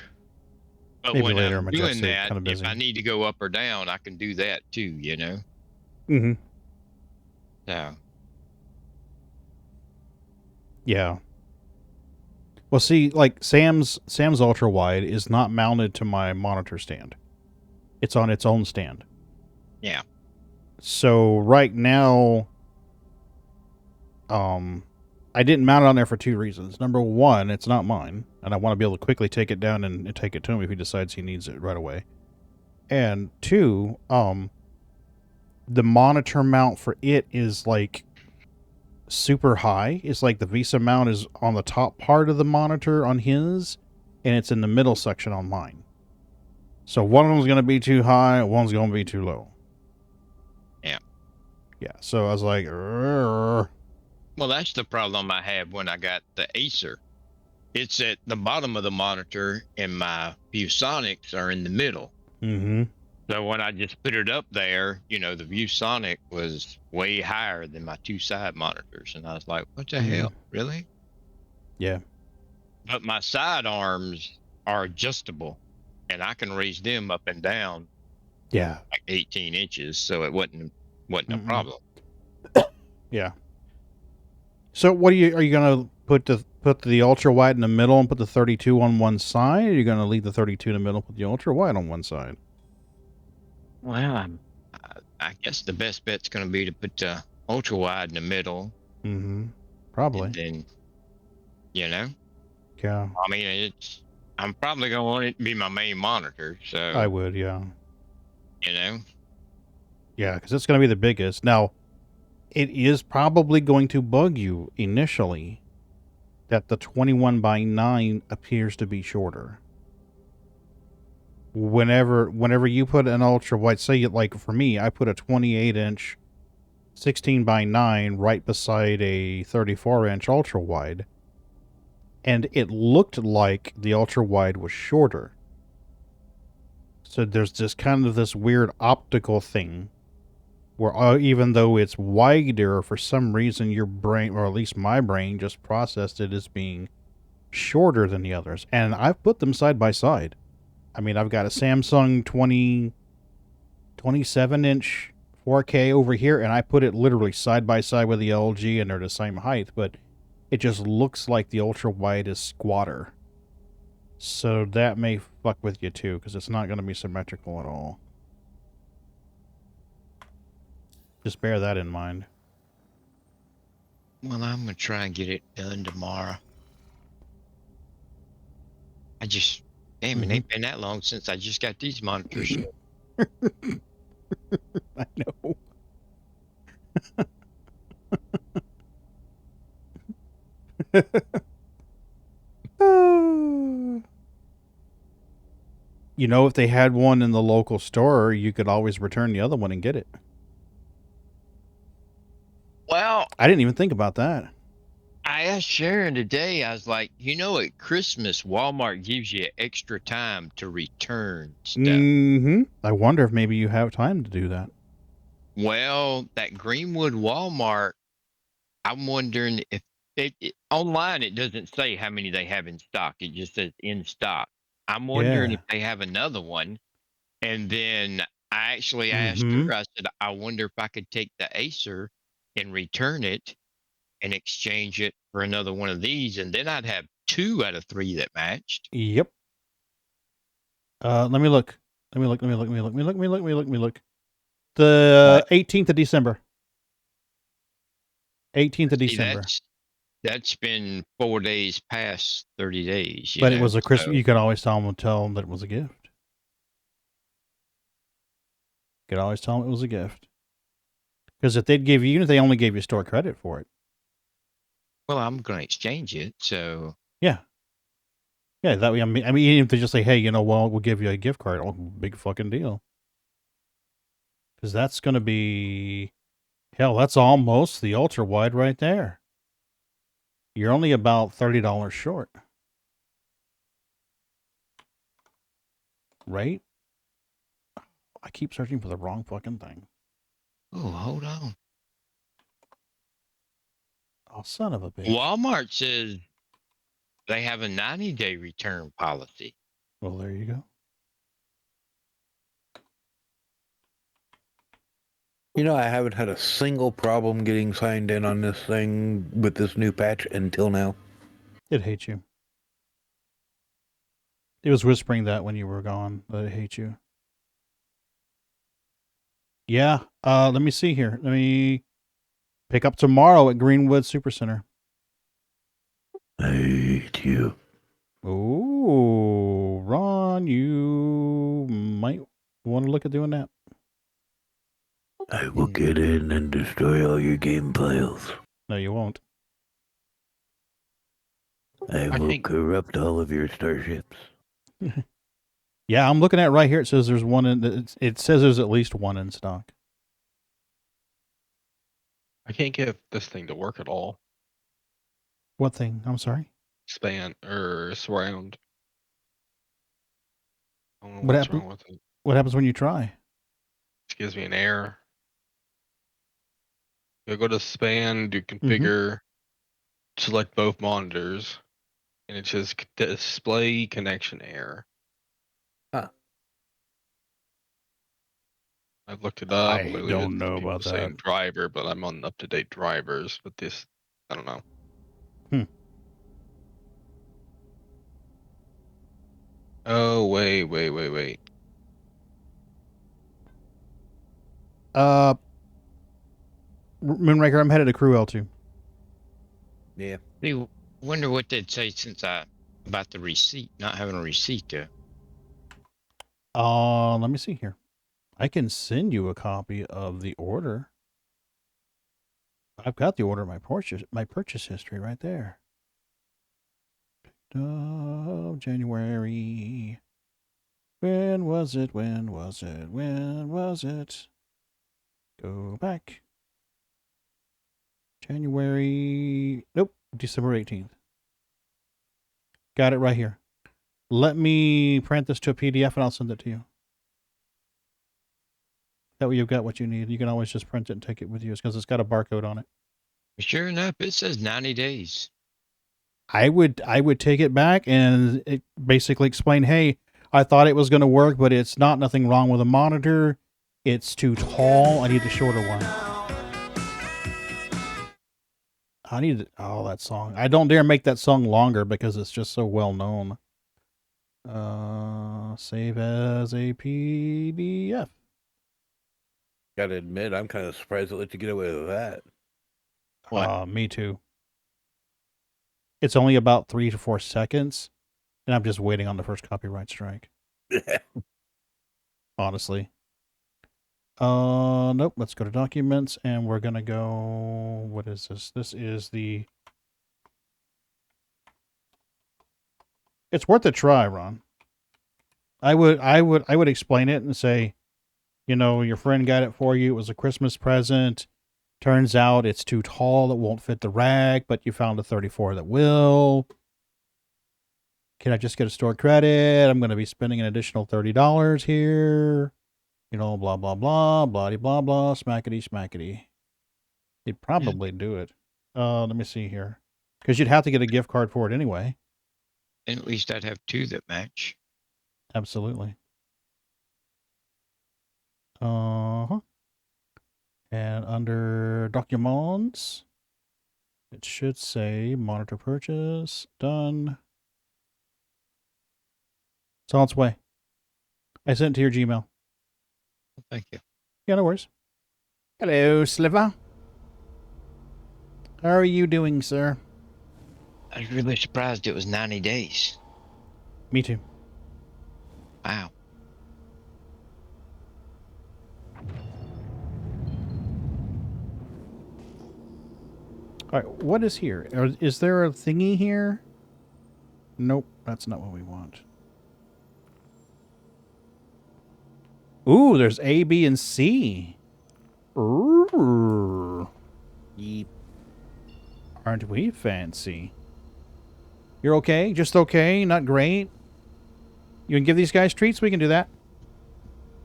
But maybe when later, I'm doing that, kind of busy. if I need to go up or down, I can do that too. So. Yeah. Well, see, like Sam's ultra wide is not mounted to my monitor stand. It's on its own stand. Yeah. So right now, I didn't mount it on there for two reasons. Number one, it's not mine, and I want to be able to quickly take it down and take it to him if he decides he needs it right away. And two, the monitor mount for it is like super high. It's like the VESA mount is on the top part of the monitor on his, and it's in the middle section on mine. So one of them's going to be too high, one's going to be too low. Yeah. Yeah, so I was like, well, that's the problem I have when I got the Acer. It's at the bottom of the monitor, and my ViewSonics are in the middle. So when I just put it up there, the ViewSonic was way higher than my two side monitors. And I was like, what the hell? Really? Yeah. But my side arms are adjustable, and I can raise them up and down. Yeah. Like 18 inches. So it wasn't a problem. Yeah. So what are you going to put the ultra wide in the middle and put the 32 on one side? Or are you going to leave the 32 in the middle, put the ultra wide on one side? Well, I guess the best bet's going to be to put the ultra wide in the middle. Probably. And then, Yeah. I mean, I'm probably going to want it to be my main monitor. So I would, yeah. Yeah, because it's going to be the biggest. Now, it is probably going to bug you initially that the 21 by 9 appears to be shorter. Whenever you put an ultra wide, say like for me, I put a 28-inch 16 by 9 right beside a 34-inch ultra wide, and it looked like the ultra wide was shorter. So there's just kind of this weird optical thing where even though it's wider, for some reason your brain, or at least my brain, just processed it as being shorter than the others. And I've put them side by side. I mean, I've got a Samsung 27-inch 4K over here, and I put it literally side by side with the LG, and they're the same height, but it just looks like the ultra wide is squatter. So that may fuck with you too, because it's not going to be symmetrical at all. Just bear that in mind. Well, I'm gonna try and get it done tomorrow. Damn, it ain't been that long since I just got these monitors. I know. You know, if they had one in the local store, you could always return the other one and get it. Well, I didn't even think about that. I asked Sharon today, I was like, at Christmas, Walmart gives you extra time to return stuff. Mm-hmm. I wonder if maybe you have time to do that. Well, that Greenwood Walmart, I'm wondering if online it doesn't say how many they have in stock. It just says in stock. I'm wondering if they have another one. And then I actually asked her, I said, I wonder if I could take the Acer and return it and exchange it for another one of these. And then I'd have 2 out of 3 that matched. Yep. Let me look. Let me look. The 18th of December. 18th of December. That's been 4 days past 30 days. But it was a Christmas. You could always tell them that it was a gift. You could always tell them it was a gift. Because if they'd give you, even if they only gave you store credit for it. Well, I'm going to exchange it, so. Yeah. Yeah, that way, I mean, even if they just say, hey, we'll give you a gift card. Oh, big fucking deal. Because that's going to be, hell, that's almost the ultra wide right there. You're only about $30 short. Right? I keep searching for the wrong fucking thing. Oh, hold on. Oh, son of a bitch. Walmart says they have a 90-day return policy. Well, there you go. I haven't had a single problem getting signed in on this thing with this new patch until now. It hates you. It was whispering that when you were gone, that it hates you. Yeah. Let me see here. Let me pick up tomorrow at Greenwood Supercenter. I hate you. Oh, Ron, you might want to look at doing that. I will get in and destroy all your game files. No, you won't. I will corrupt all of your starships. Yeah, I'm looking at right here. It says there's one in. It says there's at least one in stock. I can't get this thing to work at all. What thing? I'm sorry. Span or surround. I don't know What what's happens? wrong with it. What happens when you try? It gives me an error. I go to span, do configure, select both monitors, and it says display connection error. Huh. I've looked it up. I don't know about the that. same driver, but I'm on up-to-date drivers. But this, I don't know. Oh, wait. Moonraker, I'm headed to Crew L2. Yeah. I wonder what they'd say about the receipt, not having a receipt there. Let me see here. I can send you a copy of the order. I've got the order of my purchase history right there. January. When was it? When was it? When was it? Go back. January. Nope. December 18th. Got it right here. Let me print this to a PDF and I'll send it to you. That way you've got what you need. You can always just print it and take it with you because it's got a barcode on it. Sure enough, it says 90 days. I would take it back and it basically explain, hey, I thought it was going to work, but it's not. Nothing wrong with the monitor. It's too tall. I need a shorter one. I need that song. I don't dare make that song longer because it's just so well known. Save as a PDF. Gotta admit, I'm kind of surprised it let you get away with that. Me too. It's only about 3 to 4 seconds, and I'm just waiting on the first copyright strike. Honestly. Nope. Let's go to documents, and we're gonna go. What is this? This is the. It's worth a try, Ron. I would explain it and say, you know, your friend got it for you. It was a Christmas present. Turns out it's too tall. It won't fit the rack, but you found a 34 that will. Can I just get a store credit? I'm going to be spending an additional $30 here. You know, blah, blah, blah, blah, blah, blah, smackety, smackety. You'd probably do it. Let me see here. Because you'd have to get a gift card for it anyway. And at least I'd have 2 that match. Absolutely. Uh-huh. And under documents, it should say monitor purchase. Done. It's on its way. I sent it to your Gmail. Thank you. Yeah, no worries. Hello, Sliver. How are you doing, sir? I was really surprised it was 90 days. Me too. Wow. All right, what is here? Is there a thingy here? Nope, that's not what we want. Ooh, there's A, B, and C. Ooh. Yeep. Aren't we fancy? You're okay? Just okay? Not great? You can give these guys treats? We can do that.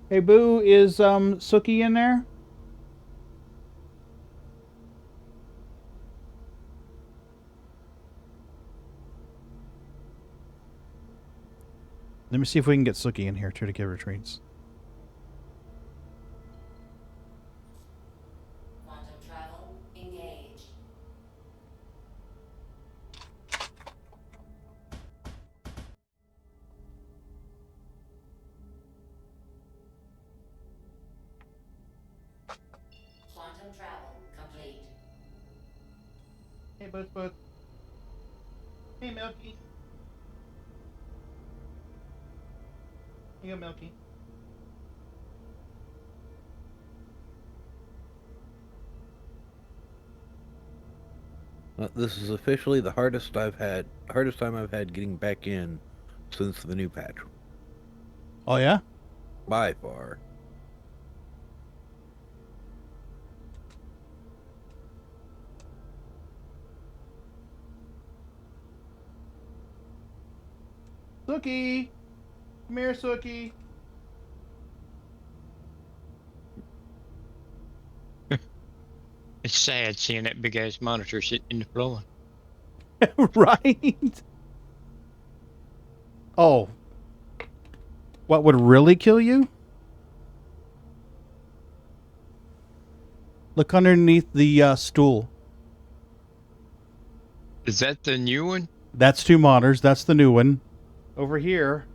Hey, Boo, is Sookie in there? Let me see if we can get Sookie in here, too, to give her treats. Quantum travel engaged. Quantum travel complete. Hey, Boots. Hey, Milky. Here you go, Milky. Well, this is officially the hardest time I've had getting back in since the new patch. Oh, yeah? By far. Sookie! Come here, Sookie. It's sad seeing that big ass monitor sitting in the floor. Right? Oh. What would really kill you? Look underneath the stool. Is that the new one? That's 2 monitors. That's the new one. Over here.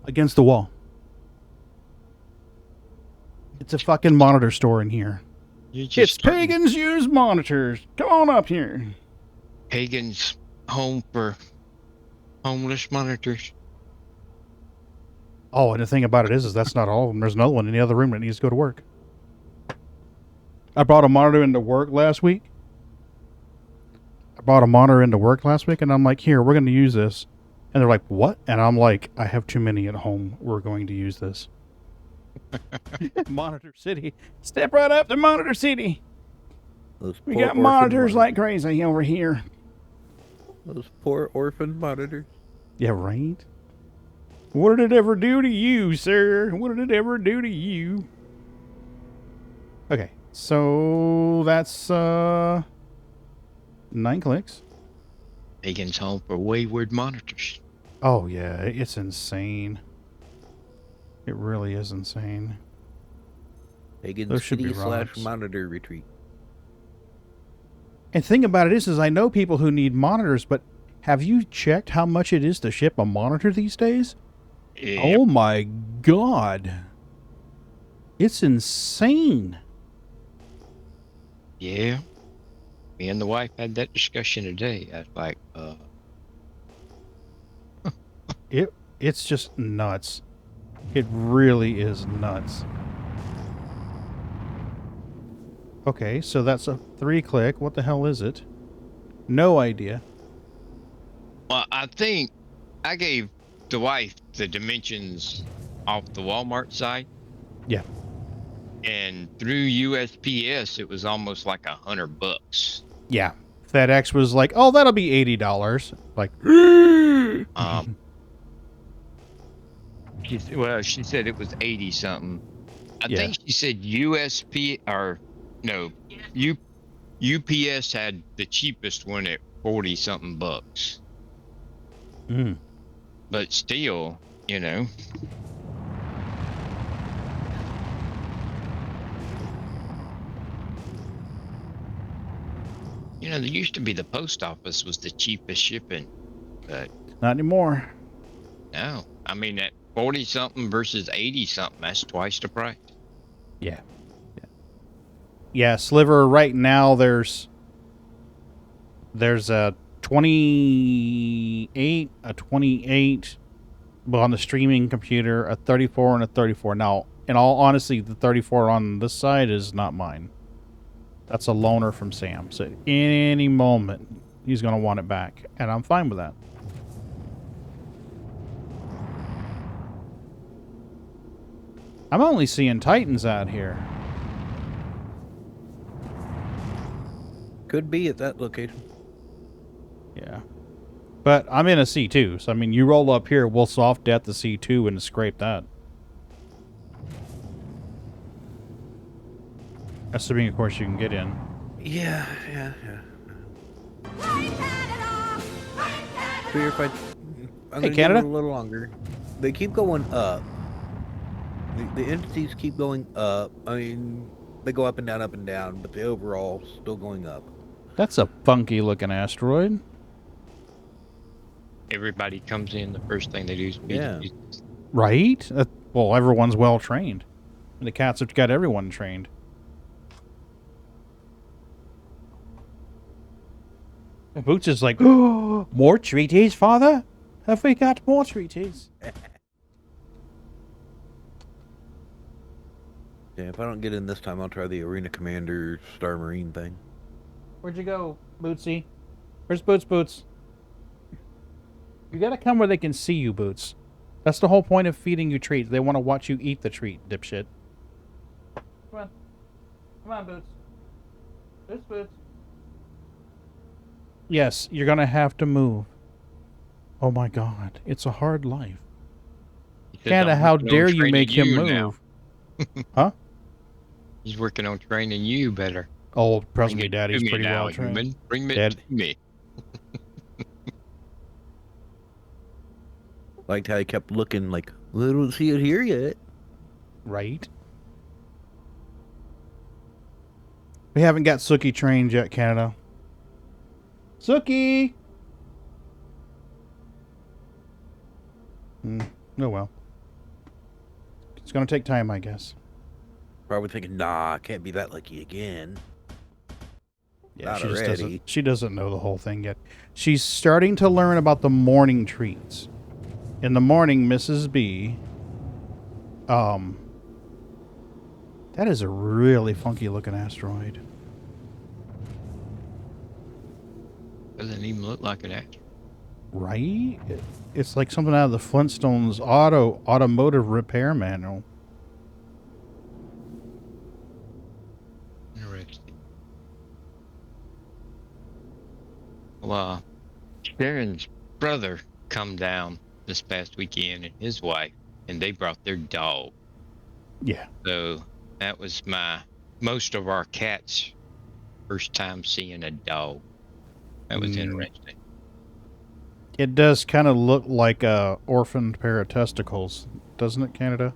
Against the wall. It's a fucking monitor store in here. It's Pagan's Used Monitors. Come on up here. Pagan's home for homeless monitors. Oh, and the thing about it is that's not all of them. There's another one in the other room that needs to go to work. I brought a monitor into work last week. And I'm like, here, we're going to use this. And they're like, what? And I'm like, I have too many at home. We're going to use this. Monitor City. Step right up to Monitor City. We got monitors like crazy over here. Those poor orphan monitors. Yeah, right? What did it ever do to you, sir? What did it ever do to you? Okay, so that's 9 clicks. Pagan's home for wayward monitors. Oh, yeah, it's insane. It really is insane. Pagan Those should be City / rocks. monitor retreat. And the thing about it is I know people who need monitors, but have you checked how much it is to ship a monitor these days? Yep. Oh my God. It's insane. Yeah. Me and the wife had that discussion today. I was like, It's just nuts. It really is nuts. Okay, so that's a 3-click. What the hell is it? No idea. well, I think I gave the wife the dimensions off the Walmart site. Yeah. And through USPS, it was almost like $100. Yeah. FedEx was like, oh, that'll be $80. Like, She said it was 80 something. I Yeah. think she said UPS had the cheapest one at 40 something bucks. mm. But still, you know. You know, there used to be the post office was the cheapest shipping, but Not anymore. no. I mean, at 40 something versus 80 something, that's twice the price. Yeah. Yeah, Sliver, right now there's a 28, but on the streaming computer, a 34 and a 34. Now, in all honesty, the 34 on this side is not mine. That's a loaner from Sam. So at any moment, he's going to want it back, and I'm fine with that. I'm only seeing Titans out here. Could be at that location. Yeah. But I'm in a C2, so I mean, you roll up here, we'll soft death the C2 and scrape that. Assuming, of course, you can get in. Yeah. Clear if I'm Hey, gonna Canada? give it a little longer. They keep going up. The entities keep going up. I mean, they go up and down, but the overall still going up. That's a funky looking asteroid. Everybody comes in, the first thing they do is feed Yeah. you. Right? Well, everyone's well trained. And the cats have got everyone trained. And Boots is like, oh, more treaties, father? Have we got more treaties? Yeah, if I don't get in this time, I'll try the Arena Commander Star Marine thing. Where'd you go, Bootsy? Where's Boots? You gotta come where they can see you, Boots. That's the whole point of feeding you treats. They want to watch you eat the treat, dipshit. Come on, Boots. Boots. Yes, you're gonna have to move. Oh my God, it's a hard life. Because Canada, I'm how working on dare you training make him you now. move? Huh? He's working on training you better. Oh, trust Bring me, it to Daddy's me pretty now, well trained. human. Bring it Dad- to me. Liked how he kept looking like, well, I don't see it here yet. Right? We haven't got Sookie trained yet, Canada. Sookie! Oh well. It's gonna take time, I guess. Probably thinking, nah, I can't be that lucky again. Yeah, Not she just already. doesn't. She doesn't know the whole thing yet. She's starting to learn about the morning treats. In the morning, Mrs. B That is a really funky looking asteroid. Doesn't even look like an asteroid. Right? It's like something out of the Flintstones automotive repair manual. Interesting. Well, Sharon's brother come down this past weekend and his wife, and they brought their dog. Yeah. So that was most of our cats' first time seeing a dog. That was interesting. It does kind of look like a orphaned pair of testicles, doesn't it, Canada?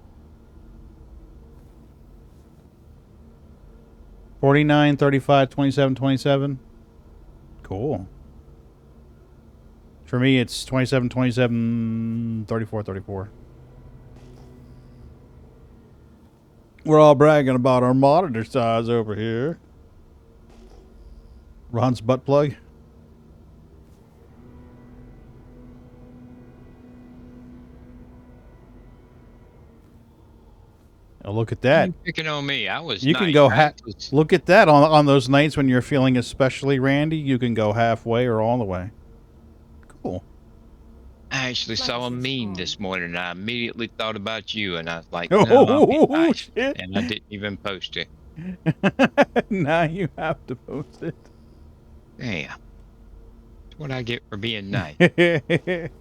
49, 35, 27, 27. Cool. For me, it's 27, 27, 34, 34. We're all bragging about our monitor size over here. Ron's butt plug. Oh, look at that. You picking on me? I was. You nice. can go was... Look at that on those nights when you're feeling especially randy. You can go halfway or all the way. Cool. I actually saw a meme this morning, and I immediately thought about you, and I was like, Oh, "No, I'll be nice." shit! And I didn't even post it. Now you have to post it. Damn, that's what I get for being nice. It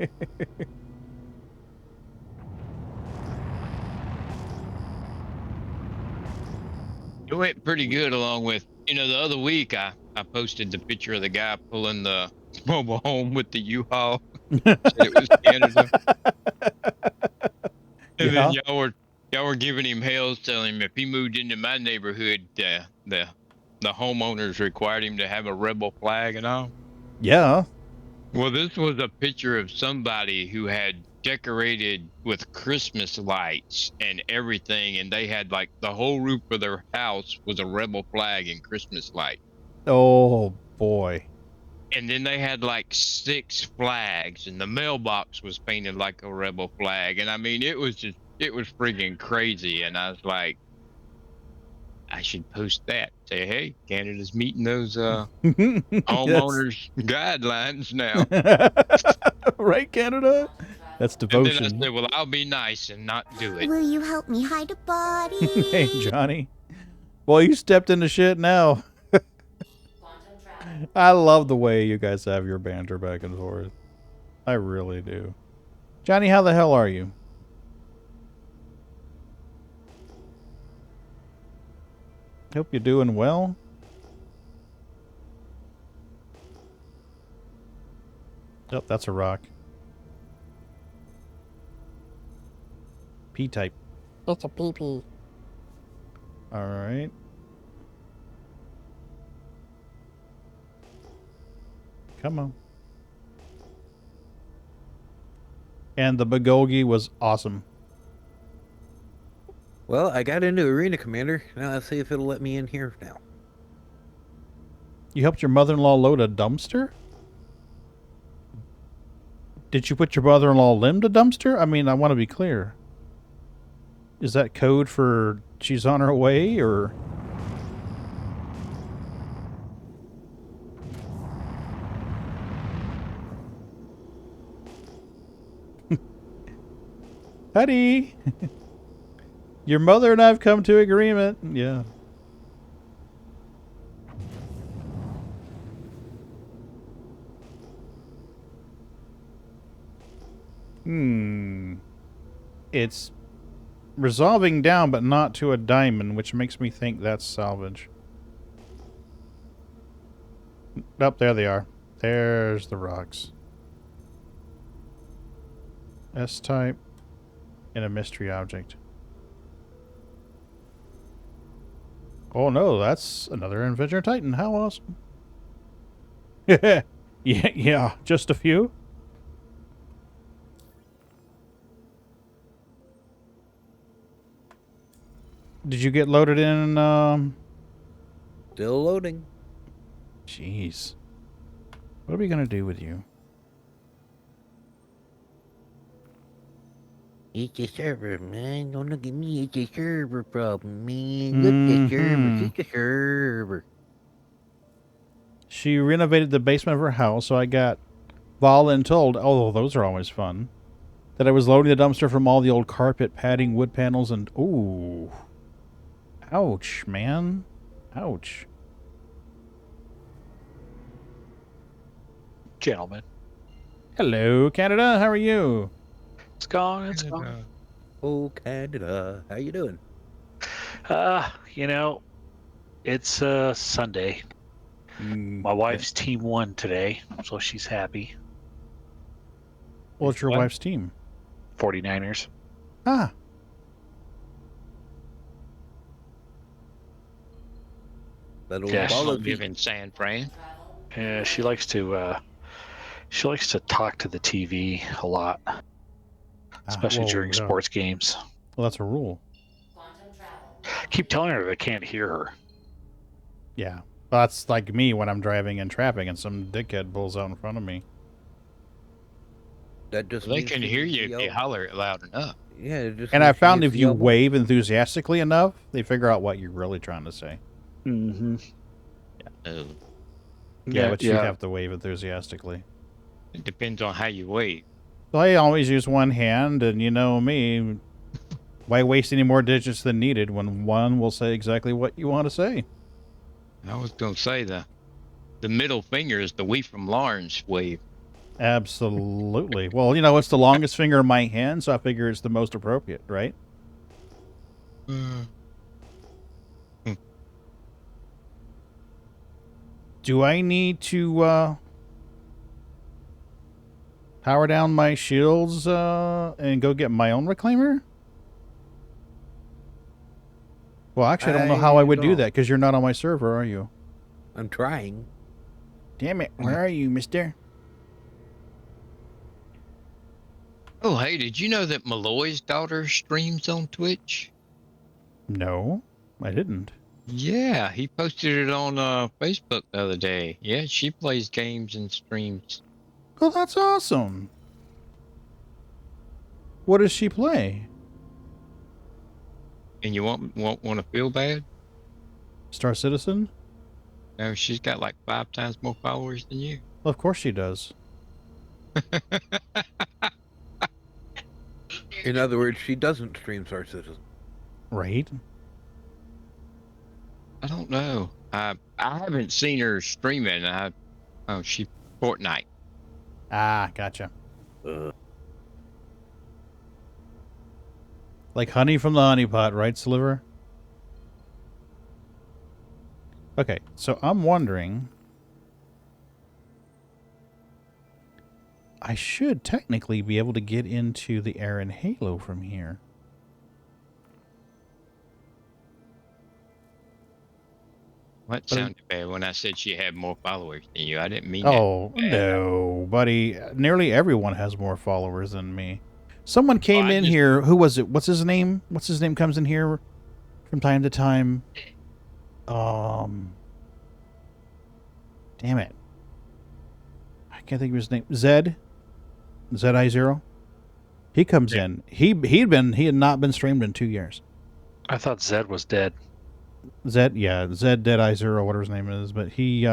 went pretty good, along with, the other week I posted the picture of the guy pulling the mobile home with the U-Haul. Said it was Canada. And then y'all were giving him hell, telling him if he moved into my neighborhood, the homeowners required him to have a rebel flag and all. Yeah. Well, this was a picture of somebody who had decorated with Christmas lights and everything, and they had like the whole roof of their house was a rebel flag and Christmas light. Oh boy. And then they had like 6 flags, and the mailbox was painted like a rebel flag. And I mean, it was freaking crazy. And I was like, I should post that. Say, hey, Canada's meeting those homeowners guidelines now. Right, Canada? That's devotion. And then I said, well, I'll be nice and not do it. Will you help me hide a body? Hey, Johnny. Boy, you stepped into shit now. I love the way you guys have your banter back and forth. I really do. Johnny, how the hell are you? Hope you're doing well. Oh, that's a rock. P-type. It's a PP. All right. Come on. And the Bulgogi was awesome. Well, I got into Arena Commander. Now let's see if it'll let me in here now. You helped your mother-in-law load a dumpster? Did you put your mother-in-law limbed a dumpster? I mean, I want to be clear. Is that code for she's on her way, or... Honey! Your mother and I have come to agreement. Yeah. It's resolving down, but not to a diamond, which makes me think that's salvage. Oh, there they are. There's the rocks. S-type and a mystery object. Oh no, that's another Avenger Titan. How awesome. Yeah, just a few. Did you get loaded in, Still loading. Jeez. What are we gonna do with you? It's a server, man. Don't look at me. It's a server problem, man. Look, the server. It's a server. She renovated the basement of her house, so I got voluntold. Oh, those are always fun. That I was loading the dumpster from all the old carpet, padding, wood panels, and ooh, ouch, man, ouch. Gentlemen. Hello, Canada. How are you? It's gone. It's gone. Oh, Canada. How you doing? You know, it's Sunday. My wife's team won today, so she's happy. What's your What? wife's team? 49ers. Ah, That old Yeah, ball Don't of live feet. in San Fran. Yeah, she likes to talk to the TV a lot, especially during yeah. sports games. Well, that's a rule. Quantum travel. I keep telling her that I can't hear her. Yeah, well, that's like me when I'm driving in traffic and some dickhead pulls out in front of me. That just They means can she hear needs you to if you yell. holler it loud enough. Yeah, it just And I means she found needs if to you yell more. wave enthusiastically enough, they figure out what you're really trying to say. Mm-hmm. Oh, Yeah, but you yeah. have to wave enthusiastically. it depends on how you wave. Well, I always use one hand, and you know me. Why waste any more digits than needed when one will say exactly what you want to say? I was gonna say the middle finger is the we from Lawrence wave. Absolutely. Well, you know, it's the longest finger in my hand, so I figure it's the most appropriate, right? Do I need to power down my shields and go get my own reclaimer? Well, actually, I don't know how I would do that because you're not on my server, are you? I'm trying. Damn it. Where are you, mister? Oh, hey, did you know that Malloy's daughter streams on Twitch? No, I didn't. Yeah, he posted it on Facebook the other day. Yeah, she plays games and streams. Oh, that's awesome. What does she play? And you want to feel bad? Star Citizen? No, she's got like 5 times more followers than you. Well, of course she does. In other words, she doesn't stream Star Citizen. Right? I don't know. I haven't seen her streaming. She Fortnite. Ah, gotcha. Like honey from the honeypot, right, Sliver? Okay, so I'm wondering... I should technically be able to get into the Aaron Halo from here. What sounded bad when I said she had more followers than you? I didn't mean Oh, that. no, buddy. Nearly everyone has more followers than me. Someone came in just- here. Who was it? What's his name? What's his name comes in here from time to time? Damn it. I can't think of his name. Zed? ZI0? He comes in. He had not been streamed in 2 years. I thought Zed was dead. Zed Dead Eye Zero, whatever his name is, but he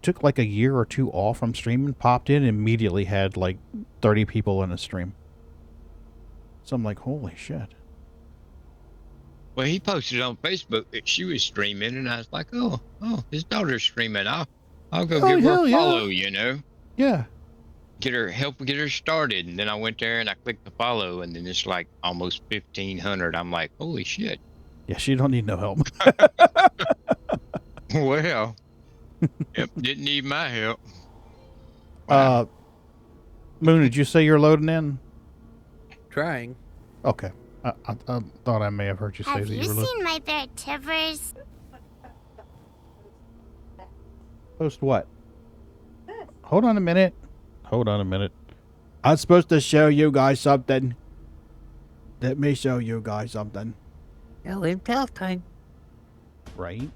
took like a year or two off from streaming, popped in, and immediately had like 30 people in a stream. So I'm like, holy shit. Well, he posted on Facebook that she was streaming, and I was like, oh, his daughter's streaming. I'll go give her a follow, you know. Yeah. Help get her started. And then I went there and I clicked the follow, and then it's like almost 1,500. I'm like, holy shit. Yeah, she don't need no help. Well, yep, didn't need my help. Wow. Moon, did you say you're loading in? Trying. Okay. I thought I may have heard you say Have that you you were seen my bear Tivers? Post what? Hold on a minute. I'm supposed to show you guys something. Let me show you guys something. Tell him tell time. Right?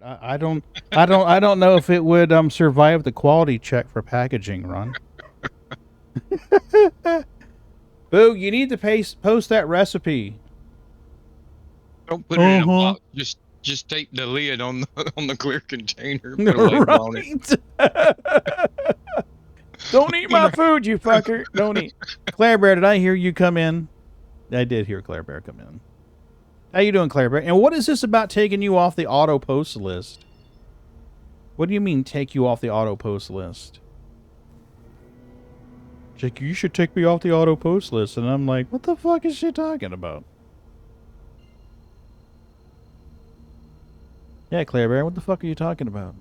I don't know if it would survive the quality check for packaging, Ron. Boo, you need to post that recipe. Don't put it in a box. Just tape the lid on the on the clear container. Put a label on it. Don't eat my food, you fucker. Don't eat. Claire Bear, did I hear you come in? I did hear Claire Bear come in. How you doing, Claire Bear? And what is this about taking you off the auto post list? What do you mean take you off the auto post list? She's like, you should take me off the auto post list. And I'm like, what the fuck is she talking about? Yeah, Claire Bear, what the fuck are you talking about?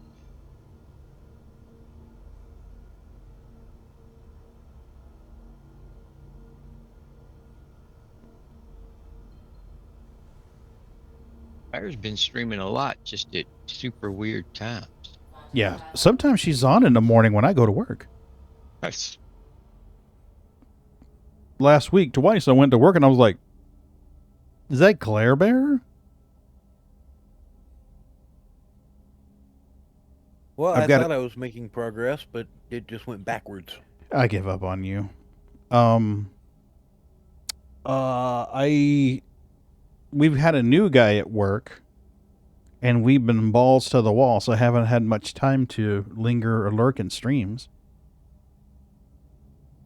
Claire's been streaming a lot, just at super weird times. Yeah, sometimes she's on in the morning when I go to work. That's last week twice I went to work and I was like, is that Claire Bear? Well, I thought I was making progress, but it just went backwards. I give up on you. We've had a new guy at work, and we've been balls to the wall, so I haven't had much time to linger or lurk in streams.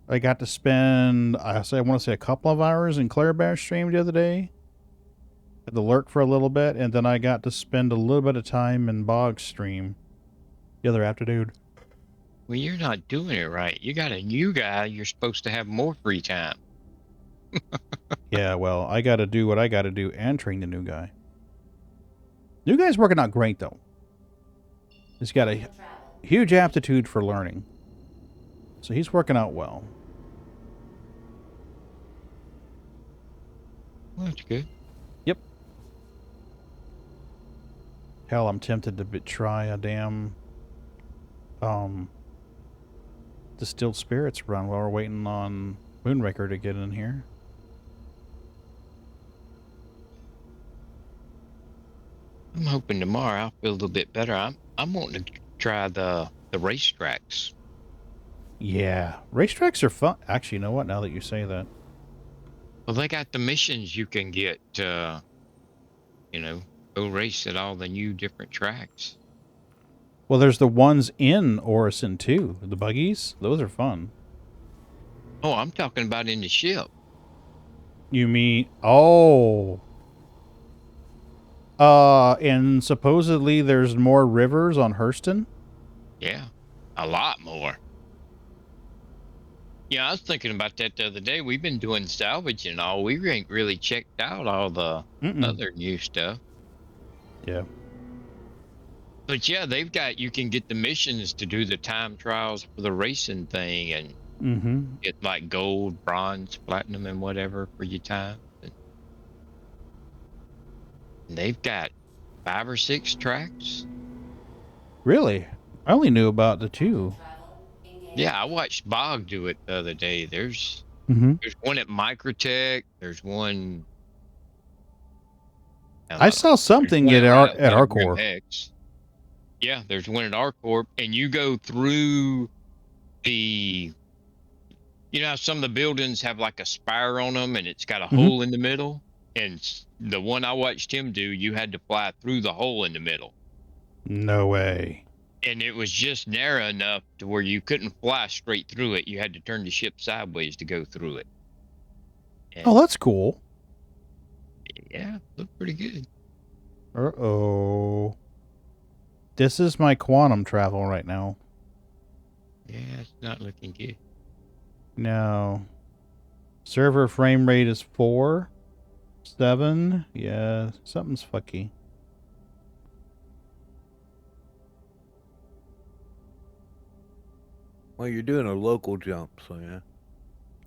I got to spend, I want to say a couple of hours in Claire Bear's stream the other day. Had to lurk for a little bit, and then I got to spend a little bit of time in Bog's stream the other afternoon. Well, you're not doing it right. You got a new guy. You're supposed to have more free time. Yeah, well, I got to do what I got to do and train the new guy. New guy's working out great, though. He's got a huge aptitude for learning. So he's working out well. Well, that's good. Yep. Hell, I'm tempted to try a damn distilled spirits run while we're waiting on Moonraker to get in here. I'm hoping tomorrow I'll feel a little bit better. I'm wanting to try the racetracks. Yeah, racetracks are fun. Actually, you know what? Now that you say that, well, they got the missions you can get. You know, go race at all the new different tracks. Well, there's the ones in Orison too. The buggies, those are fun. Oh, I'm talking about in the ship. You mean oh? And supposedly there's more rivers on Hurston? Yeah, a lot more. Yeah, I was thinking about that the other day. We've been doing salvage and all. We ain't really checked out all the other new stuff. Yeah. But yeah, they've got, you can get the missions to do the time trials for the racing thing and get like gold, bronze, platinum, and whatever for your time. And they've got 5 or 6 tracks. Really? I only knew about the 2. Yeah, I watched Bog do it the other day. There's one at Microtech. There's one. I saw something at Arcor. Yeah, there's one at Arcor, and you go through the. You know how some of the buildings have like a spire on them, and it's got a hole in the middle. And the one I watched him do, you had to fly through the hole in the middle. No way. And it was just narrow enough to where you couldn't fly straight through it. You had to turn the ship sideways to go through it. And oh, that's cool. Yeah, looked pretty good. Uh-oh. This is my quantum travel right now. Yeah, it's not looking good. No. Server frame rate is 4. 7. Yeah, something's fucky. Well, you're doing a local jump, so yeah.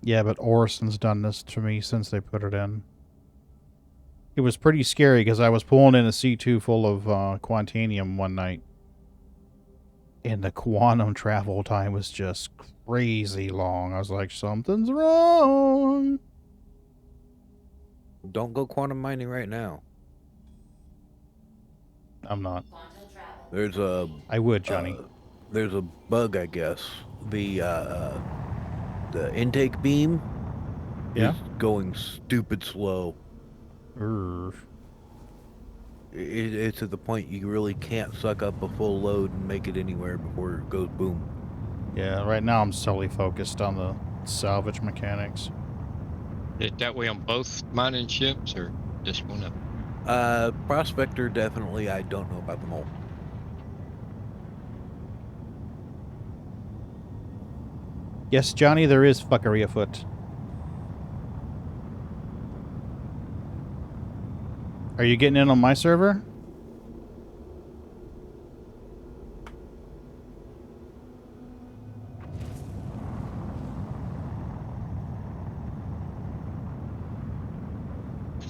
Yeah, but Orison's done this to me since they put it in. It was pretty scary because I was pulling in a C2 full of Quantanium one night. And the quantum travel time was just crazy long. I was like, something's wrong. Don't go quantum mining right now. I'm not. There's a I would, Johnny. there's a bug, I guess. The intake beam Yeah. is going stupid slow. It's at the point you really can't suck up a full load and make it anywhere before it goes boom. Yeah, right now I'm solely focused on the salvage mechanics. Is that way on both mining ships or just one of them? Prospector, definitely. I don't know about the mole. Yes, Johnny, there is fuckery afoot. Are you getting in on my server?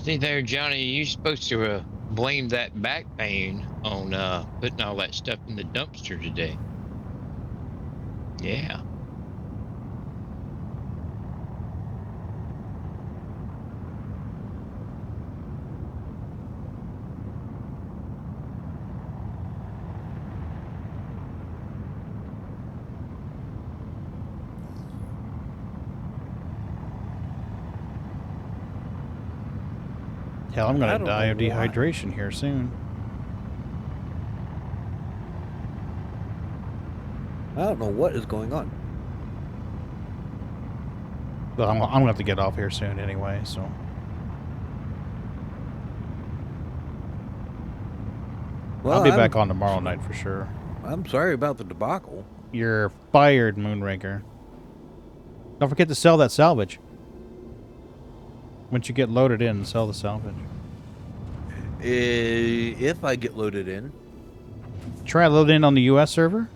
See there, Johnny, you're supposed to blame that back pain on putting all that stuff in the dumpster today. Yeah. Hell, I'm I gonna don't die of know why. dehydration here soon. I don't know what is going on. But I'm gonna have to get off here soon anyway, so. Well, I'll be back on tomorrow night for sure. I'm sorry about the debacle. You're fired, Moonraker. Don't forget to sell that salvage. Once you get loaded in, sell the salvage. If I get loaded in, Try load in on the US server.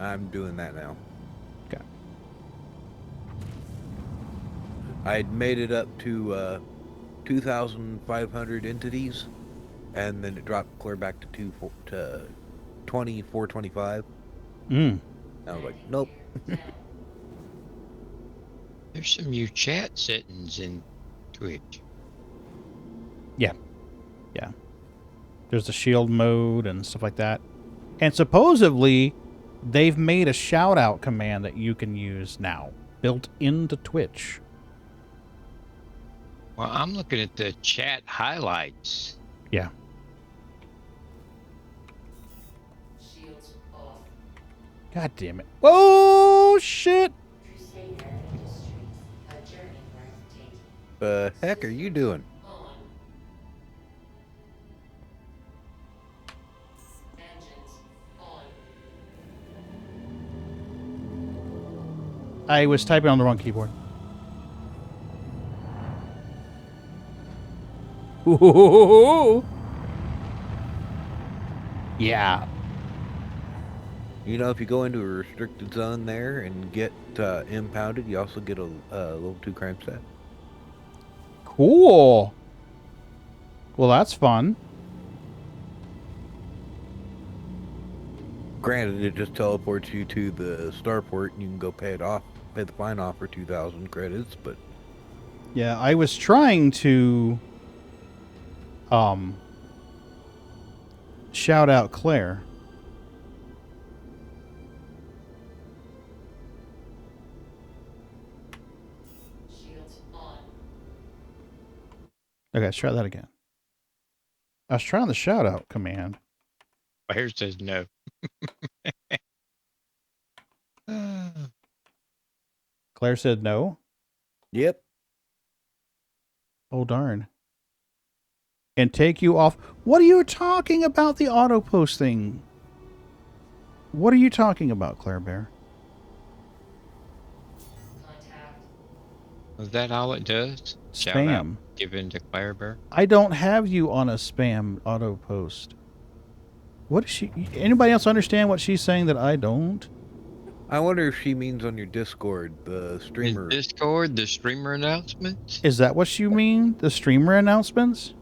I'm doing that now. Okay. I'd made it up to 2,500 entities, and then it dropped clear back to 2425. Mm. I was like, nope. There's some new chat settings in Twitch. Yeah. Yeah. There's the shield mode and stuff like that. And supposedly, they've made a shout-out command that you can use now, built into Twitch. Well, I'm looking at the chat highlights. Yeah. Shields off. God damn it. Oh, shit! Crusader Industries. A journey breathtaking. The heck are you doing? On. Engines on. I was typing on the wrong keyboard. Ooh. Yeah. You know, if you go into a restricted zone there and get impounded, you also get a level 2 crime stat. Cool. Well, that's fun. Granted, it just teleports you to the starport and you can go pay the fine off for 2,000 credits, but... Yeah, I was trying to shout out Claire. Shields on. Okay, let's try that again. I was trying the shout out command. Well, here says no. Claire said no. Yep. Oh, darn. And take you off. What are you talking about, the auto post thing? What are you talking about, Claire Bear? Contact. Is that all it does? Shout out Spam. given to Claire Bear. I don't have you on a spam auto post. What is she? Anybody else understand what she's saying that I don't? I wonder if she means on your Discord, the streamer. In Discord, the streamer announcements. Is that what you mean? The streamer announcements?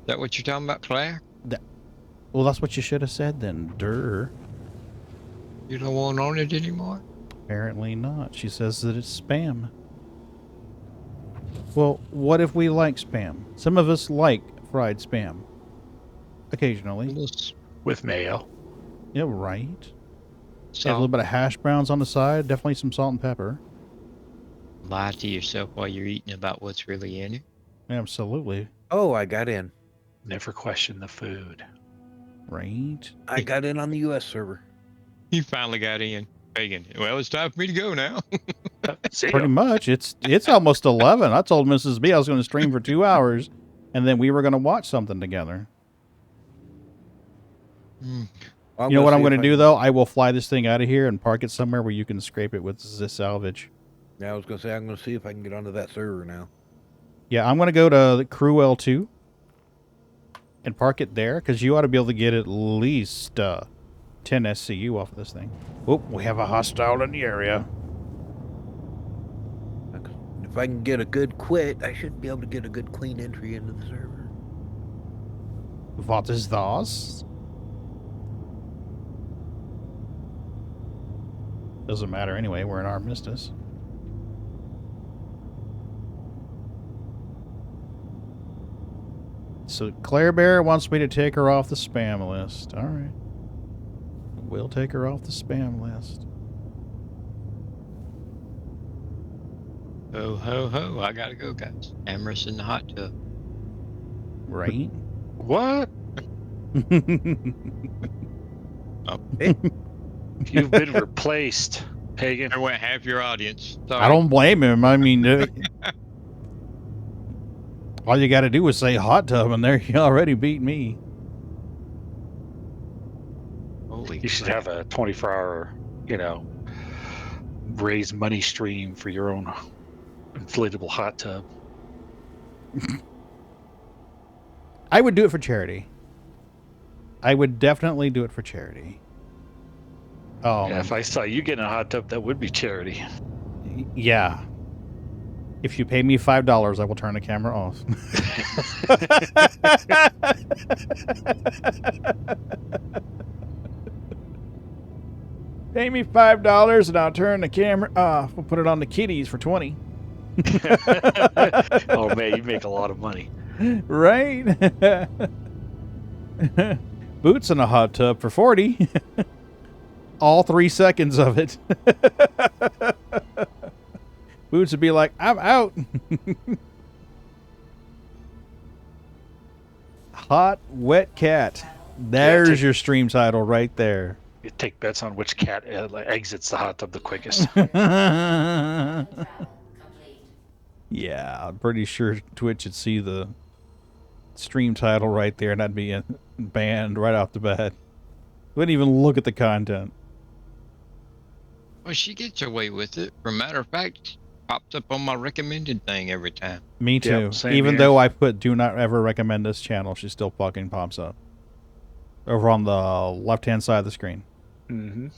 Is that what you're talking about, Claire? Well, that's what you should have said then. Durr. You don't want on it anymore? Apparently not. She says that it's spam. Well, what if we like spam? Some of us like fried spam. occasionally. With mayo. Yeah, right. So Add a little bit of hash browns on the side. Definitely some salt and pepper. lie to yourself while you're eating about what's really in it. Absolutely. Oh, I got in. Never question the food. Right. I got in on the U.S. server. You finally got in. Pagan. Well, it's time for me to go now. See Pretty ya. much. It's almost 11. I told Mrs. B I was going to stream for 2 hours, and then we were going to watch something together. Mm. I'm You know what gonna I'm see going to if I do, can- though? I will fly this thing out of here and park it somewhere where you can scrape it with the salvage. Yeah, I was going to say, I'm going to see if I can get onto that server now. Yeah, I'm going to go to the Crew L2 and park it there, because you ought to be able to get at least 10 SCU off of this thing. Oh, we have a hostile in the area. If I can get a good quit, I should be able to get a good clean entry into the server. What is das? Doesn't matter anyway, we're in Armistice. So Claire Bear wants me to take her off the spam list. All right. We'll take her off the spam list. Ho, ho, ho. I gotta go, guys. Amorous in the hot tub. Right? What? Oh, You've been replaced, Pagan. I went half your audience. Sorry. I don't blame him. I mean, all you got to do is say hot tub, and there you already beat me. Holy You should crap. have a 24-hour, raise money stream for your own inflatable hot tub. I would do it for charity. I would definitely do it for charity. Yeah, if I saw you getting a hot tub, that would be charity. Yeah. If you pay me $5, I will turn the camera off. Pay me $5 and I'll turn the camera off. We'll put it on the kitties for 20. Oh man, you make a lot of money. Right? Boots in a hot tub for 40. All 3 seconds of it. Boots would be like, I'm out. Hot, wet cat. There's your stream title right there. You take bets on which cat exits the hot tub the quickest. Travel complete. Yeah, I'm pretty sure Twitch would see the stream title right there, and I'd be banned right off the bat. Wouldn't even look at the content. Well, she gets away with it. For a matter of fact, pops up on my recommended thing every time. Me too. Yep, same Even here. though I put do not ever recommend this channel, she still fucking pops up. Over on the left-hand side of the screen. Mm-hmm.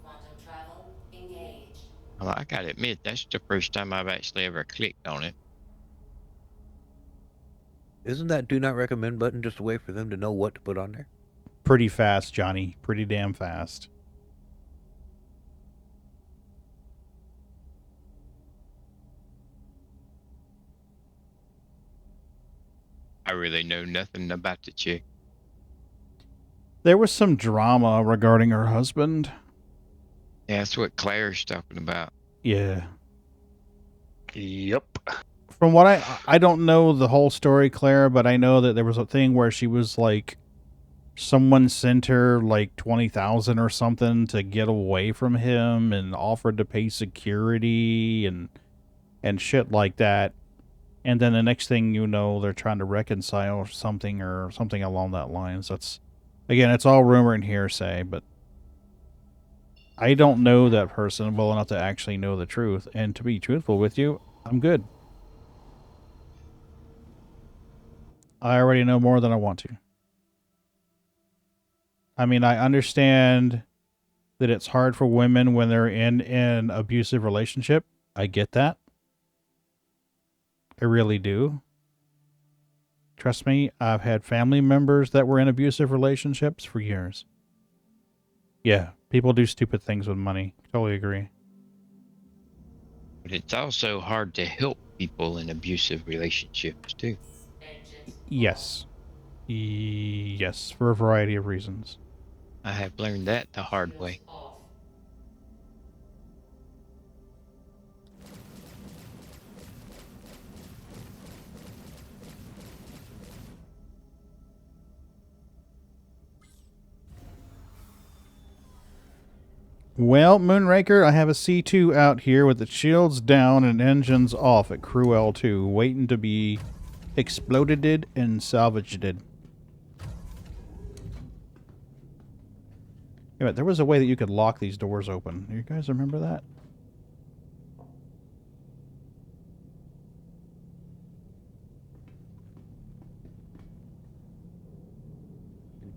Quantum travel engaged. Well, I gotta admit, that's the first time I've actually ever clicked on it. Isn't that do not recommend button just a way for them to know what to put on there? Pretty fast, Johnny. Pretty damn fast. I really know nothing about the chick. There was some drama regarding her husband. Yeah, that's what Claire's talking about. Yeah. Yep. From what I don't know the whole story, Claire, but I know that there was a thing where she was like, someone sent her like 20,000 or something to get away from him and offered to pay security and shit like that. And then the next thing you know, they're trying to reconcile something or something along that lines. That's, again, it's all rumor and hearsay, but I don't know that person well enough to actually know the truth. And to be truthful with you, I'm good. I already know more than I want to. I mean, I understand that it's hard for women when they're in an abusive relationship. I get that. I really do. Trust me, I've had family members that were in abusive relationships for years. Yeah, people do stupid things with money. Totally agree. But it's also hard to help people in abusive relationships, too. Engines Yes. Yes, for a variety of reasons. I have learned that the hard Shields way. off. Well, Moonraker, I have a C2 out here with the shields down and engines off at Crew L2, waiting to be exploded and salvaged. Yeah, but there was a way that you could lock these doors open. You guys remember that?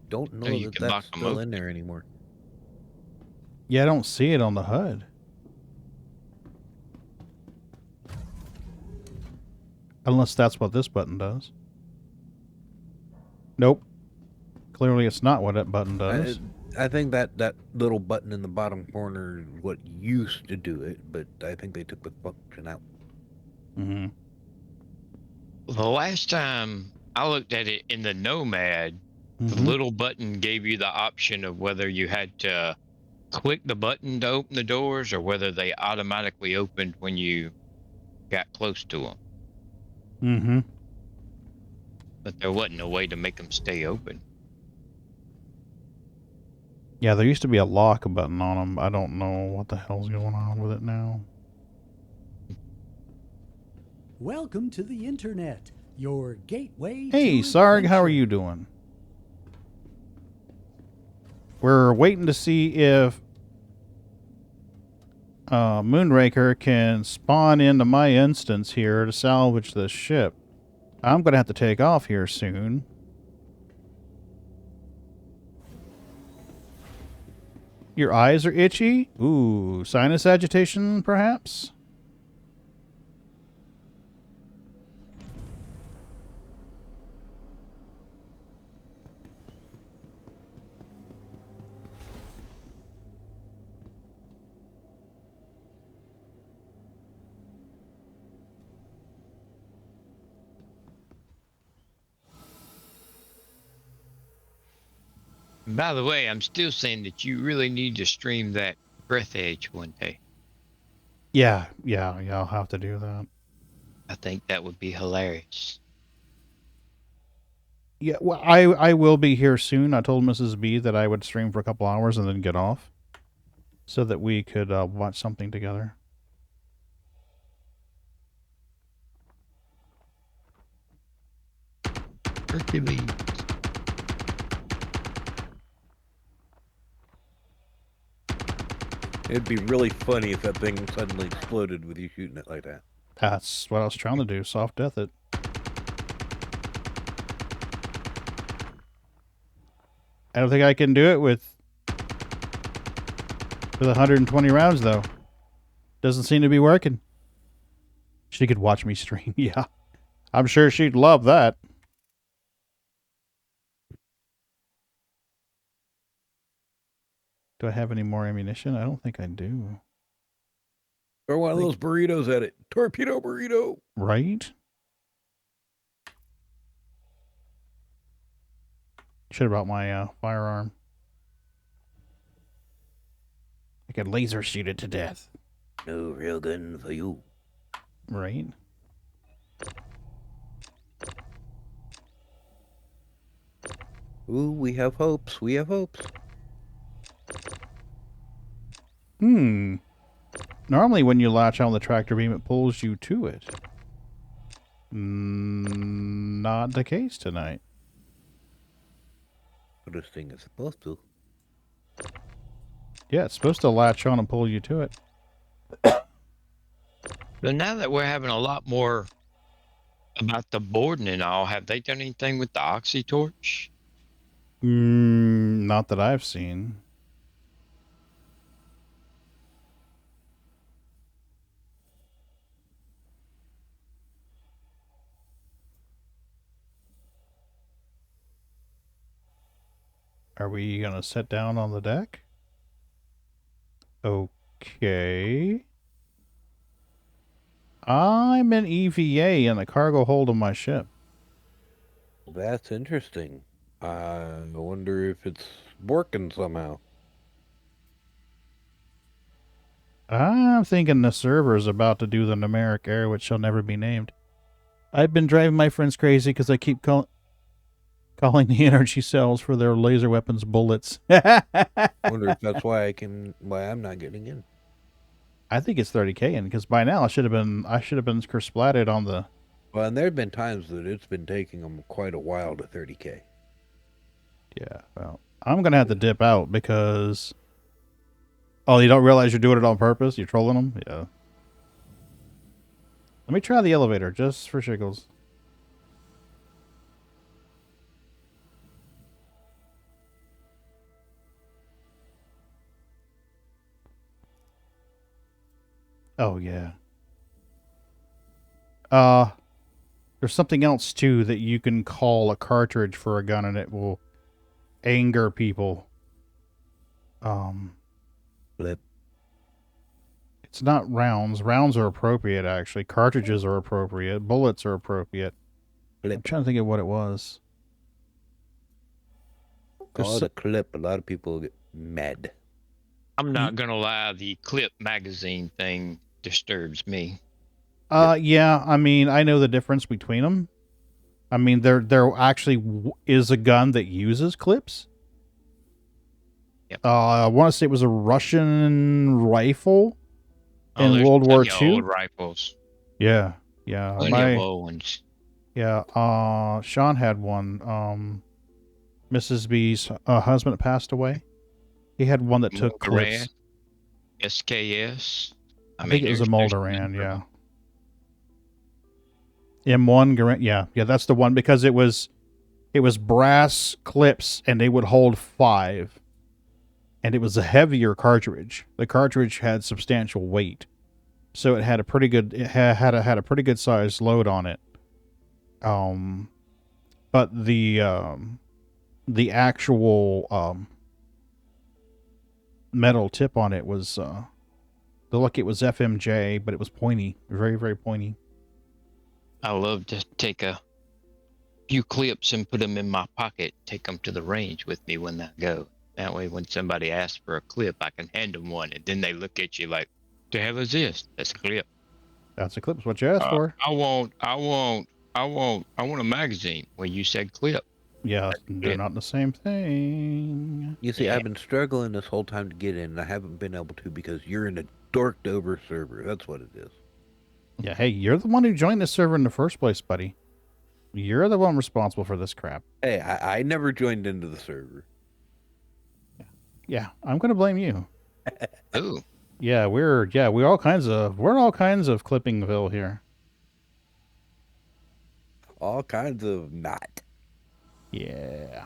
Don't know you that can lock that's them still in open. there anymore. Yeah, I don't see it on the HUD. Unless that's what this button does. Nope. Clearly it's not what that button does. I think that little button in the bottom corner is what used to do it, but I think they took the function out. Mm-hmm. The last time I looked at it in the Nomad, the little button gave you the option of whether you had to click the button to open the doors or whether they automatically opened when you got close to them. Mm-hmm. But there wasn't a way to make them stay open. Yeah, there used to be a lock button on them. I don't know what the hell's going on with it now. Welcome to the internet, your gateway Hey, to Sarg, how are adventure. you doing? We're waiting to see if Moonraker can spawn into my instance here to salvage this ship. I'm going to have to take off here soon. Your eyes are itchy? Ooh, sinus agitation, perhaps? By the way, I'm still saying that you really need to stream that Breath Edge one day. Yeah, I'll have to do that. I think that would be hilarious. Yeah, well, I will be here soon. I told Mrs. B that I would stream for a couple hours and then get off, so that we could watch something together. Hercules. It'd be really funny if that thing suddenly exploded with you shooting it like that. That's what I was trying to do, soft death it. I don't think I can do it with 120 rounds, though. Doesn't seem to be working. She could watch me stream, yeah. I'm sure she'd love that. Do I have any more ammunition? I don't think I do. Throw one of those burritos at it. Torpedo burrito. Right? Should have brought my firearm. I could laser shoot it to death. No real gun for you. Right? Ooh, we have hopes. We have hopes. Normally when you latch on the tractor beam, it pulls you to it. Not the case tonight. This thing is supposed to. Yeah, it's supposed to latch on and pull you to it. So now that we're having a lot more about the boarding and all, have they done anything with the oxy torch? Not that I've seen. Are we going to sit down on the deck? Okay. I'm an EVA in the cargo hold of my ship. That's interesting. I wonder if it's working somehow. I'm thinking the server is about to do the numeric error, which shall never be named. I've been driving my friends crazy because I keep calling the energy cells for their laser weapons bullets. Wonder if that's why I'm not getting in. I think it's 30K in because by now I should have been splatted on the. Well, and there have been times that it's been taking them quite a while to 30K. Yeah, well, I'm gonna have to dip out because. Oh, you don't realize you're doing it on purpose? You're trolling them? Yeah. Let me try the elevator just for shiggles. Oh yeah. There's something else too that you can call a cartridge for a gun and it will anger people. Flip. It's not rounds. Rounds are appropriate actually. Cartridges are appropriate. Bullets are appropriate. Flip. I'm trying to think of what it was. Call it a clip. A lot of people get mad. I'm not gonna lie, the clip magazine thing disturbs me. Yeah. I mean, I know the difference between them. I mean, there actually is a gun that uses clips. Yep. I want to say it was a Russian rifle in there's World War plenty of II. old rifles. Yeah. Plenty of old ones. Yeah. Sean had one. Mrs. B's husband passed away. He had one that took clips. SKS. I think it was a Moldoran, yeah. M1 Garand, yeah, that's the one because it was brass clips and they would hold 5, and it was a heavier cartridge. The cartridge had substantial weight, so it had a pretty good had a pretty good sized load on it. But the actual metal tip on it was looked like it was FMJ, but it was pointy, very very pointy. I love to take a few clips and put them in my pocket, take them to the range with me when I go. That way, when somebody asks for a clip, I can hand them one, and then they look at you like, "The hell is this?" That's a clip. That's a clip. Is what you asked for. I want a magazine. Well, you said clip. Yeah, they're not the same thing. You see, I've been struggling this whole time to get in, and I haven't been able to because you're in a dorked over server. That's what it is. Yeah, hey, you're the one who joined the server in the first place, buddy. You're the one responsible for this crap. Hey, I never joined into the server. Yeah, I'm gonna blame you. Ooh. Yeah, we're all kinds of Clippingville here. All kinds of not. Yeah.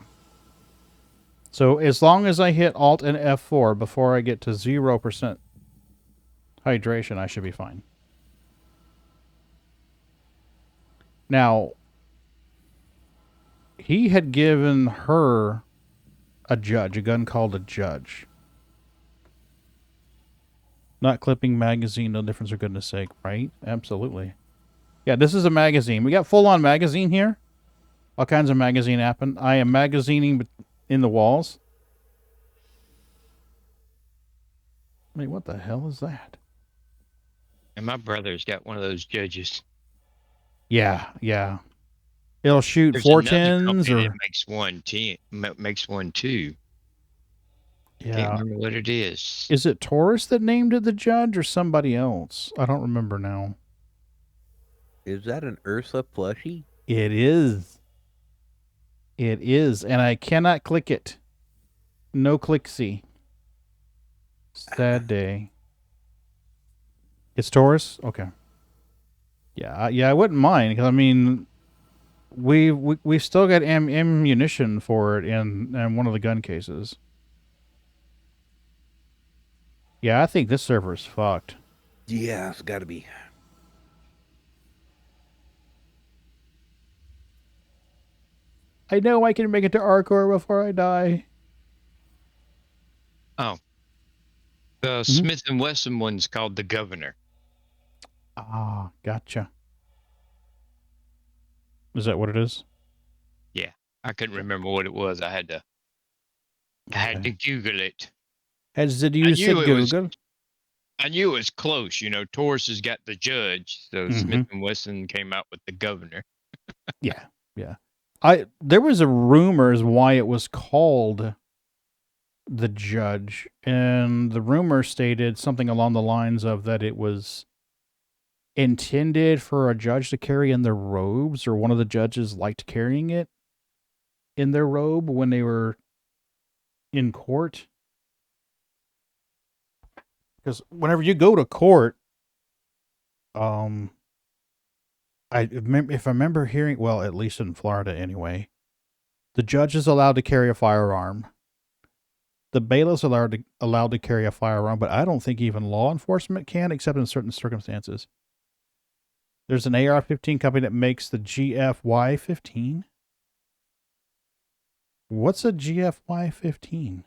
So as long as I hit Alt and F4 before I get to 0% hydration, I should be fine. Now, he had given her a gun called a Judge. Not clipping magazine, no difference for goodness sake, right? Absolutely. Yeah, this is a magazine. We got full-on magazine here. All kinds of magazine happen. I am magazining in the walls. Wait, what the hell is that? And my brother's got one of those Judges. Yeah. It'll shoot 410s or makes one too. Yeah. Can't remember what it is. Is it Taurus that named it the Judge or somebody else? I don't remember now. Is that an Ursa plushie? It is. It is, and I cannot click it. No click-see. Sad day. It's Taurus? Okay. Yeah, I wouldn't mind, because, I mean, we've still got ammunition for it in one of the gun cases. Yeah, I think this server is fucked. Yeah, it's got to be. I know I can make it to Arcor before I die. Oh. The Smith & Wesson one's called the Governor. Ah, gotcha. Is that what it is? Yeah. I couldn't remember what it was. I had to Google it. Did you say Google? I knew it was close. You know, Taurus has got the judge, so Smith and Wesson came out with the governor. Yeah. There was a rumors why it was called the judge, and the rumor stated something along the lines of that it was intended for a judge to carry in their robes, or one of the judges liked carrying it in their robe when they were in court. Because whenever you go to court, if I remember hearing, well, at least in Florida anyway, the judge is allowed to carry a firearm. The bailiff's allowed to carry a firearm, but I don't think even law enforcement can, except in certain circumstances. There's an AR-15 company that makes the GFY-15. What's a GFY-15?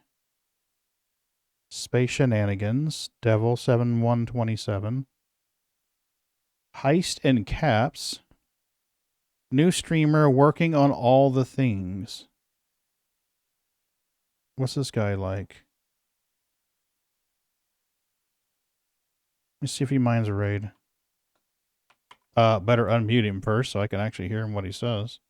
Space Shenanigans, Devil 7127, Heist and Caps, new streamer working on all the things. What's this guy like? Let's see if he minds a raid. Better unmute him first so I can actually hear him what he says.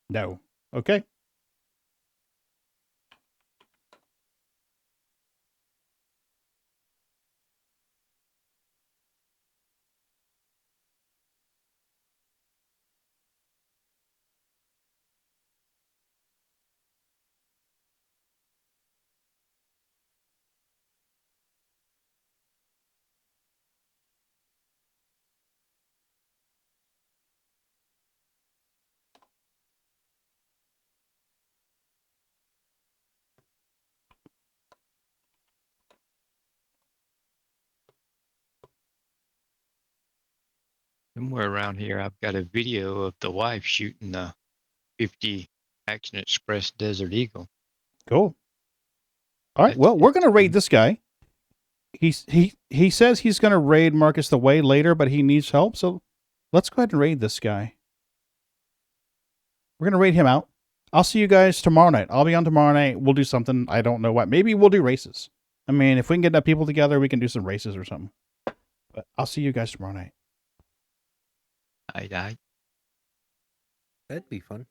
No. Okay. Somewhere around here, I've got a video of the wife shooting the 50 Action Express Desert Eagle. Cool. All right. Well, we're going to raid this guy. He says he's going to raid Marcus the Way later, but he needs help. So let's go ahead and raid this guy. We're going to raid him out. I'll see you guys tomorrow night. I'll be on tomorrow night. We'll do something. I don't know what. Maybe we'll do races. I mean, if we can get enough people together, we can do some races or something. But I'll see you guys tomorrow night. Aye. That'd be fun.